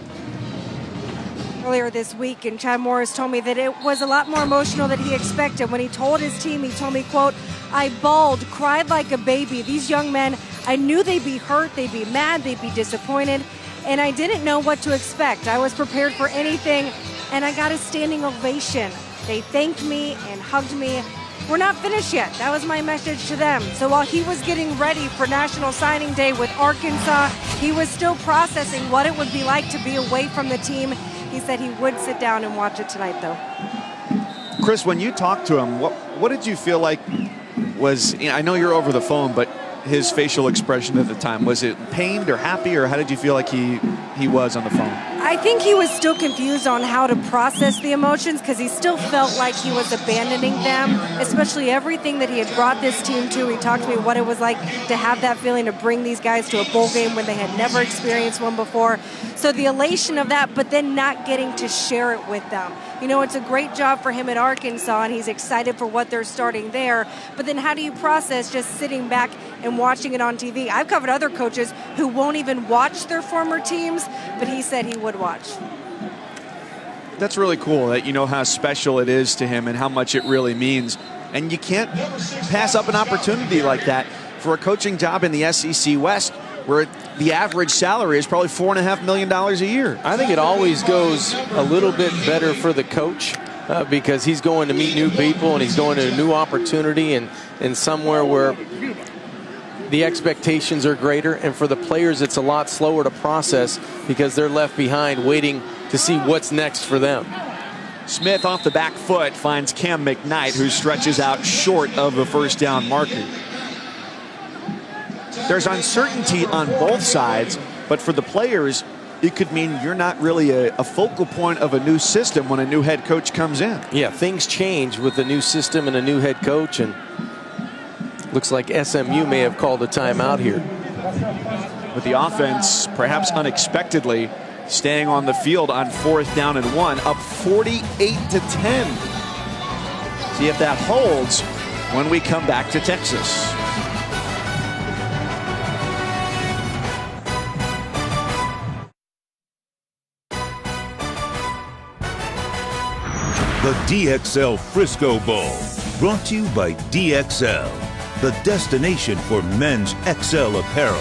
[SPEAKER 4] Earlier this week, and Chad Morris told me that it was a lot more emotional than he expected. When he told his team, he told me, quote, "I bawled, cried like a baby. These young men, I knew they'd be hurt, they'd be mad, they'd be disappointed, and I didn't know what to expect. I was prepared for anything, and I got a standing ovation. They thanked me and hugged me. We're not finished yet." That was my message to them. So while he was getting ready for National Signing Day with Arkansas, he was still processing what it would be like to be away from the team. He said he would sit down and watch it tonight, though.
[SPEAKER 2] Chris, when you talked to him, what did you feel like was, I know you're over the phone, but his facial expression at the time, was it pained or happy, or how did you feel like he was on the phone?
[SPEAKER 4] I think he was still confused on how to process the emotions because he still felt like he was abandoning them, especially everything that he had brought this team to. He talked to me what it was like to have that feeling to bring these guys to a bowl game when they had never experienced one before. So the elation of that, but then not getting to share it with them. You know, it's a great job for him at Arkansas, and he's excited for what they're starting there. But then how do you process just sitting back and watching it on TV? I've covered other coaches who won't even watch their former teams, but he said he would watch.
[SPEAKER 2] That's really cool that you know how special it is to him and how much it really means. And you can't pass up an opportunity like that for a coaching job in the SEC West, where the average salary is probably $4.5 million a year.
[SPEAKER 3] I think it always goes a little bit better for the coach because he's going to meet new people and he's going to a new opportunity and somewhere where the expectations are greater. And for the players, it's a lot slower to process because they're left behind waiting to see what's next for them.
[SPEAKER 2] Smith off the back foot finds Cam McKnight, who stretches out short of the first down marker. There's uncertainty on both sides, but for the players, it could mean you're not really a focal point of a new system when a new head coach comes in.
[SPEAKER 3] Yeah, things change with the new system and a new head coach, and looks like SMU may have called a timeout here.
[SPEAKER 2] With the offense, perhaps unexpectedly, staying on the field on 4th down and 1, up 48-10. See if that holds when we come back to Texas.
[SPEAKER 1] The DXL Frisco Bowl, brought to you by DXL, the destination for men's XL apparel.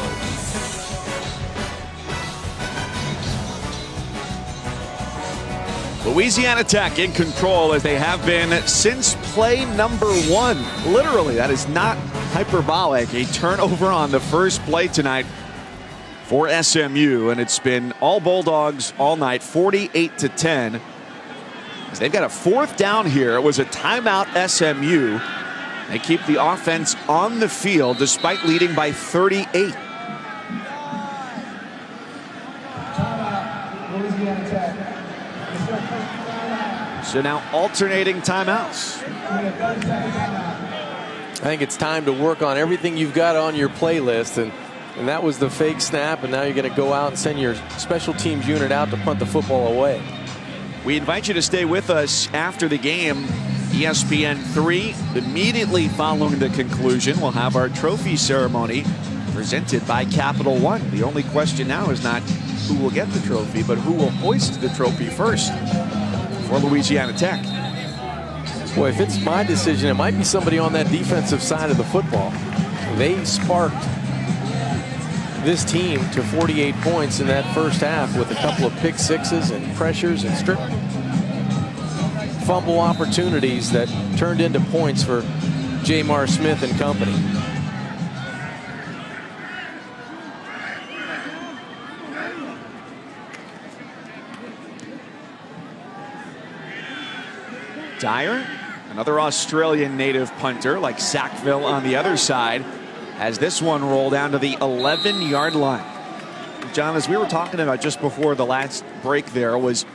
[SPEAKER 2] Louisiana Tech in control as they have been since play number 1. Literally, that is not hyperbolic. A turnover on the first play tonight for SMU, and it's been all Bulldogs all night, 48-10. They've got a 4th down here. It was a timeout SMU. They keep the offense on the field despite leading by 38. So now alternating timeouts.
[SPEAKER 3] I think it's time to work on everything you've got on your playlist, and that was the fake snap, and now you're going to go out and send your special teams unit out to punt the football away.
[SPEAKER 2] We invite you to stay with us after the game. ESPN 3, immediately following the conclusion, we'll have our trophy ceremony presented by Capital One. The only question now is not who will get the trophy, but who will hoist the trophy first for Louisiana Tech.
[SPEAKER 3] Boy, if it's my decision, it might be somebody on that defensive side of the football. They sparked this team to 48 points in that first half with a couple of pick sixes and pressures and strip fumble opportunities that turned into points for Jamar Smith and company.
[SPEAKER 2] Dyer, another Australian native punter like Sackville on the other side, as this one rolled down to the 11-yard line. John, as we were talking about just before the last break there, was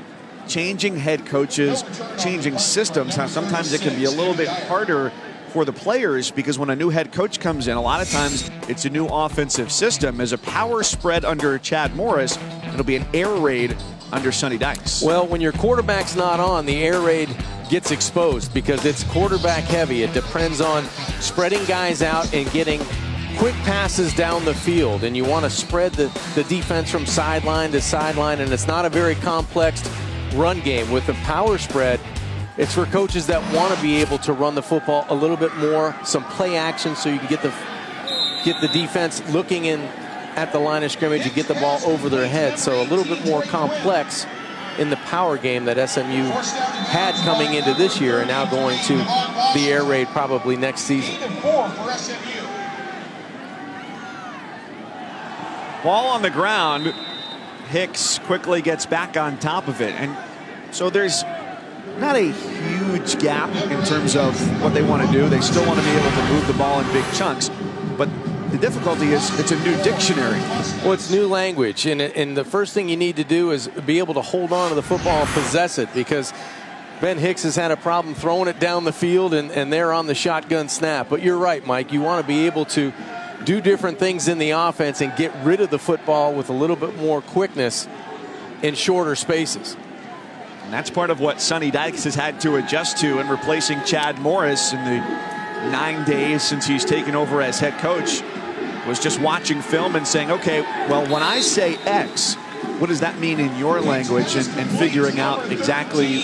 [SPEAKER 2] changing head coaches, changing systems, how sometimes it can be a little bit harder for the players because when a new head coach comes in, a lot of times it's a new offensive system. As a power spread under Chad Morris, it'll be an air raid under Sonny Dykes.
[SPEAKER 3] Well, when your quarterback's not on, the air raid gets exposed because it's quarterback heavy. It depends on spreading guys out and getting quick passes down the field, and you want to spread the defense from sideline to sideline, and it's not a very complex run game. With the power spread, it's for coaches that want to be able to run the football a little bit more, some play action so you can get the defense looking in at the line of scrimmage and get the ball over their head. So a little bit more complex in the power game that SMU had coming into this year and now going to the air raid probably next season.
[SPEAKER 2] Ball on the ground. Hicks quickly gets back on top of it. And so there's not a huge gap in terms of what they want to do. They still want to be able to move the ball in big chunks. But the difficulty is it's a new dictionary.
[SPEAKER 3] Well, it's new language. And the first thing you need to do is be able to hold on to the football and possess it, because Ben Hicks has had a problem throwing it down the field, and they're on the shotgun snap. But you're right, Mike. You want to be able to do different things in the offense and get rid of the football with a little bit more quickness in shorter spaces.
[SPEAKER 2] And that's part of what Sonny Dykes has had to adjust to in replacing Chad Morris in the 9 days since he's taken over as head coach, was just watching film and saying, okay, well, when I say X, what does that mean in your language, and figuring out exactly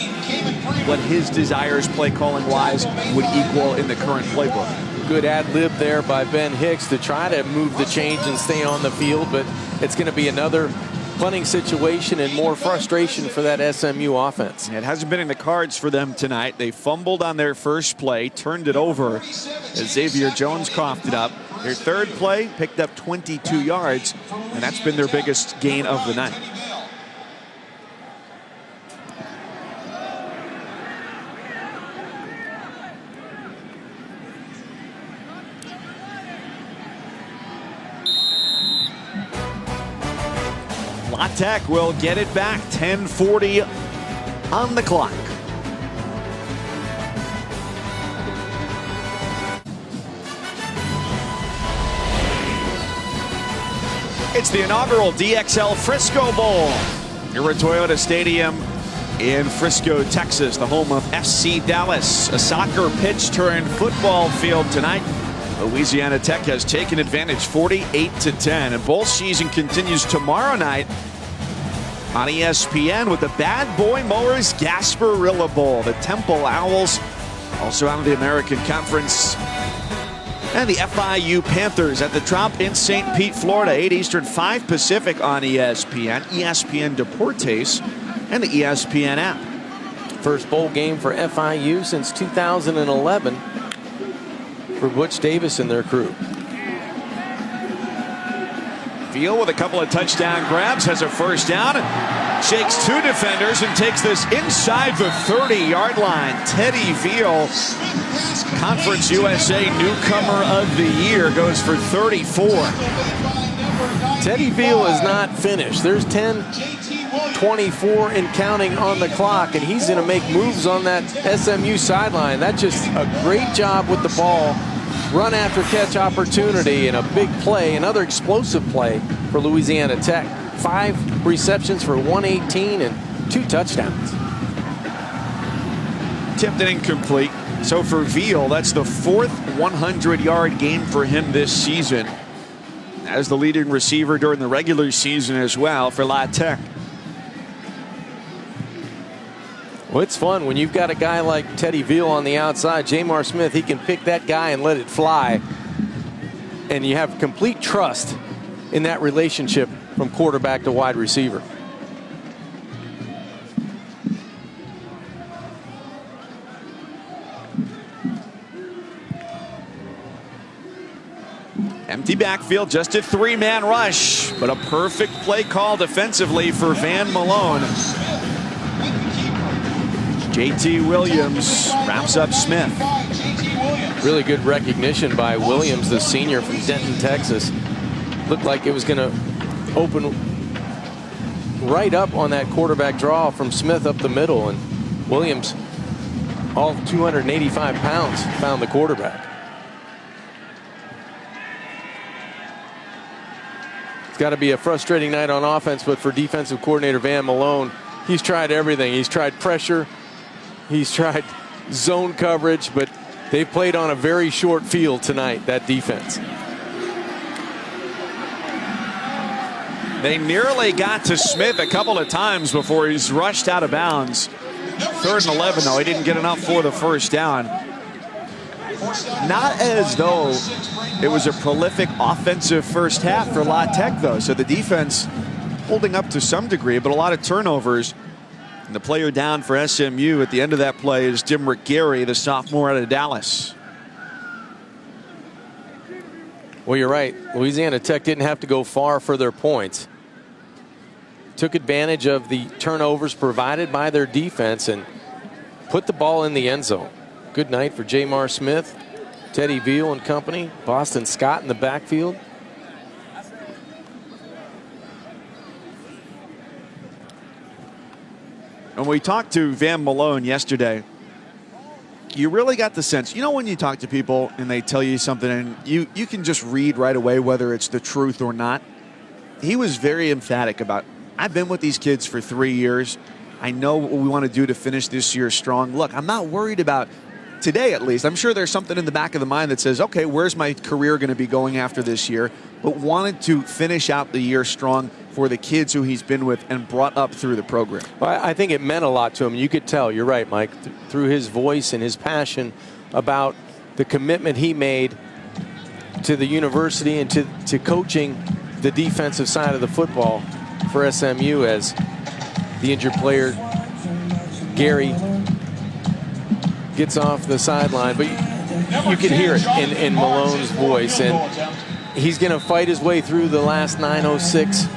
[SPEAKER 2] what his desires play calling wise would equal in the current playbook.
[SPEAKER 3] Good ad lib there by Ben Hicks to try to move the change and stay on the field, but it's going to be another punting situation and more frustration for that SMU offense.
[SPEAKER 2] It hasn't been in the cards for them tonight. They fumbled on their first play, turned it over as Xavier Jones coughed it up. Their third play picked up 22 yards, and that's been their biggest gain of the night. La Tech will get it back. 10:40 on the clock. It's the inaugural DXL Frisco Bowl here at Toyota Stadium in Frisco, Texas, the home of FC Dallas. A soccer pitch turned football field tonight. Louisiana Tech has taken advantage 48-10, and bowl season continues tomorrow night on ESPN with the Bad Boy Mowers Gasparilla Bowl. The Temple Owls, also out of the American Conference, and the FIU Panthers at the Trop in St. Pete, Florida. 8 Eastern, 5 Pacific on ESPN, ESPN Deportes, and the ESPN app.
[SPEAKER 3] First bowl game for FIU since 2011 for Butch Davis and their crew.
[SPEAKER 2] Veal with a couple of touchdown grabs, has a first down, shakes 2 defenders and takes this inside the 30-yard line. Teddy Veal, Conference USA Newcomer of the Year, goes for 34.
[SPEAKER 3] Teddy Veal is not finished. There's 10:24 and counting on the clock, and he's going to make moves on that SMU sideline. That's just a great job with the ball. Run after catch opportunity and a big play, another explosive play for Louisiana Tech. 5 receptions for 118 and 2 touchdowns.
[SPEAKER 2] Tipped and incomplete. So for Veal, that's the 4th 100-yard game for him this season, as the leading receiver during the regular season as well for La Tech.
[SPEAKER 3] Well, it's fun when you've got a guy like Teddy Veal on the outside. Jamar Smith, he can pick that guy and let it fly. And you have complete trust in that relationship from quarterback to wide receiver.
[SPEAKER 2] Empty backfield, just a three-man rush, but a perfect play call defensively for Van Malone. JT Williams wraps up Smith.
[SPEAKER 3] Really good recognition by Williams, the senior from Denton, Texas. Looked like it was going to open right up on that quarterback draw from Smith up the middle, and Williams, all 285 pounds, found the quarterback. It's got to be a frustrating night on offense, but for defensive coordinator Van Malone, he's tried everything. He's tried pressure, he's tried zone coverage, but they've played on a very short field tonight, that defense.
[SPEAKER 2] They nearly got to Smith a couple of times before he's rushed out of bounds. 3rd and 11, though. He didn't get enough for the first down. Not as though it was a prolific offensive first half for La Tech, though. So the defense holding up to some degree, but a lot of turnovers. And the player down for SMU at the end of that play is Dimrick Gary, the sophomore out of Dallas.
[SPEAKER 3] Well, you're right. Louisiana Tech didn't have to go far for their points. Took advantage of the turnovers provided by their defense and put the ball in the end zone. Good night for Jamar Smith, Teddy Veal and company, Boston Scott in the backfield.
[SPEAKER 2] When we talked to Van Malone yesterday, you really got the sense, you know, when you talk to people and they tell you something and you can just read right away whether it's the truth or not. He was very emphatic about, I've been with these kids for 3 years. I know what we want to do to finish this year strong. Look, I'm not worried about today, at least. I'm sure there's something in the back of the mind that says, okay, where's my career going to be going after this year? But wanted to finish out the year strong for the kids who he's been with and brought up through the program.
[SPEAKER 3] Well, I think it meant a lot to him. You could tell, you're right, Mike, through his voice and his passion about the commitment he made to the university and to coaching the defensive side of the football for SMU as the injured player, Gary, gets off the sideline. But you can hear it in Malone's voice, and he's going to fight his way through the last 9:06,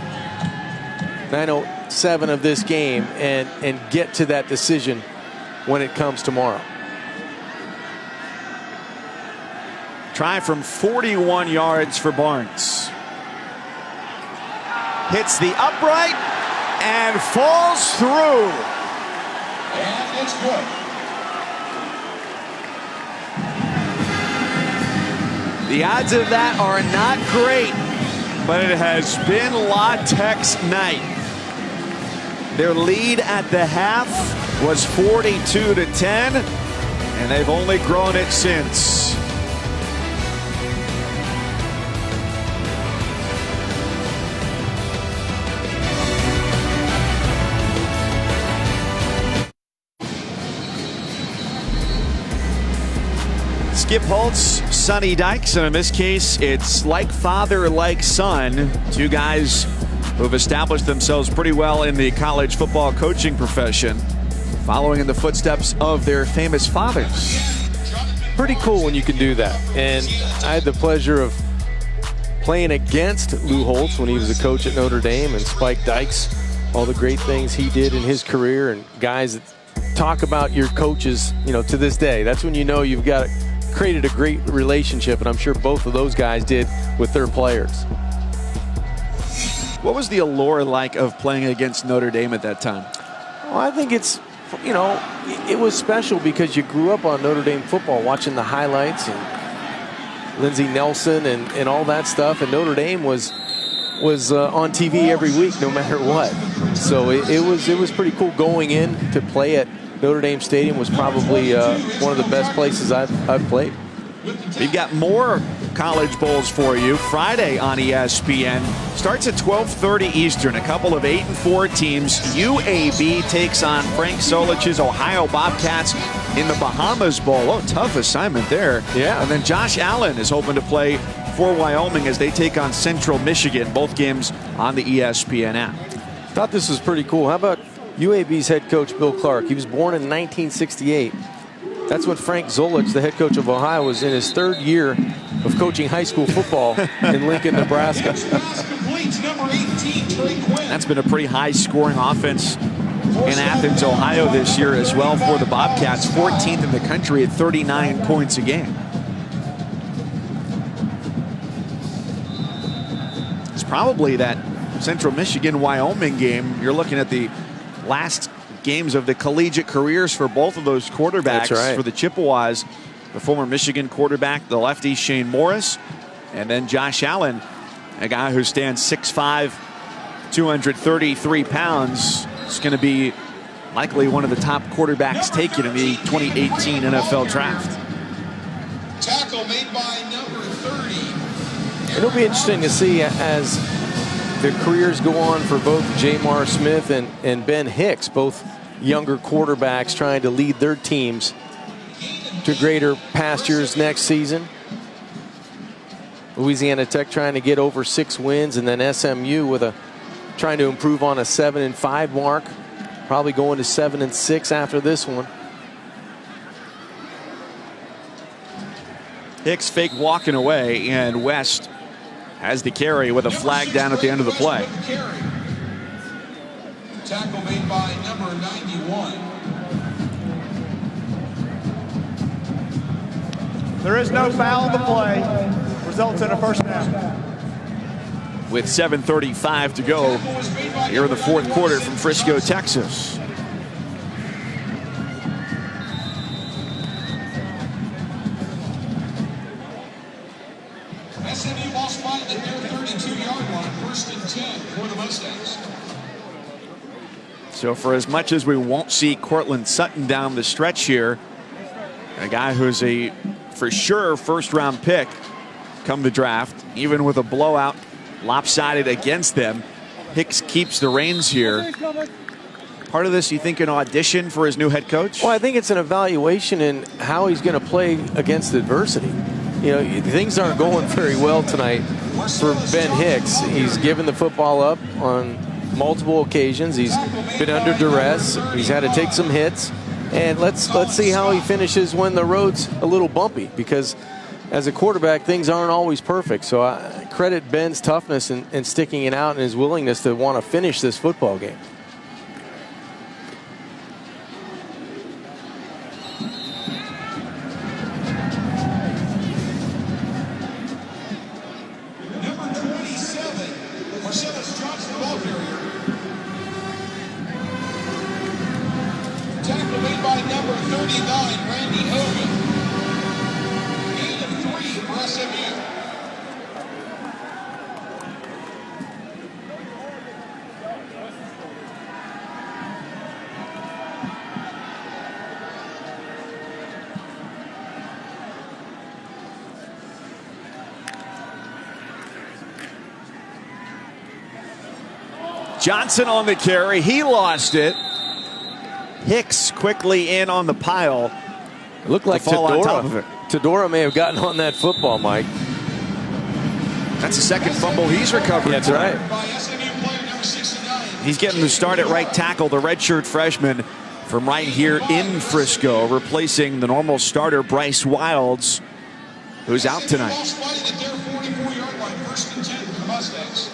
[SPEAKER 3] 9:07 of this game and get to that decision when it comes tomorrow.
[SPEAKER 2] Try from 41 yards for Barnes. Hits the upright and falls through.
[SPEAKER 7] And it's good.
[SPEAKER 2] The odds of that are not great, but it has been La Tech's night. Their lead at the half was 42-10, and they've only grown it since. Skip Holtz, Sonny Dykes, and in this case, it's like father, like son. Two guys who have established themselves pretty well in the college football coaching profession, following in the footsteps of their famous fathers.
[SPEAKER 3] Pretty cool when you can do that. And I had the pleasure of playing against Lou Holtz when he was a coach at Notre Dame, and Spike Dykes, all the great things he did in his career, and guys that talk about your coaches, you know, to this day. That's when you know you've got created a great relationship, and I'm sure both of those guys did with their players.
[SPEAKER 2] What was the allure like of playing against Notre Dame at that time?
[SPEAKER 3] Well, I think it's, you know, it was special because you grew up on Notre Dame football, watching the highlights and Lindsey Nelson and all that stuff, and Notre Dame was on TV every week, no matter what. So it was pretty cool. Going in to play at Notre Dame Stadium was probably one of the best places I've played.
[SPEAKER 2] We've got more college bowls for you Friday on ESPN. Starts at 12:30 Eastern. A couple of 8-4 teams. UAB takes on Frank Solich's Ohio Bobcats in the Bahamas Bowl. Oh, tough assignment there.
[SPEAKER 3] Yeah.
[SPEAKER 2] And then Josh Allen is hoping to play for Wyoming as they take on Central Michigan, both games on the ESPN app.
[SPEAKER 3] Thought this was pretty cool. How about UAB's head coach Bill Clark? He was born in 1968. That's when Frank Zolich, the head coach of Ohio, was in his 3rd year of coaching high school football in Lincoln, Nebraska.
[SPEAKER 2] That's been a pretty high-scoring offense in Athens, Ohio this year as well for the Bobcats, 14th in the country at 39 points a game. It's probably that Central Michigan-Wyoming game. You're looking at the last games of the collegiate careers for both of those quarterbacks.
[SPEAKER 3] That's right.
[SPEAKER 2] For the Chippewas, the former Michigan quarterback, the lefty Shane Morris, and then Josh Allen, a guy who stands 6'5", 233 pounds. Is going to be likely one of the top quarterbacks taken in the 2018 NFL draft.
[SPEAKER 7] Tackle made by number 30.
[SPEAKER 3] It'll be interesting to see as the careers go on for both Jamar Smith and Ben Hicks, both younger quarterbacks trying to lead their teams to greater pastures next season. Louisiana Tech trying to get over 6 wins, and then SMU with trying to improve on a 7-5 mark, probably going to 7-6 after this one.
[SPEAKER 2] Hicks fake walking away, and West has the carry with a flag down at the end of the play.
[SPEAKER 7] Tackle made by number 91.
[SPEAKER 6] There is no foul on the play. Results in a first down.
[SPEAKER 2] With 7:35 to go here in the 4th quarter from Frisco, Texas.
[SPEAKER 7] SMU ball spotted at their 32-yard line, 1st and 10 for the Mustangs.
[SPEAKER 2] So for as much as we won't see Cortland Sutton down the stretch here, a guy who's a for sure 1st-round pick come the draft, even with a blowout lopsided against them, Hicks keeps the reins here. Part of this, you think, an audition for his new head coach?
[SPEAKER 3] Well, I think it's an evaluation in how he's going to play against adversity. You know, things aren't going very well tonight for Ben Hicks. He's given the football up on multiple occasions. He's been under duress. He's had to take some hits. And let's see how he finishes when the road's a little bumpy, because as a quarterback, things aren't always perfect. So I credit Ben's toughness and sticking it out and his willingness to want to finish this football game.
[SPEAKER 7] Number 27, Marcellus Johnson, the ball carrier. Tackle made by number 39, Randy Hogan. Gain of 3 for SMU.
[SPEAKER 2] Johnson on the carry. He lost it. Hicks quickly in on the pile.
[SPEAKER 3] It looked like Tedora may have gotten on that football, Mike.
[SPEAKER 2] That's the 2nd fumble he's recovered.
[SPEAKER 3] That's right.
[SPEAKER 2] He's getting the start at right tackle, the redshirt freshman from right here in Frisco, replacing the normal starter Bryce Wilds, who's out tonight.
[SPEAKER 7] Spotted at their 44-yard line, 1st and 10 for the Mustangs.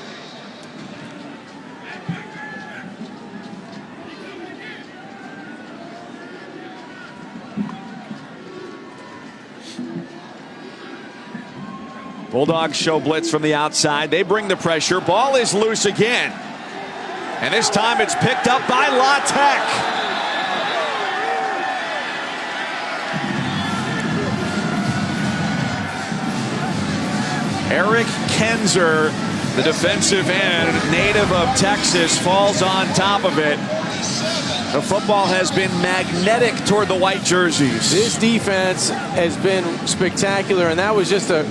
[SPEAKER 2] Bulldogs show blitz from the outside. They bring the pressure. Ball is loose again. And this time it's picked up by La Tech. Eric Kenzer, the defensive end, native of Texas, falls on top of it. The football has been magnetic toward the white jerseys.
[SPEAKER 3] This defense has been spectacular, and that was just a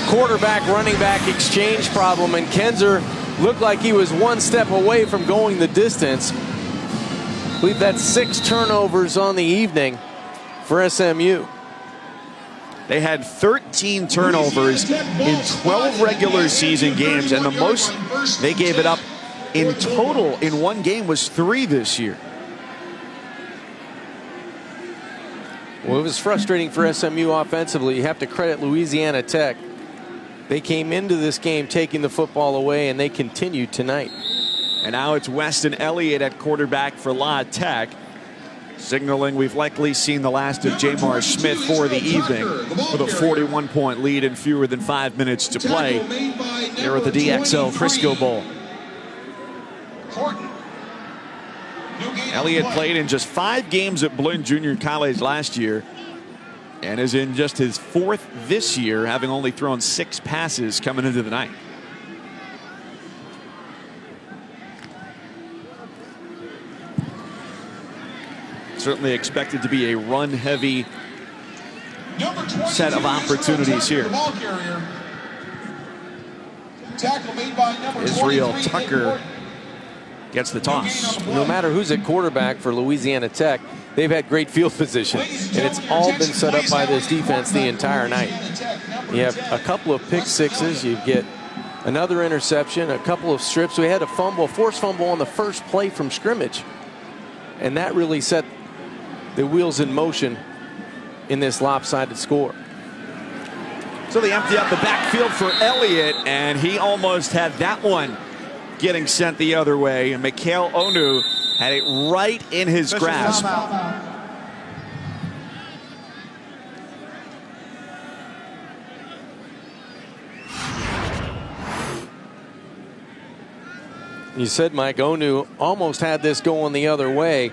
[SPEAKER 3] quarterback running back exchange problem, and Kenzer looked like he was one step away from going the distance. I believe that's 6 turnovers on the evening for SMU.
[SPEAKER 2] They had 13 turnovers in 12 regular season games, and the most they gave it up in total in one game was 3 this year.
[SPEAKER 3] Well, it was frustrating for SMU offensively. You have to credit Louisiana Tech. They came into this game taking the football away, and they continued tonight.
[SPEAKER 2] And now it's Weston Elliott at quarterback for La Tech, signaling we've likely seen the last of Jamar Smith for the evening, with a 41-point lead and fewer than 5 minutes to play here at the DXL Frisco Bowl. Elliott played in just 5 games at Blinn Junior College last year and is in just his 4th this year, having only thrown 6 passes coming into the night. Certainly expected to be a run-heavy set of opportunities here. Israel Tucker gets the toss.
[SPEAKER 3] No matter who's at quarterback for Louisiana Tech, they've had great field position, and it's all been set up by this defense the entire night. You have a couple of pick sixes, you get another interception, a couple of strips. We had a fumble, forced fumble on the first play from scrimmage, and that really set the wheels in motion in this lopsided score.
[SPEAKER 2] So they empty out the backfield for Elliott, and he almost had that one getting sent the other way, and Mikhail Onu had it right in his grasp.
[SPEAKER 3] You said Mike Onu almost had this going the other way.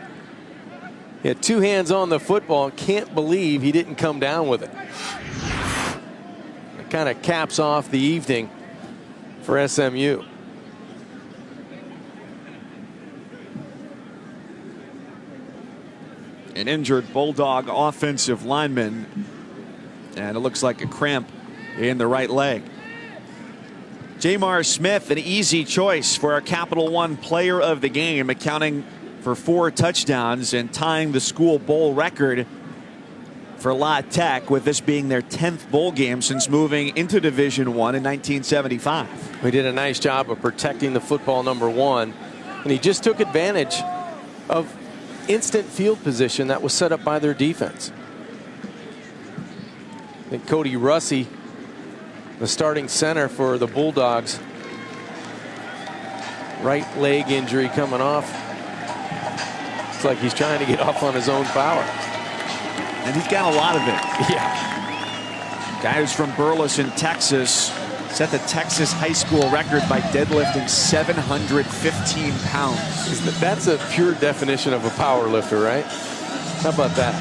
[SPEAKER 3] He had 2 hands on the football. Can't believe he didn't come down with it. It kind of caps off the evening for SMU.
[SPEAKER 2] An injured Bulldog offensive lineman, and it looks like a cramp in the right leg. Jamar Smith, an easy choice for our Capital One player of the game, accounting for 4 touchdowns and tying the school bowl record for La Tech, with this being their 10th bowl game since moving into Division I in 1975.
[SPEAKER 3] He did a nice job of protecting the football, number 1, and he just took advantage of instant field position that was set up by their defense. I think Cody Russey, the starting center for the Bulldogs, right leg injury coming off. It's like he's trying to get off on his own power.
[SPEAKER 2] And he's got a lot of it.
[SPEAKER 3] Yeah.
[SPEAKER 2] Guy who's from Burleson, Texas, set the Texas high school record by deadlifting 715 pounds.
[SPEAKER 3] That's a pure definition of a power lifter, right? How about that?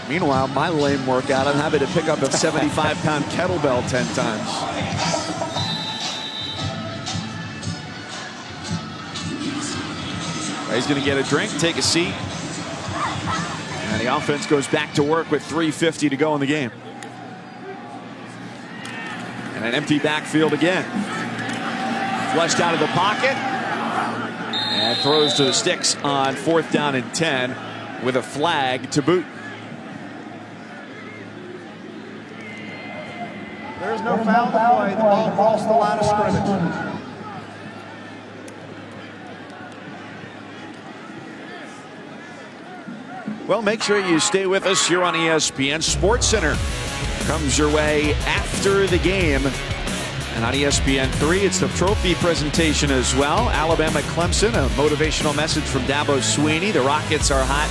[SPEAKER 2] Meanwhile, my lame workout, I'm having to pick up a 75-pound kettlebell 10 times. He's going to get a drink, take a seat. And the offense goes back to work with 3:50 to go in the game. And an empty backfield again. Flushed out of the pocket. And throws to the sticks on 4th down and 10 with a flag to boot.
[SPEAKER 6] There is no foul to play. The ball crossed the line of scrimmage.
[SPEAKER 2] Well, make sure you stay with us here on ESPN. Sports Center comes your way after the game. And on ESPN3, it's the trophy presentation as well. Alabama Clemson, a motivational message from Dabo Swinney. The Rockets are hot.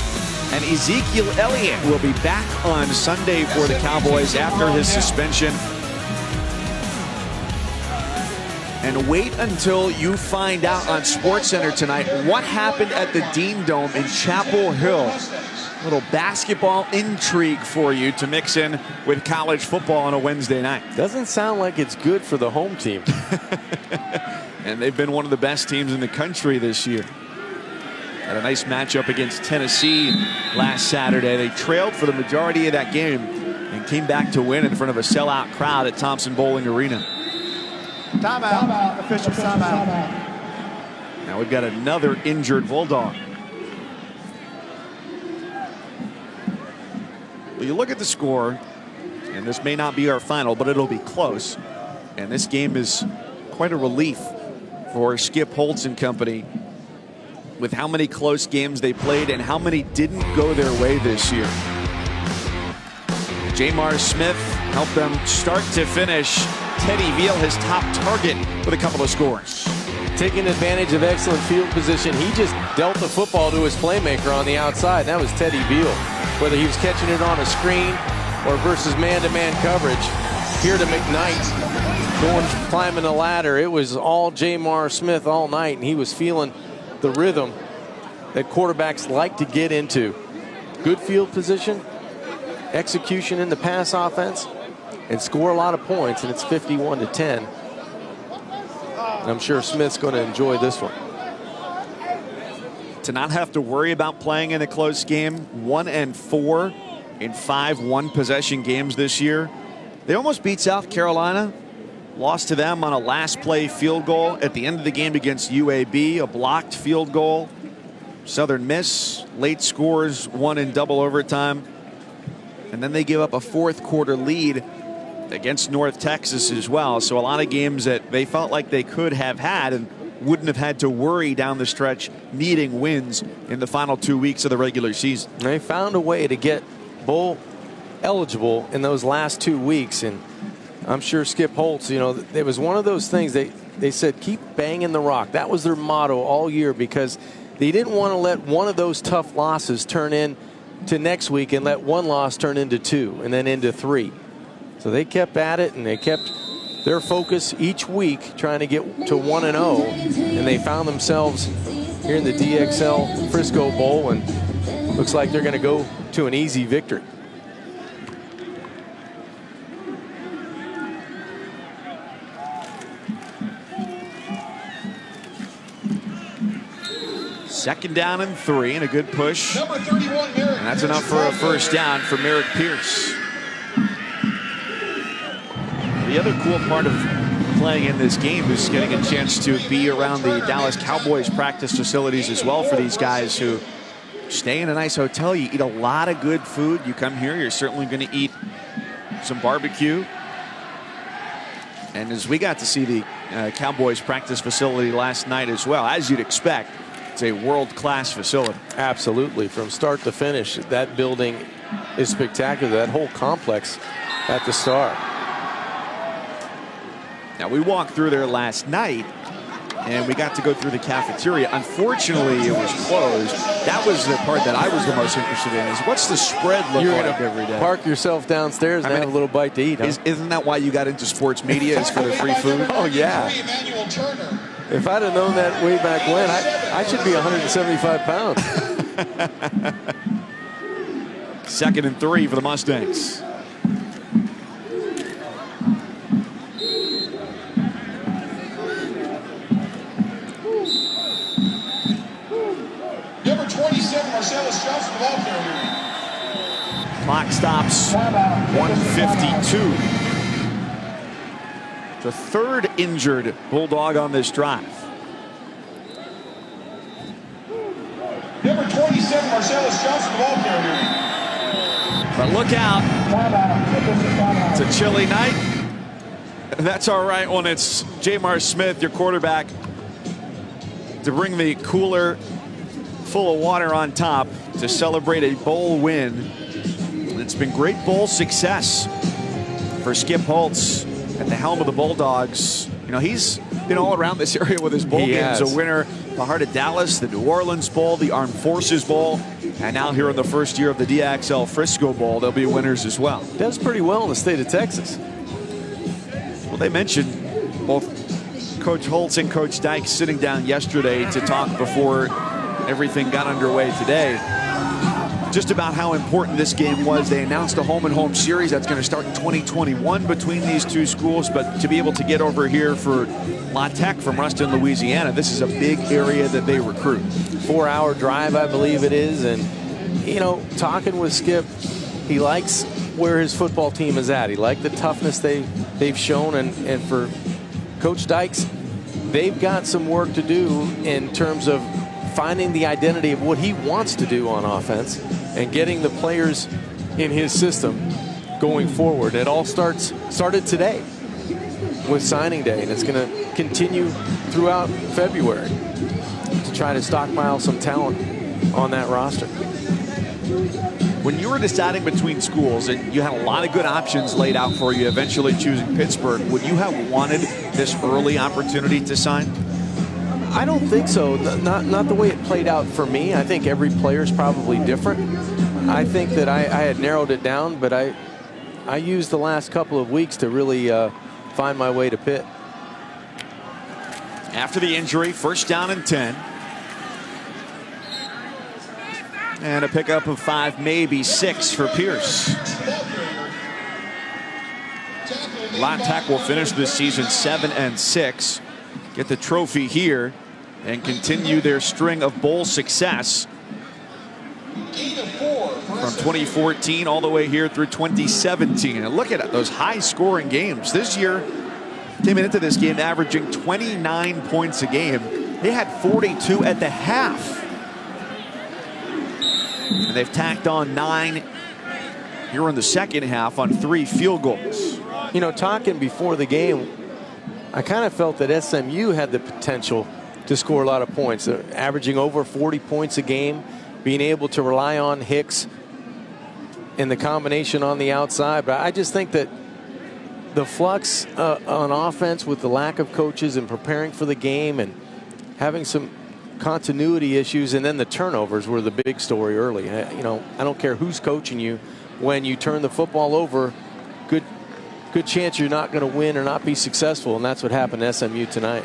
[SPEAKER 2] And Ezekiel Elliott will be back on Sunday for the Cowboys after his suspension. And wait until you find out on SportsCenter tonight what happened at the Dean Dome in Chapel Hill. A little basketball intrigue for you to mix in with college football on a Wednesday night.
[SPEAKER 3] Doesn't sound like it's good for the home team.
[SPEAKER 2] And they've been one of the best teams in the country this year. Had a nice matchup against Tennessee last Saturday. They trailed for the majority of that game and came back to win in front of a sellout crowd at Thompson Bowling Arena.
[SPEAKER 6] Timeout. Official timeout.
[SPEAKER 2] Now we've got another injured Bulldog. Well, you look at the score, and this may not be our final, but it'll be close. And this game is quite a relief for Skip Holtz and company with how many close games they played and how many didn't go their way this year. Jamar Smith helped them start to finish. Teddy Veal, his top target, with a couple of scores.
[SPEAKER 3] Taking advantage of excellent field position, he just dealt the football to his playmaker on the outside. That was Teddy Veal. Whether he was catching it on a screen or versus man-to-man coverage, here to McKnight, going climbing the ladder. It was all Jamar Smith all night, and he was feeling the rhythm that quarterbacks like to get into. Good field position, execution in the pass offense, and score a lot of points, and it's 51-10. And I'm sure Smith's going to enjoy this one.
[SPEAKER 2] To not have to worry about playing in a close game, 1-4 in 5 one-possession games this year. They almost beat South Carolina, lost to them on a last-play field goal at the end of the game against UAB, a blocked field goal. Southern Miss, late scores, won in double overtime. And then they give up a fourth-quarter lead against North Texas as well. So a lot of games that they felt like they could have had and wouldn't have had to worry down the stretch, needing wins in the final 2 weeks of the regular season.
[SPEAKER 3] They found a way to get bowl eligible in those last 2 weeks, and I'm sure Skip Holtz, you know, it was one of those things they said keep banging the rock. That was their motto all year, because they didn't want to let one of those tough losses turn in to next week and let one loss turn into 2 and then into 3. So they kept at it, and they kept their focus each week trying to get to 1-0, and they found themselves here in the DXL Frisco Bowl, and looks like they're going to go to an easy victory.
[SPEAKER 2] Second down and 3, and a good push.
[SPEAKER 7] Number 31,
[SPEAKER 2] and that's enough for a first down for Merrick Pierce. The other cool part of playing in this game is getting a chance to be around the Dallas Cowboys practice facilities as well for these guys who stay in a nice hotel. You eat a lot of good food. You come here, you're certainly going to eat some barbecue. And as we got to see the Cowboys practice facility last night as well, as you'd expect, it's a world-class facility.
[SPEAKER 3] Absolutely. From start to finish, that building is spectacular. That whole complex at the Star.
[SPEAKER 2] Now, we walked through there last night, and we got to go through the cafeteria. Unfortunately, it was closed. That was the part that I was the most interested in, is what's the spread look like every day?
[SPEAKER 3] Park yourself downstairs and have a little bite to eat, huh?
[SPEAKER 2] Isn't that why you got into sports media, is for the free food?
[SPEAKER 3] Oh, yeah. If I'd have known that way back when, I should be 175 pounds.
[SPEAKER 2] 2nd and 3 for the Mustangs.
[SPEAKER 7] Number 27, Marcellus Johnson, ball carrier.
[SPEAKER 2] Clock stops, 1:52. The third injured Bulldog on this drive.
[SPEAKER 7] Number 27, Marcellus Johnson, ball carrier.
[SPEAKER 2] But look out. It's a chilly night. That's all right when it's Jamar Smith, your quarterback, to bring the cooler full of water on top to celebrate a bowl win. It's been great bowl success for Skip Holtz at the helm of the Bulldogs. You know, he's been all around this area with his bowl games. A winner, the Heart of Dallas, the New Orleans Bowl, the Armed Forces Bowl, and now here in the first year of the DXL Frisco Bowl, they'll be winners as well.
[SPEAKER 3] Does pretty well in the state of Texas.
[SPEAKER 2] Well, they mentioned both Coach Holtz and Coach Dykes sitting down yesterday to talk before everything got underway today, just about how important this game was. They announced a home-and-home series that's going to start in 2021 between these two schools, but to be able to get over here for La Tech from Ruston, Louisiana, this is a big area that they recruit.
[SPEAKER 3] 4-hour drive, I believe it is, and, you know, talking with Skip, he likes where his football team is at. He liked the toughness they've shown, and for Coach Dykes, they've got some work to do in terms of finding the identity of what he wants to do on offense and getting the players in his system going forward. It all started today with signing day, and it's going to continue throughout February to try to stockpile some talent on that roster.
[SPEAKER 2] When you were deciding between schools and you had a lot of good options laid out for you, eventually choosing Pittsburgh, would you have wanted this early opportunity to sign?
[SPEAKER 3] I don't think so. Not the way it played out for me. I think every player is probably different. I think that I had narrowed it down, but I used the last couple of weeks to really find my way to Pitt.
[SPEAKER 2] After the injury, first down and 10. And a pickup of 5, maybe 6 for Pierce. La Tech will finish this season 7-6. Get the trophy here and continue their string of bowl success from 2014 all the way here through 2017. And look at those high-scoring games. This year, came into this game averaging 29 points a game. They had 42 at the half. And they've tacked on 9 here in the second half on 3 field goals.
[SPEAKER 3] You know, talking before the game, I kind of felt that SMU had the potential to score a lot of points. They're averaging over 40 points a game, being able to rely on Hicks and the combination on the outside. But I just think that the flux on offense with the lack of coaches and preparing for the game and having some continuity issues, and then the turnovers were the big story early. You know, I don't care who's coaching you. When you turn the football over, good chance you're not going to win or not be successful, and that's what happened to SMU tonight.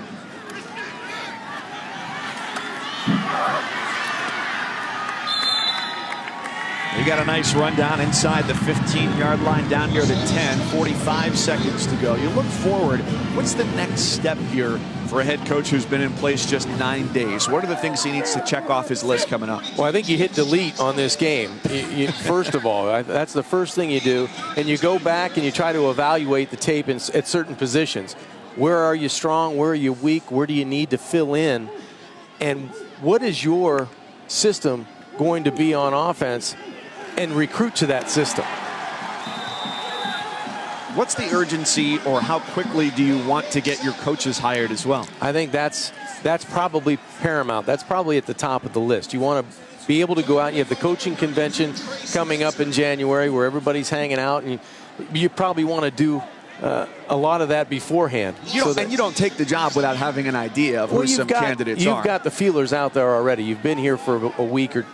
[SPEAKER 2] You got a nice run down inside the 15-yard line down near the 10, 45 seconds to go. You look forward, what's the next step here for a head coach who's been in place just 9 days? What are the things he needs to check off his list coming up?
[SPEAKER 3] Well, I think you hit delete on this game. First of all, that's the first thing you do. And you go back and you try to evaluate the tape at certain positions. Where are you strong? Where are you weak? Where do you need to fill in? And what is your system going to be on offense? And recruit to that system.
[SPEAKER 2] What's the urgency, or how quickly do you want to get your coaches hired as well?
[SPEAKER 3] I think that's probably paramount. That's probably at the top of the list. You want to be able to go out. You have the coaching convention coming up in January where everybody's hanging out, and you probably want to do a lot of that beforehand.
[SPEAKER 2] And you don't take the job without having an idea of who some candidates are.
[SPEAKER 3] You've got the feelers out there already. You've been here for a week or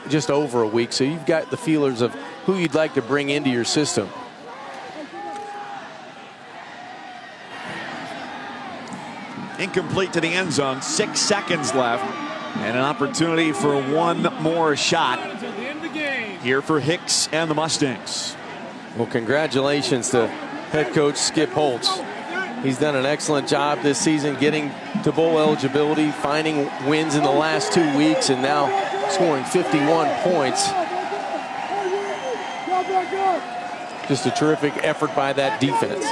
[SPEAKER 3] just over a week, so you've got the feelers of who you'd like to bring into your system.
[SPEAKER 2] Incomplete to the end zone, 6 seconds left, and an opportunity for one more shot here for Hicks and the Mustangs.
[SPEAKER 3] Well, congratulations to head coach Skip Holtz. He's done an excellent job this season getting to bowl eligibility, finding wins in the last 2 weeks, and now scoring 51 points. Just a terrific effort by that defense.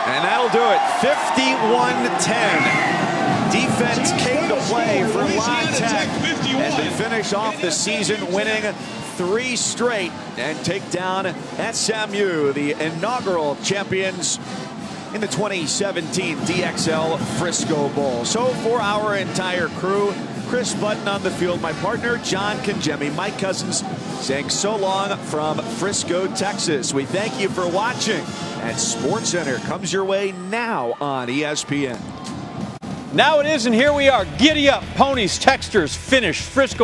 [SPEAKER 2] And that'll do it. 51-10. Defense came to play for La Tech as they finish off the season winning 3 straight and take down SMU, the inaugural champions in the 2017 DXL Frisco Bowl. So for our entire crew, Chris Button on the field, my partner John Congemi, Mike Cousins saying so long from Frisco, Texas. We thank you for watching, and SportsCenter comes your way now on ESPN.
[SPEAKER 13] Now it is, and here we are. Giddy up, Ponies, Texters, finish Frisco.